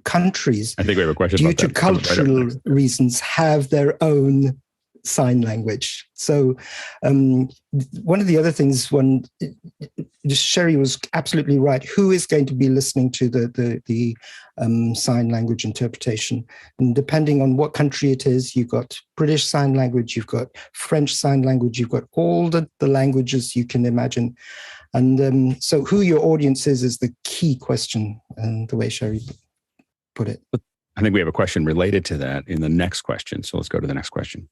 countries, I think we have a question due about to that. cultural reasons, have their own sign language. So one of the other things, Sherri was absolutely right. Who is going to be listening to the sign language interpretation? And depending on what country it is, you've got British Sign Language, you've got French Sign Language, you've got all the languages you can imagine. And so who your audience is the key question, and the way Sherri put it. I think we have a question related to that in the next question. So let's go to the next question.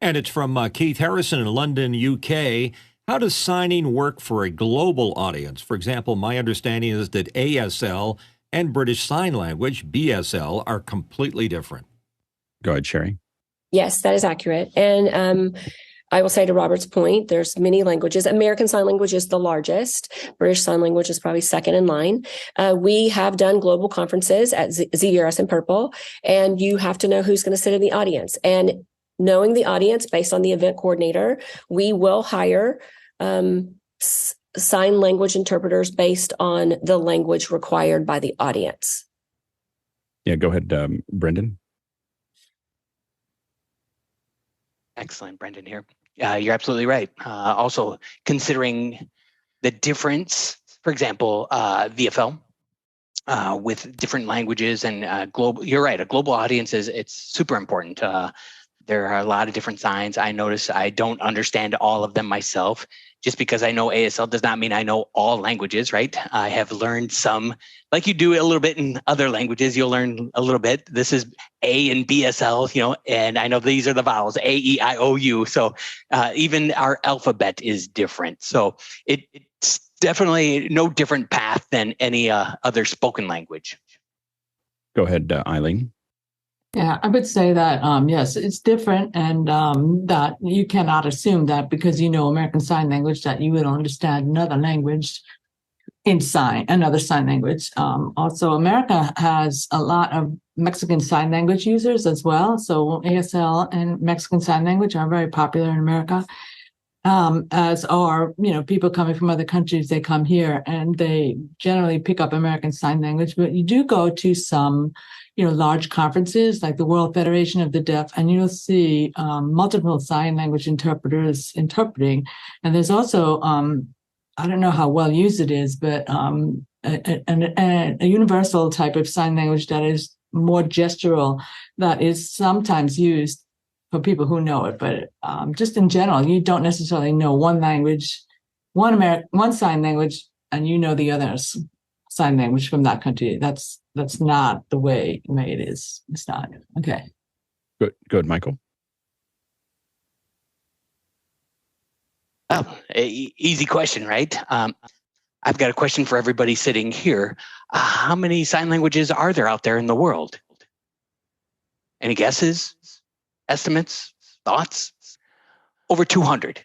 And it's from Keith Harrison in London, UK. How does signing work for a global audience? For example, my understanding is that ASL and British Sign Language, BSL, are completely different. Go ahead, Sherri. Yes, that is accurate. And I will say to Robert's point, there's many languages. American Sign Language is the largest. British Sign Language is probably second in line. We have done global conferences at ZURS and Purple, and you have to know who's going to sit in the audience. And knowing the audience based on the event coordinator, we will hire sign language interpreters based on the language required by the audience. Yeah, go ahead, Breden. Excellent, Brenden here. You're absolutely right. Also, considering the difference, for example, VFL with different languages and global. You're right. A global audience it's super important. There are a lot of different signs. I notice I don't understand all of them myself. Just because I know ASL does not mean I know all languages, right? I have learned some, like you do a little bit in other languages, you'll learn a little bit. This is A and BSL, and I know these are the vowels, A, E, I, O, U. So even our alphabet is different. So it's definitely no different path than any other spoken language. Go ahead, Eileen. Yeah, I would say that, yes, it's different, and that you cannot assume that because you know American Sign Language that you will understand another language another sign language. Also, America has a lot of Mexican Sign Language users as well. So ASL and Mexican Sign Language are very popular in America, as are, people coming from other countries. They come here and they generally pick up American Sign Language, but you do go to some large conferences like the World Federation of the Deaf, and you'll see multiple sign language interpreters interpreting. And there's also, I don't know how well used it is, but a universal type of sign language that is more gestural that is sometimes used for people who know it. But just in general, you don't necessarily know one language, one sign language, and the other sign language from that country. That's not the way it is. It's not. Okay. Good, Michael. Well, easy question, right? I've got a question for everybody sitting here. How many sign languages are there out there in the world? Any guesses, estimates, thoughts? Over 200.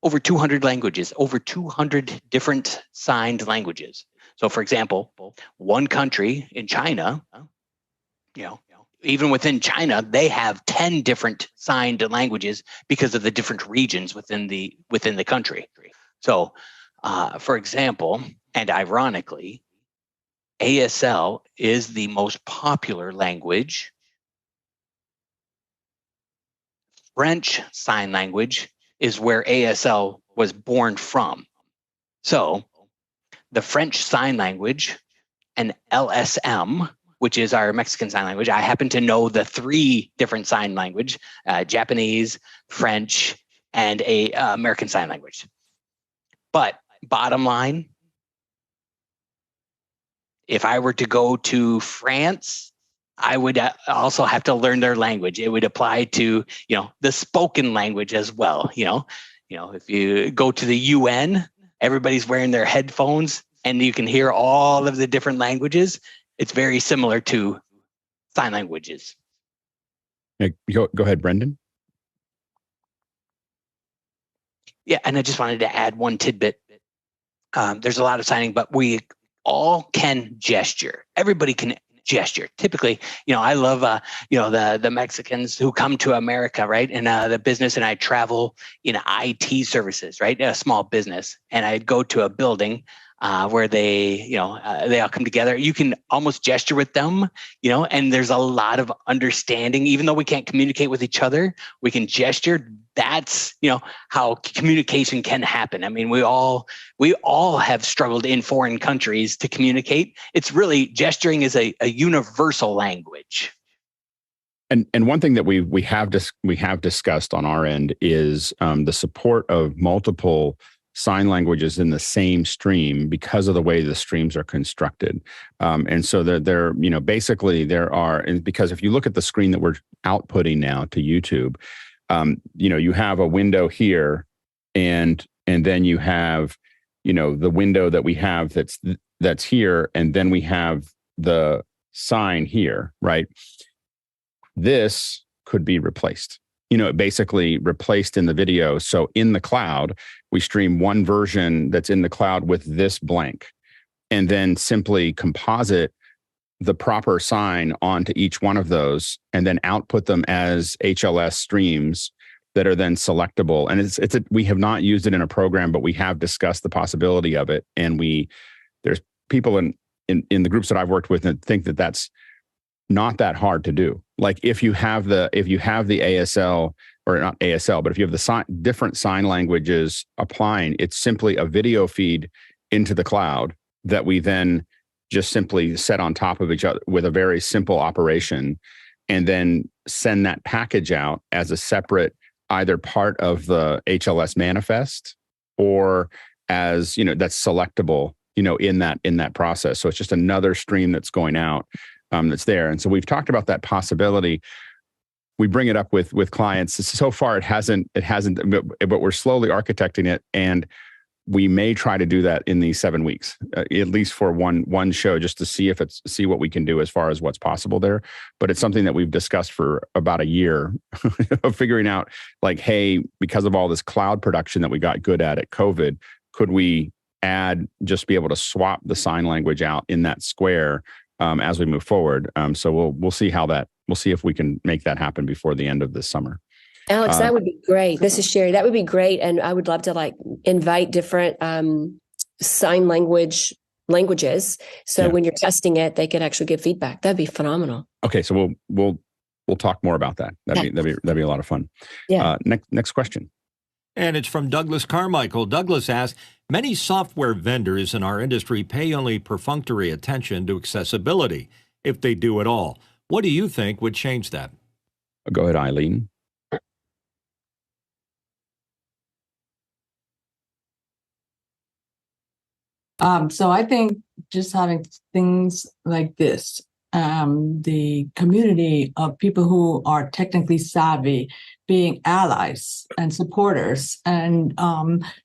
Over 200 languages, over 200 different signed languages. So, for example, one country in China, even within China, they have 10 different signed languages because of the different regions within the country. So, for example, and ironically, ASL is the most popular language. French Sign Language is where ASL was born from. So the French Sign Language and LSM, which is our Mexican Sign Language, I happen to know the 3 different sign language, Japanese, French, and a American Sign Language. But bottom line, if I were to go to France, I would also have to learn their language. It would apply to, the spoken language as well. If you go to the UN, everybody's wearing their headphones and you can hear all of the different languages. It's very similar to sign languages. Go ahead, Breden. Yeah, and I just wanted to add one tidbit. There's a lot of signing, but we all can gesture. Everybody can gesture. Typically, I love, the Mexicans who come to America, right? And the business, and I travel in IT services, right? A small business. And I'd go to a building where they all come together. You can almost gesture with them, and there's a lot of understanding. Even though we can't communicate with each other, we can gesture. That's, how communication can happen. I mean, we all have struggled in foreign countries to communicate. It's really, gesturing is a universal language. And one thing that we have discussed on our end is the support of multiple sign languages in the same stream because of the way the streams are constructed. And so basically there are, and because if you look at the screen that we're outputting now to YouTube, you have a window here, and then you have, the window that we have that's here, and then we have the sign here, right? This could be replaced. Basically replaced in the video. So in the cloud, we stream one version that's in the cloud with this blank, and then simply composite the proper sign onto each one of those, and then output them as HLS streams that are then selectable. And we have not used it in a program, but we have discussed the possibility of it. And there's people in the groups that I've worked with that think that that's not that hard to do. Like if you have the ASL, or not ASL, but if you have the different sign languages applying, it's simply a video feed into the cloud that we then just simply set on top of each other with a very simple operation, and then send that package out as a separate, either part of the HLS manifest or as, that's selectable, in that process. So it's just another stream that's going out, that's there. And so we've talked about that possibility. We bring it up with clients. So far it hasn't, but we're slowly architecting it, and we may try to do that in these 7 weeks, at least for one show, just to see what we can do as far as what's possible there. But it's something that we've discussed for about a year of figuring out, like, hey, because of all this cloud production that we got good at COVID, could we just be able to swap the sign language out in that square as we move forward? So we'll see we'll see if we can make that happen before the end of this summer. Alex, that would be great. This is Sherri. That would be great. And I would love to invite different sign languages. So when you're testing it, they could actually give feedback. That'd be phenomenal. Okay. So we'll talk more about that. That'd be a lot of fun. Yeah. Next question. And it's from Douglas Carmichael. Douglas asks, many software vendors in our industry pay only perfunctory attention to accessibility, if they do at all. What do you think would change that? Go ahead, Eileen. So I think just having things like this, the community of people who are technically savvy being allies and supporters, and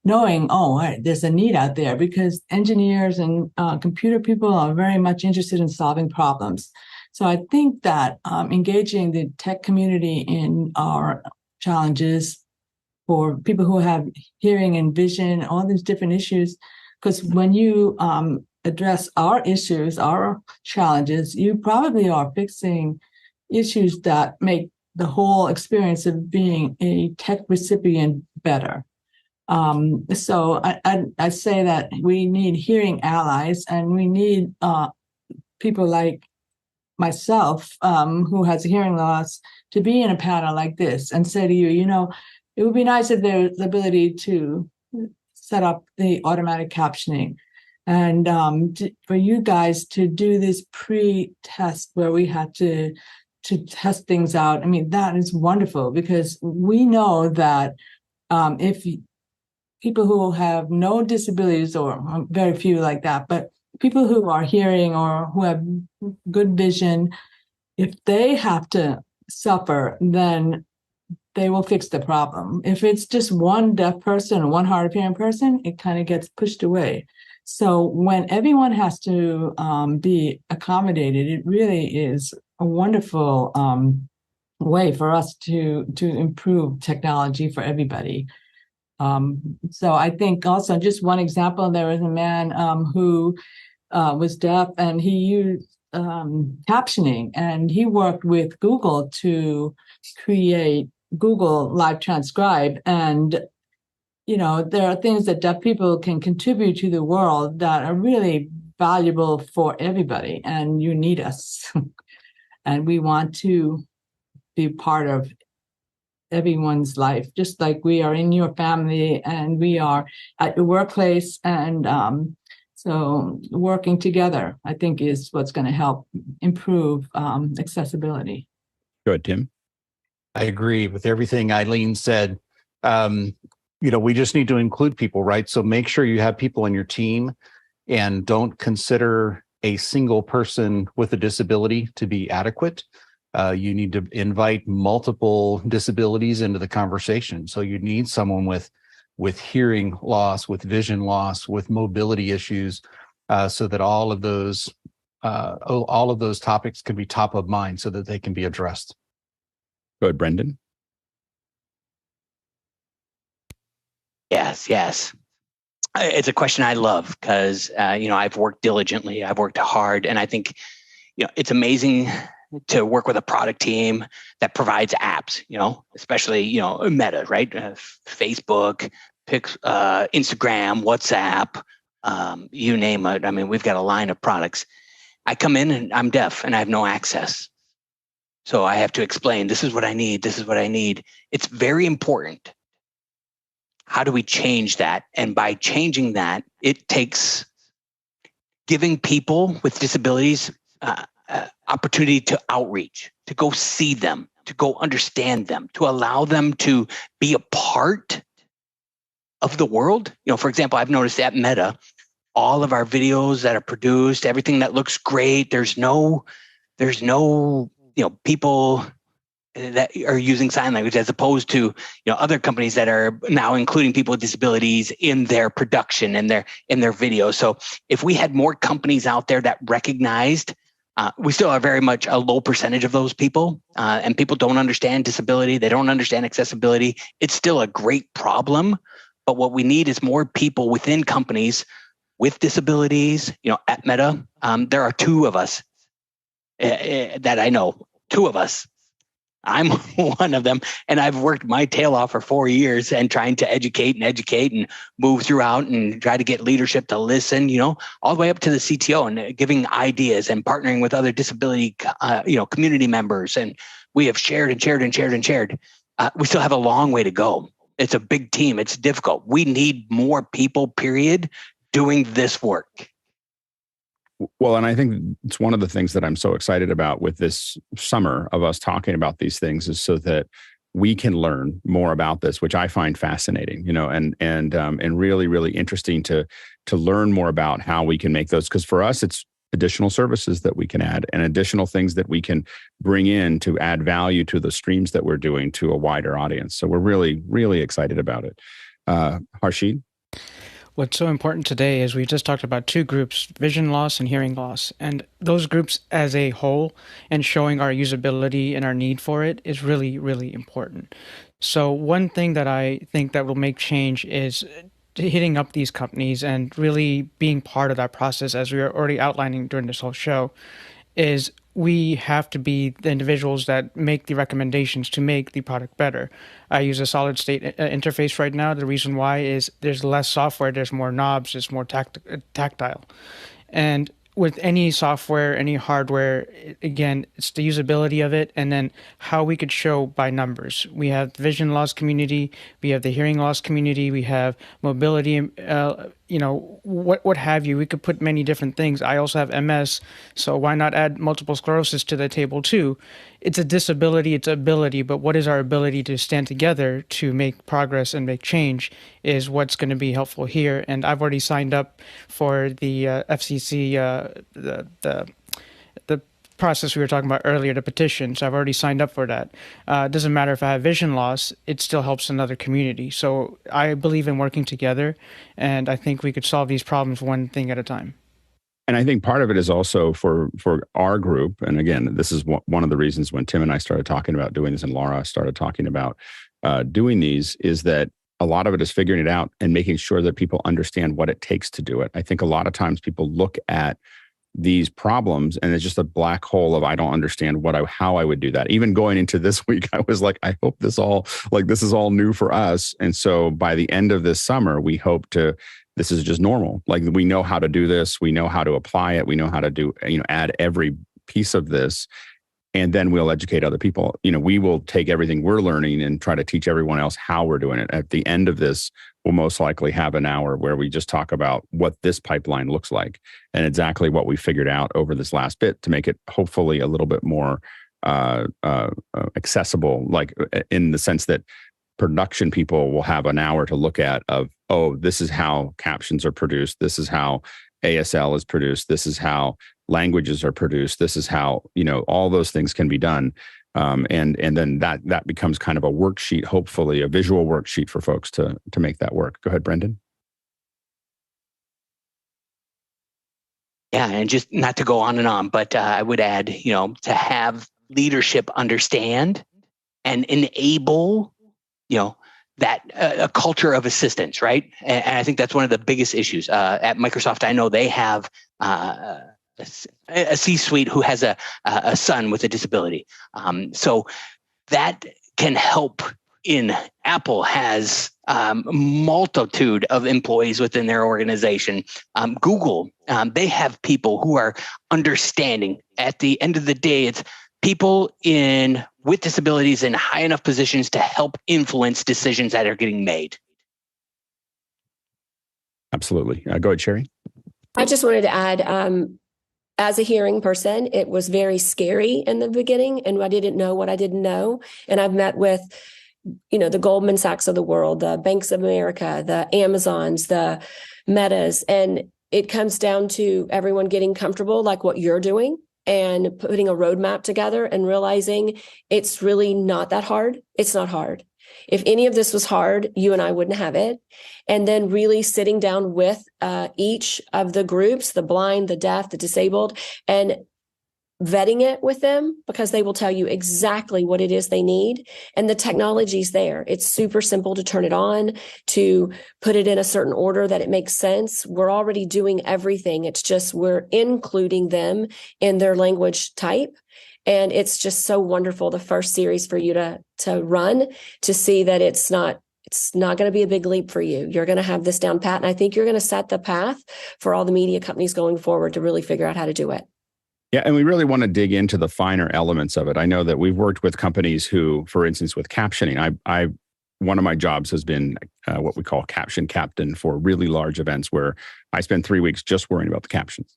knowing, oh, right, there's a need out there, because engineers and computer people are very much interested in solving problems. So I think that engaging the tech community in our challenges for people who have hearing and vision, all these different issues, because when you address our issues, our challenges, you probably are fixing issues that make the whole experience of being a tech recipient better. So I say that we need hearing allies, and we need people like myself, who has a hearing loss, to be in a panel like this and say to you, you know, it would be nice if there's the ability to set up the automatic captioning, and for you guys to do this pre-test where we had to test things out. I mean, that is wonderful, because we know that if people who have no disabilities, or very few like that, but people who are hearing or who have good vision, if they have to suffer, then they will fix the problem. If it's just one deaf person or one hard of hearing person, it kind of gets pushed away. So when everyone has to be accommodated, it really is a wonderful way for us to improve technology for everybody. So I think also, just one example, there was a man who was deaf, and he used captioning, and he worked with Google to create Google Live Transcribe. And, you know, there are things that deaf people can contribute to the world that are really valuable for everybody, and you need us. And we want to be part of everyone's life, just like we are in your family and we are at your workplace. And so working together, I think, is what's going to help improve accessibility. Go ahead, Tim. I agree with everything Eileen said. You know, we just need to include people, right? So make sure you have people on your team, and don't consider a single person with a disability to be adequate. You need to invite multiple disabilities into the conversation. So you need someone with hearing loss, with vision loss, with mobility issues, so that all of those topics can be top of mind, so that they can be addressed. Go ahead, Breden. Yes. It's a question I love, because, you know, I've worked diligently, I've worked hard, and I think, you know, it's amazing to work with a product team that provides apps, you know, especially, you know, Meta, right? Facebook, Instagram, WhatsApp, you name it. I mean, we've got a line of products. I come in and I'm deaf and I have no access. So I have to explain, this is what I need. This is what I need. It's very important. How do we change that? And by changing that, it takes giving people with disabilities opportunity to outreach, to go see them, to go understand them, to allow them to be a part of the world. You know, for example, I've noticed at Meta, all of our videos that are produced, everything that looks great, there's no, you know, people that are using sign language, as opposed to, you know, other companies that are now including people with disabilities in their production and in their videos. So if we had more companies out there that recognized, we still are very much a low percentage of those people, and people don't understand disability. They don't understand accessibility. It's still a great problem, but what we need is more people within companies with disabilities. You know, at Meta, there are two of us that I know, two of us. I'm one of them, and I've worked my tail off for 4 years and trying to educate and move throughout and try to get leadership to listen, you know, all the way up to the CTO and giving ideas and partnering with other disability, you know, community members. And we have shared. We still have a long way to go. It's a big team. It's difficult. We need more people, period, doing this work. Well, and I think it's one of the things that I'm so excited about with this summer of us talking about these things, is so that we can learn more about this, which I find fascinating, you know, and really, really interesting to learn more about how we can make those. Because for us, additional services that we can add and additional things that we can bring in to add value to the streams that we're doing to a wider audience. So we're really, really excited about it. Harshid? What's so important today is we just talked about two groups, vision loss and hearing loss. And those groups as a whole and showing our usability and our need for it is really, really important. So one thing that I think that will make change is hitting up these companies and really being part of that process, as we are already outlining during this whole show, is we have to be the individuals that make the recommendations to make the product better. I use a solid state interface right now. The reason why is there's less software, there's more knobs, it's more tactile. And with any software, any hardware, again, it's the usability of it and then how we could show by numbers. We have the vision loss community, we have the hearing loss community, we have mobility, what have you. We could put many different things. I also have MS, so why not add multiple sclerosis to the table too? It's a disability, it's ability, but what is our ability to stand together to make progress and make change is what's going to be helpful here. And I've already signed up for the FCC, the process we were talking about earlier, the petition. So I've already signed up for that. It doesn't matter if I have vision loss, it still helps another community. So I believe in working together, and I think we could solve these problems one thing at a time. And I think part of it is also for our group. And again, this is one of the reasons when Tim and I started talking about doing this and Laura started talking about doing these, is that a lot of it is figuring it out and making sure that people understand what it takes to do it. I think a lot of times people look at these problems and it's just a black hole of, I don't understand how I would do that. Even going into this week, I was like, I hope this is all new for us. And so by the end of this summer, we hope this is just normal. Like, we know how to do this. We know how to apply it. We know how to do, add every piece of this, and then we'll educate other people. We will take everything we're learning and try to teach everyone else how we're doing it. At the end of this, we'll most likely have an hour where we just talk about what this pipeline looks like and exactly what we figured out over this last bit to make it hopefully a little bit more accessible, like in the sense that production people will have an hour to look at of, oh, this is how captions are produced. This is how ASL is produced. This is how languages are produced. This is how, all those things can be done. And then that becomes kind of a worksheet, hopefully a visual worksheet for folks to make that work. Go ahead, Breden. Yeah, and just not to go on and on, but I would add, to have leadership understand and enable, that a culture of assistance, right? And I think that's one of the biggest issues. At Microsoft, I know they have a C-suite who has a son with a disability. So that can help. In Apple has multitude of employees within their organization. Google, they have people who are understanding. At the end of the day, it's people with disabilities in high enough positions to help influence decisions that are getting made. Absolutely. Go ahead, Sherri. I just wanted to add, as a hearing person, it was very scary in the beginning, and I didn't know what I didn't know. And I've met with, the Goldman Sachs of the world, the Banks of America, the Amazons, the Metas, and it comes down to everyone getting comfortable, like what you're doing, and putting a roadmap together and realizing it's really not that hard. It's not hard. If any of this was hard, you and I wouldn't have it. And then really sitting down with each of the groups, the blind, the deaf, the disabled, and vetting it with them, because they will tell you exactly what it is they need. And the technology's there. It's super simple to turn it on, to put it in a certain order that it makes sense. We're already doing everything. It's just we're including them in their language type. And it's just so wonderful, the first series for you to run, to see that it's not going to be a big leap for you. You're going to have this down pat. And I think you're going to set the path for all the media companies going forward to really figure out how to do it. Yeah, and we really want to dig into the finer elements of it. I know that we've worked with companies who, for instance, with captioning, one of my jobs has been what we call caption captain for really large events, where I spend 3 weeks just worrying about the captions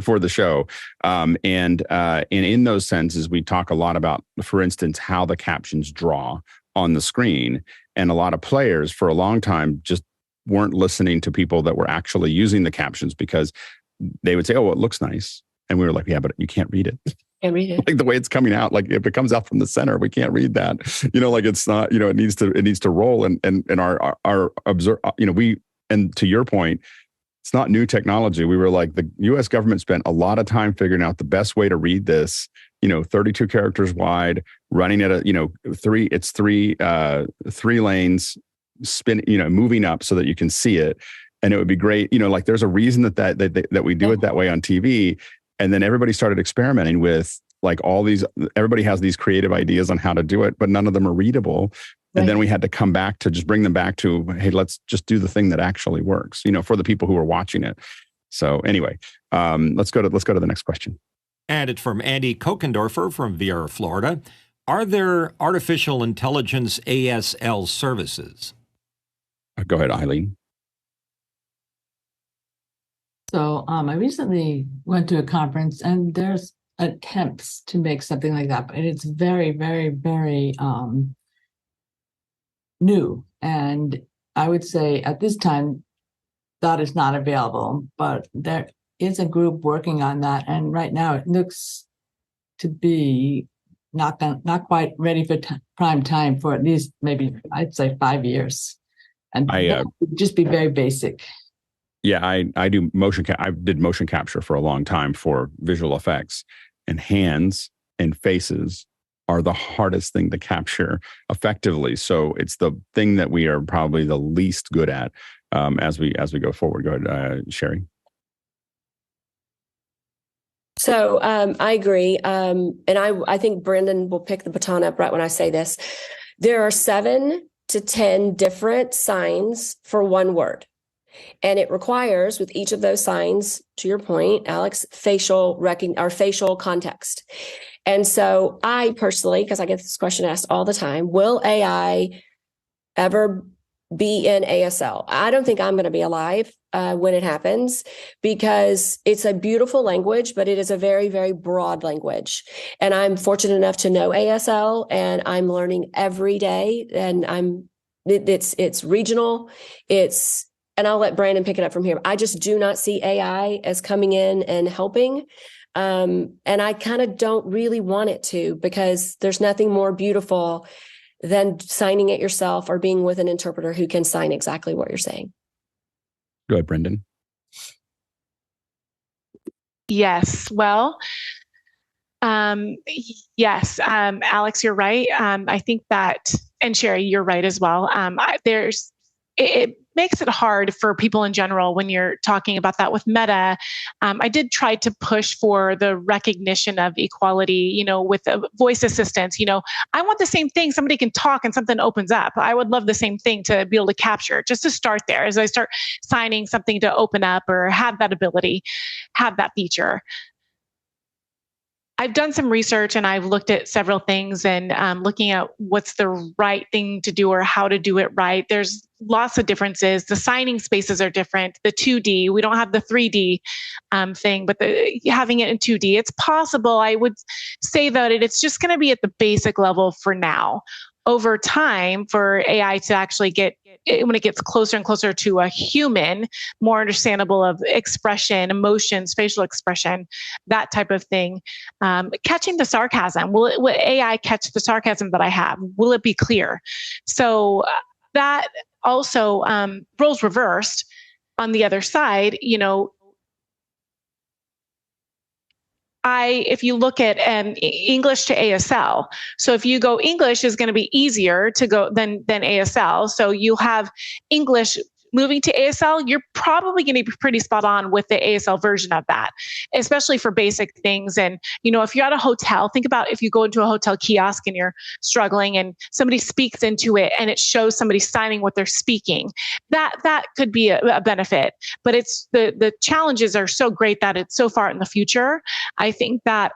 for the show. And in those senses, we talk a lot about, for instance, how the captions draw on the screen. And a lot of players for a long time just weren't listening to people that were actually using the captions, because they would say, "Oh, it looks nice," and we were like, "Yeah, but you can't read it." Can't read it. Like the way it's coming out, like if it comes out from the center, we can't read that. Like it's not. It needs to roll, and our observe. And to your point, it's not new technology. We were like, the U.S. government spent a lot of time figuring out the best way to read this. 32 characters wide, running at three lanes, moving up so that you can see it. And it would be great, like there's a reason that we do it that way on TV. And then everybody started experimenting with like everybody has these creative ideas on how to do it, but none of them are readable. Right. And then we had to come back to just bring them back to, hey, let's just do the thing that actually works, for the people who are watching it. So anyway, let's go to the next question. And it's from Andy Kokendorfer from Viera, Florida. Are there artificial intelligence ASL services? Go ahead, Eileen. So I recently went to a conference and there's attempts to make something like that, but it's very, very, very new. And I would say at this time, that is not available, but there is a group working on that. And right now it looks to be not quite ready for prime time for at least maybe, I'd say 5 years. And that would just be very basic. Yeah, I do I did motion capture for a long time for visual effects, and hands and faces are the hardest thing to capture effectively. So it's the thing that we are probably the least good at as we go forward. Go ahead, Sherri. So I agree. And I think Breden will pick the baton up right when I say this. There are 7 to 10 different signs for one word. And it requires, with each of those signs, to your point, Alex, facial context. And so I personally, because I get this question asked all the time, will AI ever be in ASL? I don't think I'm going to be alive when it happens, because it's a beautiful language, but it is a very, very broad language. And I'm fortunate enough to know ASL, and I'm learning every day. And it's regional. And I'll let Brandon pick it up from here. I just do not see AI as coming in and helping. And I kind of don't really want it to, because there's nothing more beautiful than signing it yourself or being with an interpreter who can sign exactly what you're saying. Go ahead, Brandon. Yes. Well, yes, Alex, you're right. I think that, and Sherri, you're right as well. It makes it hard for people in general when you're talking about that with Meta. I did try to push for the recognition of equality, with voice assistants. I want the same thing. Somebody can talk and something opens up. I would love the same thing to be able to capture, just to start there as I start signing something to open up or have that ability, have that feature. I've done some research and I've looked at several things and looking at what's the right thing to do or how to do it right. There's lots of differences. The signing spaces are different. The 2D, we don't have the 3D thing, but having it in 2D, it's possible. I would say that it's just going to be at the basic level for now. Over time, for AI to actually when it gets closer and closer to a human, more understandable of expression, emotions, facial expression, that type of thing. Catching the sarcasm. Will AI catch the sarcasm that I have? Will it be clear? So that also, roles reversed on the other side, if you look at English to ASL, so if you go English is going to be easier to go than ASL. So you have English moving to ASL, you're probably going to be pretty spot on with the ASL version of that, especially for basic things. And, if you're at a hotel, think about if you go into a hotel kiosk and you're struggling and somebody speaks into it and it shows somebody signing what they're speaking, that could be a benefit. But it's the challenges are so great that it's so far in the future. I think that,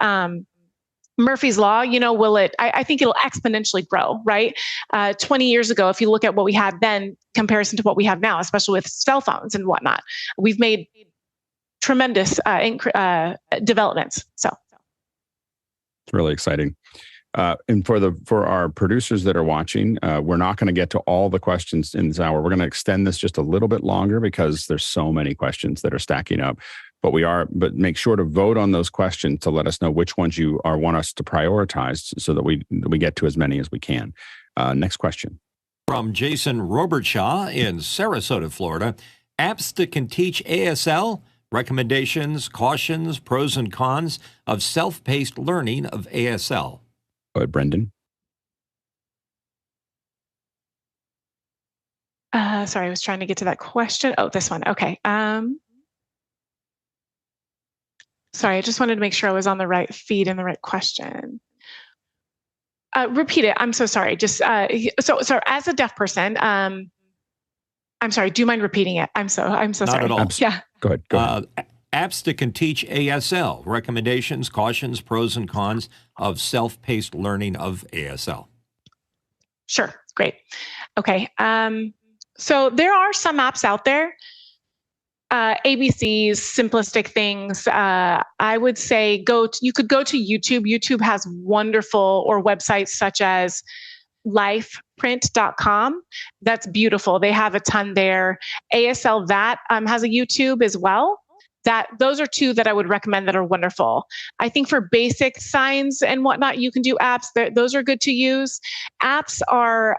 Murphy's Law, I think it'll exponentially grow, right? 20 years ago, if you look at what we had then, comparison to what we have now, especially with cell phones and whatnot, we've made tremendous developments. So it's really exciting. And for our producers that are watching, we're not going to get to all the questions in this hour. We're going to extend this just a little bit longer because there's so many questions that are stacking up. But make sure to vote on those questions to let us know which ones you want us to prioritize so that we get to as many as we can. Next question. From Jason Robertshaw in Sarasota, Florida. Apps that can teach ASL, recommendations, cautions, pros and cons of self-paced learning of ASL. Go ahead, Breden. Sorry, I was trying to get to that question. Oh, this one. Okay. Sorry, I just wanted to make sure I was on the right feed and the right question. Repeat it. I'm so sorry. Just so as a deaf person, I'm sorry. Do you mind repeating it? I'm so Not sorry. at all. Yeah. Go ahead. Apps that can teach ASL, recommendations, cautions, pros and cons of self-paced learning of ASL. Sure. Great. Okay. So there are some apps out there. ABCs, simplistic things. I would say you could go to YouTube. YouTube has wonderful or websites such as lifeprint.com. That's beautiful. They have a ton there. ASL that has a YouTube as well. Those are two that I would recommend that are wonderful. I think for basic signs and whatnot, you can do apps. Those are good to use. Apps are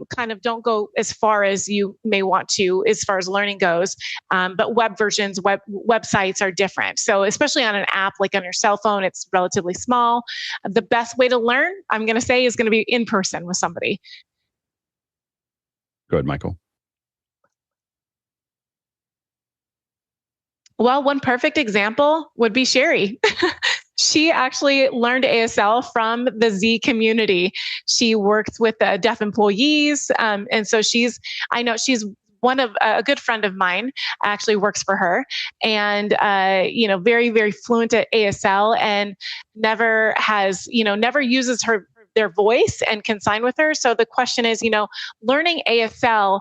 kind of don't go as far as you may want to as far as learning goes. But web versions, websites are different. So especially on an app like on your cell phone, it's relatively small. The best way to learn, I'm going to say, is going to be in person with somebody. Go ahead, Michael. Well, one perfect example would be Sherri. She actually learned ASL from the Z community. She works with deaf employees. And so I know she's one of a good friend of mine actually works for her and, very, very fluent at ASL and never uses their voice and can sign with her. So the question is, learning ASL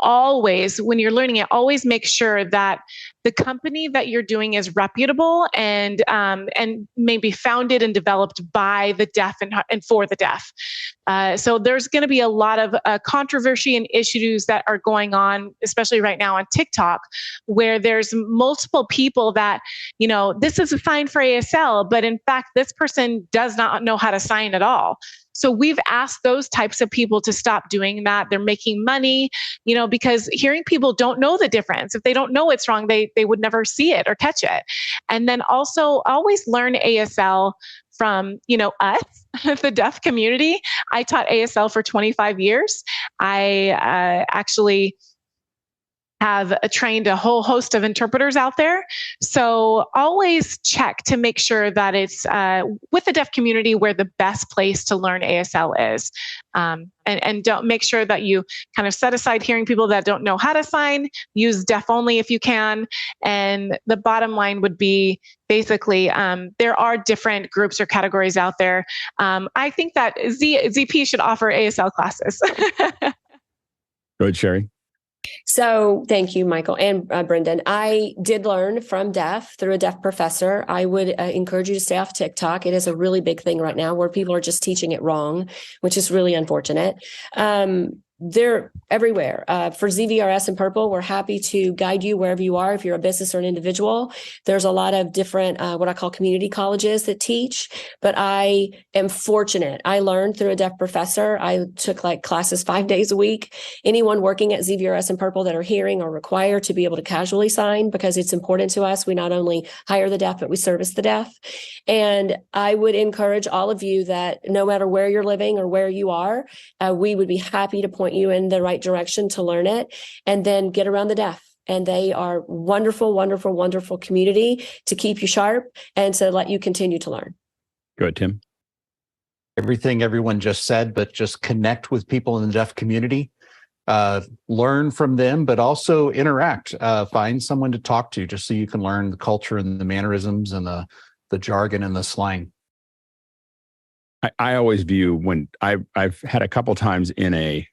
always, when you're learning it, always make sure that the company that you're doing is reputable and maybe founded and developed by the deaf and for the deaf. So there's going to be a lot of controversy and issues that are going on, especially right now on TikTok, where there's multiple people that, this is a sign for ASL, but in fact, this person does not know how to sign at all. So we've asked those types of people to stop doing that. They're making money, because hearing people don't know the difference. If they don't know it's wrong, they would never see it or catch it. And then also always learn ASL from, us, the deaf community. I taught ASL for 25 years. I actually have trained a whole host of interpreters out there. So always check to make sure that it's with the deaf community where the best place to learn ASL is. And don't make sure that you kind of set aside hearing people that don't know how to sign, use deaf only if you can. And the bottom line would be basically, there are different groups or categories out there. I think that ZP should offer ASL classes. Go ahead, Sherri. So thank you, Michael and Breden. I did learn from deaf through a deaf professor. I would encourage you to stay off TikTok. It is a really big thing right now where people are just teaching it wrong, which is really unfortunate. They're everywhere. For ZVRS and Purple, we're happy to guide you wherever you are. If you're a business or an individual, there's a lot of different, what I call community colleges that teach, but I am fortunate. I learned through a deaf professor. I took classes 5 days a week. Anyone working at ZVRS and Purple that are hearing are required to be able to casually sign because it's important to us. We not only hire the deaf, but we service the deaf. And I would encourage all of you that no matter where you're living or where you are, we would be happy to point you in the right direction to learn it and then get around the deaf. And they are wonderful, wonderful, wonderful community to keep you sharp and to let you continue to learn. Go ahead, Tim. Everything everyone just said, but just connect with people in the deaf community, learn from them, but also interact, find someone to talk to just so you can learn the culture and the mannerisms and the jargon and the slang. I always view when I've had a couple times in a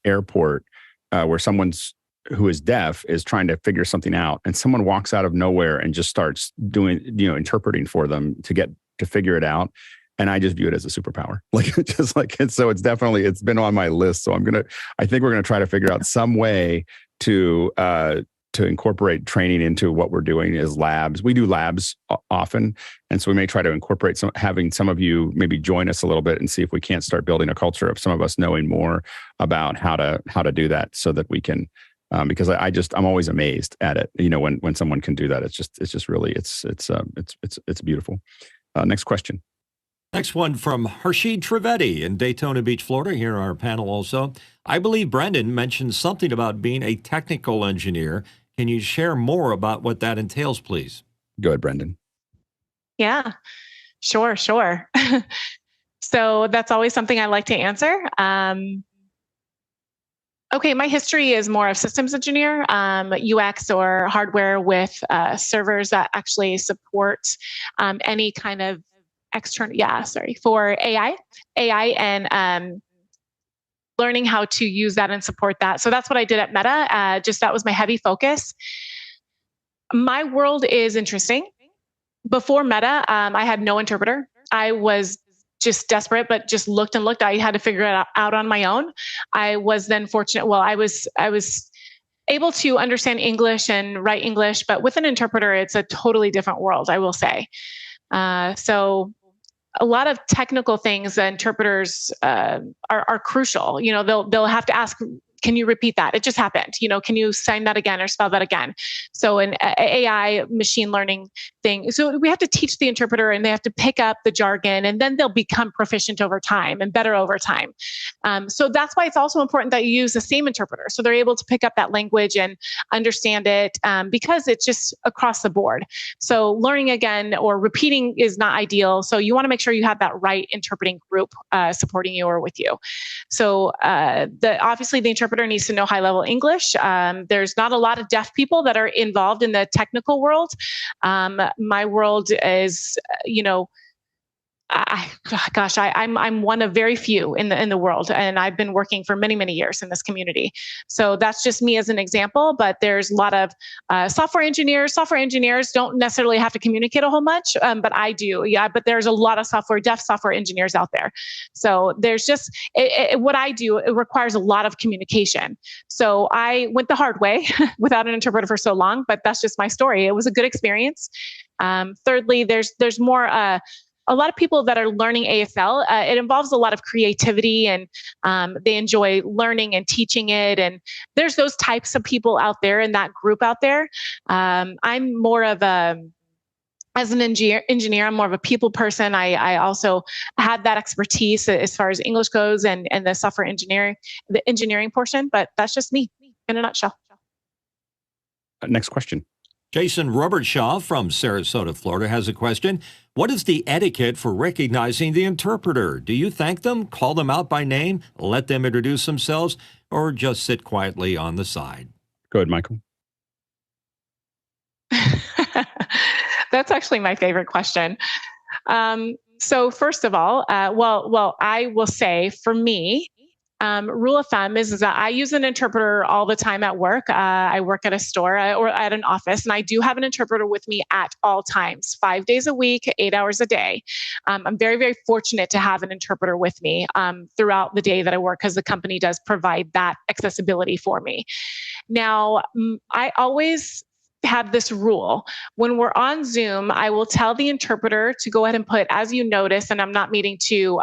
airport where someone's who is deaf is trying to figure something out, and someone walks out of nowhere and just starts doing, interpreting for them to figure it out. and I just view it as a superpower. Like, just like, and so it's been on my list. So I think we're going to try to figure out some way to incorporate training into what we're doing as labs. We do labs often. And so we may try to incorporate having some of you maybe join us a little bit and see if we can't start building a culture of some of us knowing more about how to do that, so that we can, because I'm always amazed at it. When someone can do that, it's just really, it's beautiful. Next question. Next one from Harshid Trivedi in Daytona Beach, Florida. Here on our panel also. I believe Breden mentioned something about being a technical engineer. Can you share more about what that entails, please? Go ahead, Breden. Yeah, sure. So that's always something I like to answer. Okay, my history is more of systems engineer, UX or hardware with servers that actually support any kind of external, for AI and learning how to use that and support that. So that's what I did at Meta. That was my heavy focus. My world is interesting. Before Meta, I had no interpreter. I was just desperate, but just looked and looked. I had to figure it out on my own. I was then fortunate. Well, I was able to understand English and write English, but with an interpreter, it's a totally different world, I will say. So a lot of technical things, interpreters are crucial. They'll have to ask, can you repeat that? It just happened. Can you sign that again or spell that again? So an AI machine learning thing. So we have to teach the interpreter, and they have to pick up the jargon, and then they'll become proficient over time and better over time. So that's why it's also important that you use the same interpreter, so they're able to pick up that language and understand it, because it's just across the board. So learning again or repeating is not ideal. So you want to make sure you have that right interpreting group supporting you or with you. So obviously the interpreter needs to know high-level English. There's not a lot of deaf people that are involved in the technical world. My world is, I'm one of very few in the world, and I've been working for many years in this community. So that's just me as an example. But there's a lot of software engineers. Software engineers don't necessarily have to communicate a whole much, but I do. Yeah, but there's a lot of deaf software engineers out there. So there's just what I do. It requires a lot of communication. So I went the hard way without an interpreter for so long. But that's just my story. It was a good experience. Thirdly, there's more. A lot of people that are learning ASL, it involves a lot of creativity, and they enjoy learning and teaching it. And there's those types of people out there in that group out there. I'm more of as an engineer, I'm more of a people person. I also had that expertise as far as English goes and the software engineering, the engineering portion. But that's just me in a nutshell. Next question. Jason Robertshaw from Sarasota, Florida has a question. What is the etiquette for recognizing the interpreter? Do you thank them, call them out by name, let them introduce themselves, or just sit quietly on the side? Go ahead, Michael. That's actually my favorite question. So first of all, well, I will say for me, rule of thumb is that I use an interpreter all the time at work. I work at a store or at an office, and I do have an interpreter with me at all times, 5 days a week, 8 hours a day. I'm very fortunate to have an interpreter with me throughout the day that I work, because the company does provide that accessibility for me. Now, I always have this rule. When we're on Zoom, I will tell the interpreter to go ahead and put, as you notice, and I'm not meaning to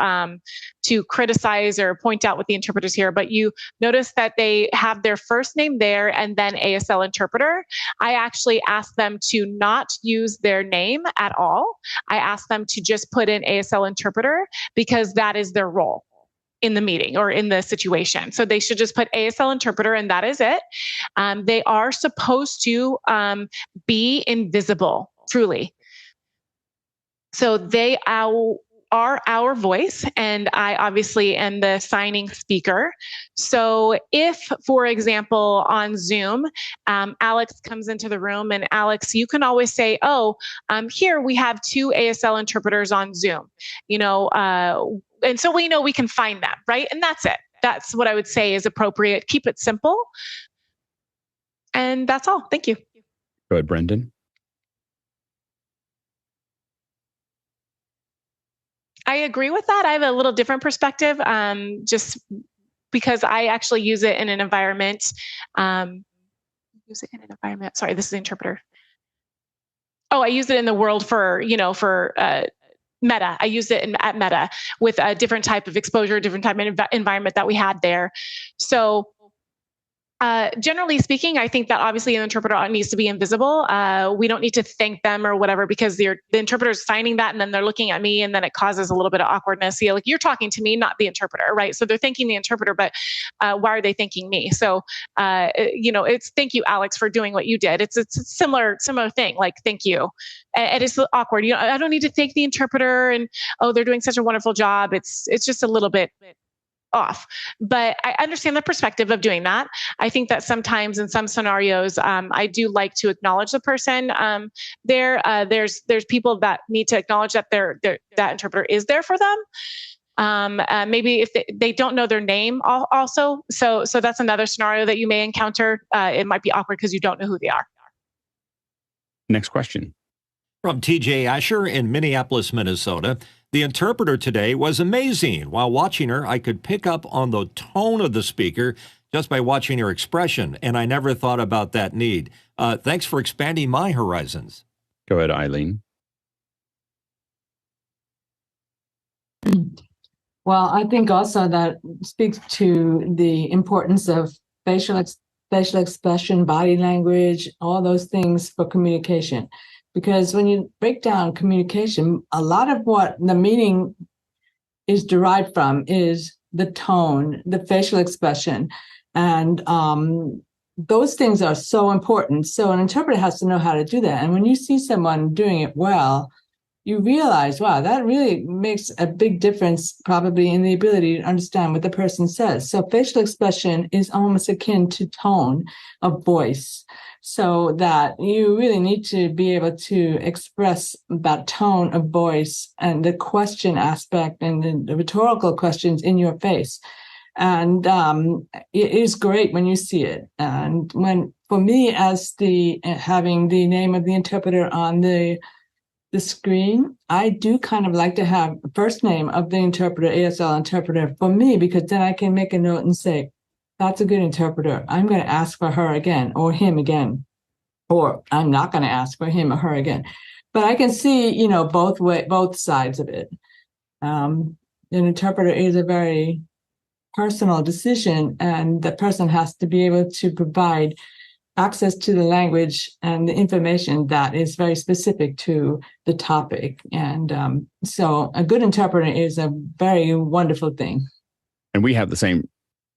criticize or point out what the interpreters here, but you notice that they have their first name there and then ASL interpreter. I actually ask them to not use their name at all. I ask them to just put in ASL interpreter, because that is their role in the meeting or in the situation. So they should just put ASL interpreter, and that is it. They are supposed to be invisible, truly. So they are our voice, and I obviously am the signing speaker. So if, for example, on Zoom, Alex comes into the room, and Alex, you can always say, here we have 2 ASL interpreters on Zoom, and so we know we can find them, right? And that's it. That's what I would say is appropriate. Keep it simple. And that's all. Thank you. Go ahead, Breden. I agree with that. I have a little different perspective, just because I actually use it in an environment. Sorry, this is the interpreter. Oh, I use it in the world for, Meta. I used it at Meta with a different type of exposure, different type of environment that we had there. So generally speaking, I think that obviously an interpreter needs to be invisible. We don't need to thank them or whatever, because the interpreter is signing that and then they're looking at me, and then it causes a little bit of awkwardness. Like, you're talking to me, not the interpreter, right? So they're thanking the interpreter, but why are they thanking me? So, it's thank you, Alex, for doing what you did. It's a similar thing, like thank you. And it's awkward. I don't need to thank the interpreter, and they're doing such a wonderful job. It's just a little bit off. But I understand the perspective of doing that. I think that sometimes in some scenarios, I do like to acknowledge the person there. There's people that need to acknowledge that that interpreter is there for them. Maybe if they don't know their name also. So that's another scenario that you may encounter. It might be awkward because you don't know who they are. Next question. From TJ Asher in Minneapolis, Minnesota. The interpreter today was amazing. While watching her, I could pick up on the tone of the speaker just by watching her expression, and I never thought about that need. Thanks for expanding my horizons. Go ahead, Eileen. Well, I think also that speaks to the importance of facial expression, body language, all those things for communication. Because when you break down communication, a lot of what the meaning is derived from is the tone, the facial expression. And those things are so important. So an interpreter has to know how to do that. And when you see someone doing it well, you realize, wow, that really makes a big difference probably in the ability to understand what the person says. So facial expression is almost akin to tone of voice. So that you really need to be able to express that tone of voice and the question aspect and the rhetorical questions in your face. And it is great when you see it. And for me, as having the name of the interpreter on the screen, I do kind of like to have the first name of the interpreter, ASL interpreter, for me, because then I can make a note and say, that's a good interpreter. I'm going to ask for her again or him again, or I'm not going to ask for him or her again. But I can see, both sides of it. An interpreter is a very personal decision, and the person has to be able to provide access to the language and the information that is very specific to the topic. And so a good interpreter is a very wonderful thing. And we have the same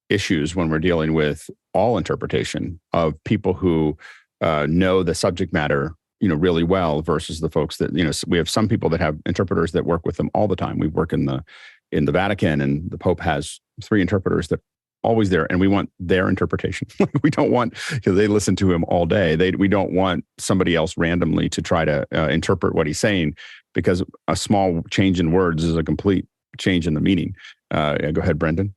issues when we're dealing with all interpretation of people who know the subject matter, really well versus the folks that, we have some people that have interpreters that work with them all the time. We work in the Vatican, and the Pope has 3 interpreters that always there, and we want their interpretation. We don't want, they listen to him all day. We don't want somebody else randomly to try to interpret what he's saying, because a small change in words is a complete change in the meaning. Go ahead, Breden.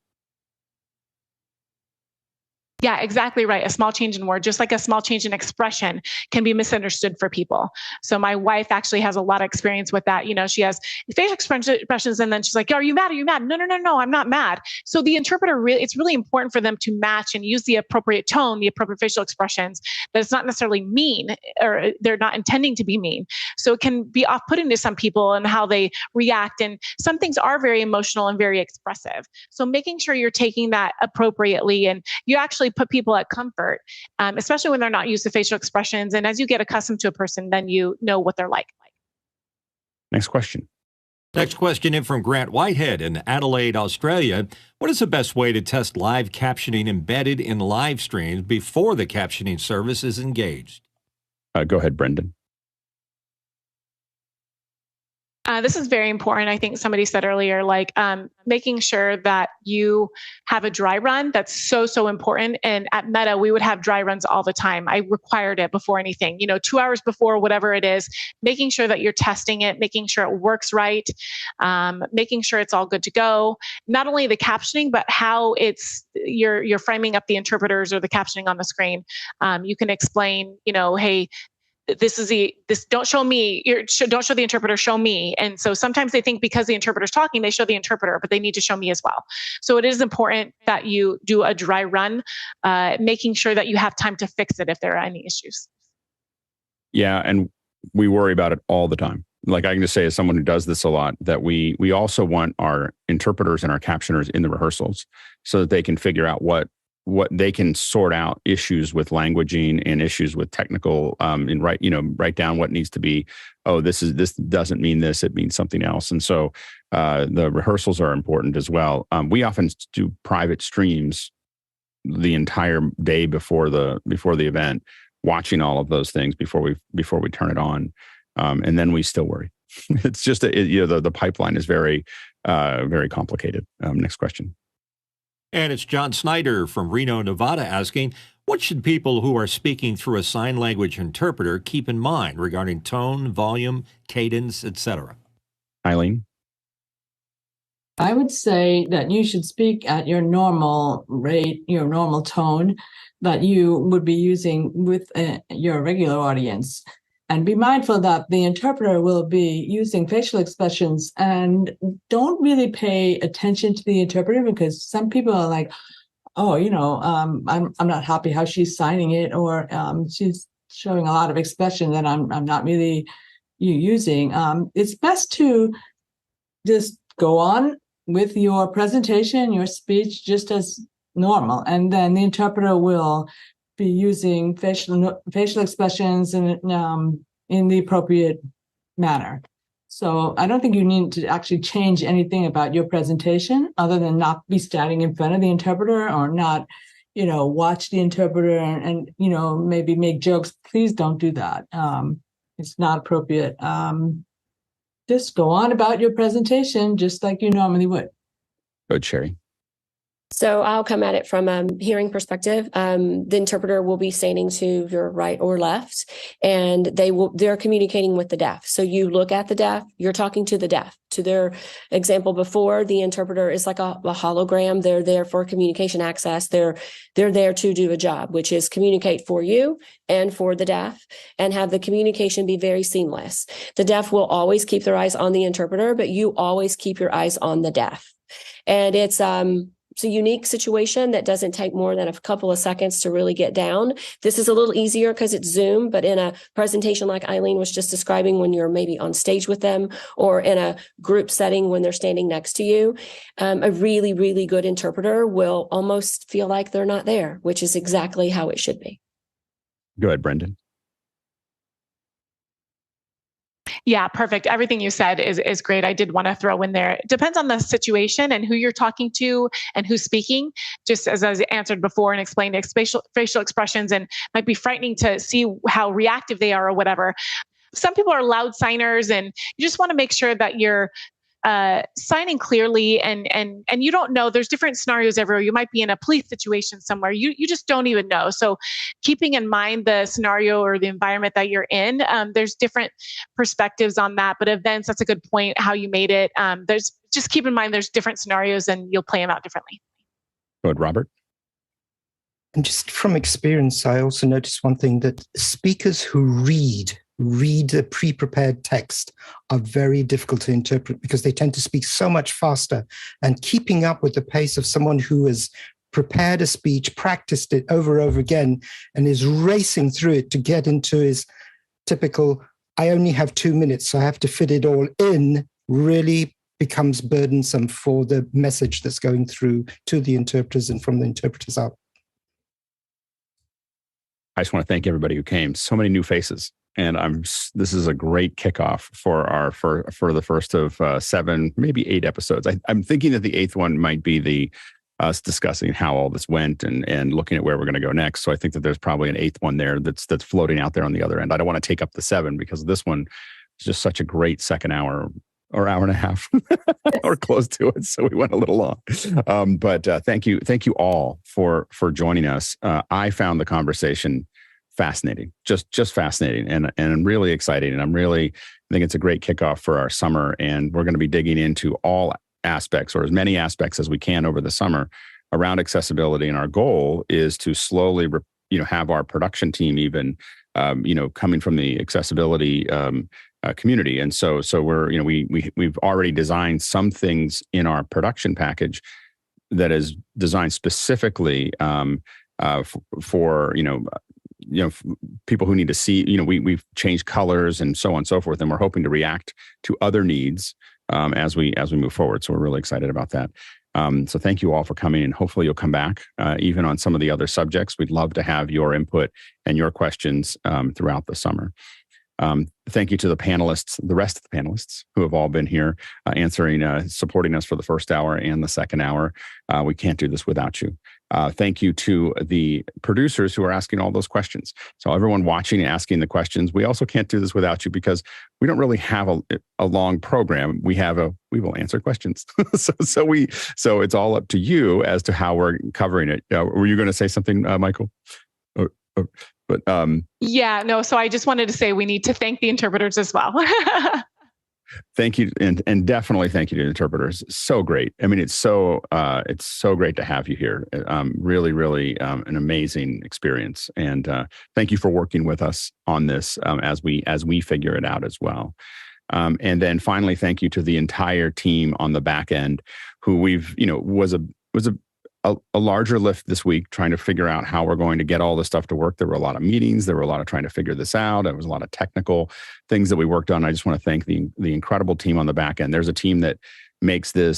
Yeah, exactly right. A small change in word, just like a small change in expression, can be misunderstood for people. So my wife actually has a lot of experience with that. She has facial expressions, and then she's like, "Are you mad? Are you mad?" No, I'm not mad. So the interpreter, it's really important for them to match and use the appropriate tone, the appropriate facial expressions, but it's not necessarily mean, or they're not intending to be mean. So it can be off-putting to some people and how they react. And some things are very emotional and very expressive. So making sure you're taking that appropriately, and you actually put people at comfort, especially when they're not used to facial expressions. And as you get accustomed to a person, then you know what they're like. Next question. Next question in from Grant Whitehead in Adelaide, Australia. What is the best way to test live captioning embedded in live streams before the captioning service is engaged? Go ahead, Breden. This is very important. I think somebody said earlier, making sure that you have a dry run. That's so important. And at Meta, we would have dry runs all the time. I required it before anything, 2 hours before, whatever it is, making sure that you're testing it, making sure it works right, making sure it's all good to go. Not only the captioning, but how you're framing up the interpreters or the captioning on the screen. You can explain, hey, don't show me, don't show the interpreter, show me. And so sometimes they think because the interpreter's talking, they show the interpreter, but they need to show me as well. So it is important that you do a dry run, making sure that you have time to fix it if there are any issues. Yeah, and we worry about it all the time. Like I can just say, as someone who does this a lot, that we also want our interpreters and our captioners in the rehearsals so that they can figure out what they can sort out issues with languaging and issues with technical, and write down what needs to be. Oh, this doesn't mean this; it means something else. And so the rehearsals are important as well. We often do private streams the entire day before the event, watching all of those things before we turn it on. And then we still worry. It's just the pipeline is very, very complicated. Next question. And it's John Snyder from Reno, Nevada asking, what should people who are speaking through a sign language interpreter keep in mind regarding tone, volume, cadence, etc.? Eileen? I would say that you should speak at your normal rate, your normal tone that you would be using with your regular audience. And be mindful that the interpreter will be using facial expressions, and don't really pay attention to the interpreter, because some people are like, oh, I'm not happy how she's signing it, or she's showing a lot of expression that I'm not really using. It's best to just go on with your presentation, your speech, just as normal, and then the interpreter will be using facial expressions in the appropriate manner. So I don't think you need to actually change anything about your presentation other than not be standing in front of the interpreter, or not, watch the interpreter and maybe make jokes. Please don't do that. It's not appropriate. Just go on about your presentation just like you normally would. Good, Sherri. So I'll come at it from a hearing perspective. The interpreter will be standing to your right or left, and they're communicating with the deaf. So you look at the deaf, you're talking to the deaf. To their example before, the interpreter is like a hologram. They're there for communication access. They're there to do a job, which is communicate for you and for the deaf, and have the communication be very seamless. The deaf will always keep their eyes on the interpreter, but you always keep your eyes on the deaf. And it's a unique situation that doesn't take more than a couple of seconds to really get down. This is a little easier because it's Zoom, but in a presentation like Eileen was just describing, when you're maybe on stage with them or in a group setting when they're standing next to you, a really, really good interpreter will almost feel like they're not there, which is exactly how it should be. Go ahead, Breden. Yeah, perfect. Everything you said is great. I did want to throw in there. It depends on the situation and who you're talking to and who's speaking. Just as I answered before and explained, facial expressions, and might be frightening to see how reactive they are or whatever. Some people are loud signers, and you just want to make sure that you're signing clearly, and you don't know, there's different scenarios everywhere. You might be in a police situation somewhere. You just don't even know. So keeping in mind the scenario or the environment that you're in, there's different perspectives on that. But events, that's a good point, how you made it. There's just keep in mind there's different scenarios and you'll play them out differently. Go ahead, Robert. And just from experience, I also noticed one thing, that speakers who read a pre-prepared text are very difficult to interpret, because they tend to speak so much faster, and keeping up with the pace of someone who has prepared a speech, practiced it over and over again, and is racing through it to get into his typical, I only have 2 minutes, so I have to fit it all in, really becomes burdensome for the message that's going through to the interpreters and from the interpreters out. I just want to thank everybody who came. So many new faces. And this is a great kickoff for the first of 7, maybe 8 episodes. I'm thinking that the 8th one might be us discussing how all this went and looking at where we're going to go next. So I think that there's probably an 8th one there that's floating out there on the other end. I don't want to take up the 7, because this one is just such a great second hour or hour and a half or close to it. So we went a little long. But thank you all for joining us. I found the conversation fascinating, just fascinating, and really exciting. And I think it's a great kickoff for our summer. And we're going to be digging into all aspects, or as many aspects as we can over the summer, around accessibility. And our goal is to slowly, have our production team even coming from the accessibility community. And so we're, we've already designed some things in our production package that is designed specifically for people who need to see, we've changed colors and so on and so forth, and we're hoping to react to other needs as we move forward. So we're really excited about that. So thank you all for coming, and hopefully you'll come back even on some of the other subjects. We'd love to have your input and your questions throughout the summer. Thank you to the panelists, the rest of the panelists who have all been here answering, supporting us for the first hour and the second hour. We can't do this without you. Thank you to the producers who are asking all those questions. So everyone watching and asking the questions, we also can't do this without you because we don't really have a long program. We will answer questions. so it's all up to you as to how we're covering it. Were you going to say something, Michael? Yeah, no. So I just wanted to say we need to thank the interpreters as well. Thank you, and definitely thank you to the interpreters. So great. I mean, it's so great to have you here. Really, really an amazing experience. And thank you for working with us on this as we figure it out as well. And then finally, thank you to the entire team on the back end, who was a larger lift this week, trying to figure out how we're going to get all this stuff to work. There were a lot of meetings. There were a lot of trying to figure this out. There was a lot of technical things that we worked on. I just want to thank the incredible team on the back end. There's a team that makes the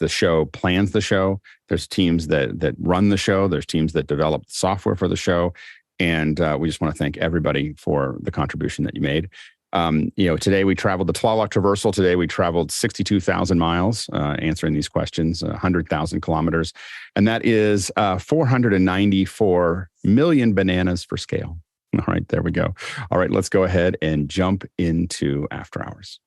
show, plans the show. There's teams that run the show. There's teams that develop software for the show. And we just want to thank everybody for the contribution that you made. Today we traveled the Tlaloc Traversal. Today we traveled 62,000 miles answering these questions, 100,000 kilometers. And that is 494 million bananas for scale. All right, there we go. All right, let's go ahead and jump into After Hours.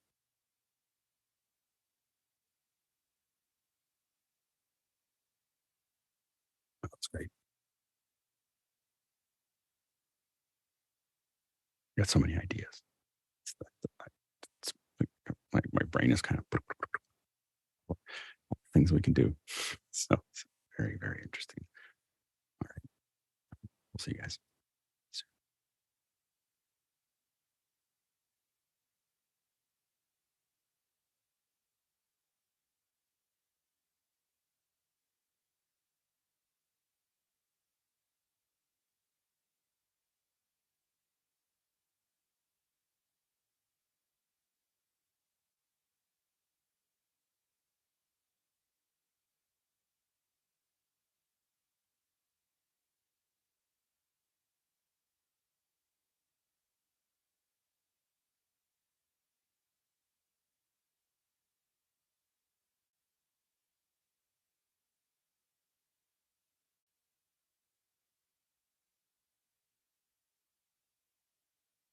That's great. Got so many ideas. My brain is kind of things we can do. So it's very, very interesting. All right. We'll see you guys.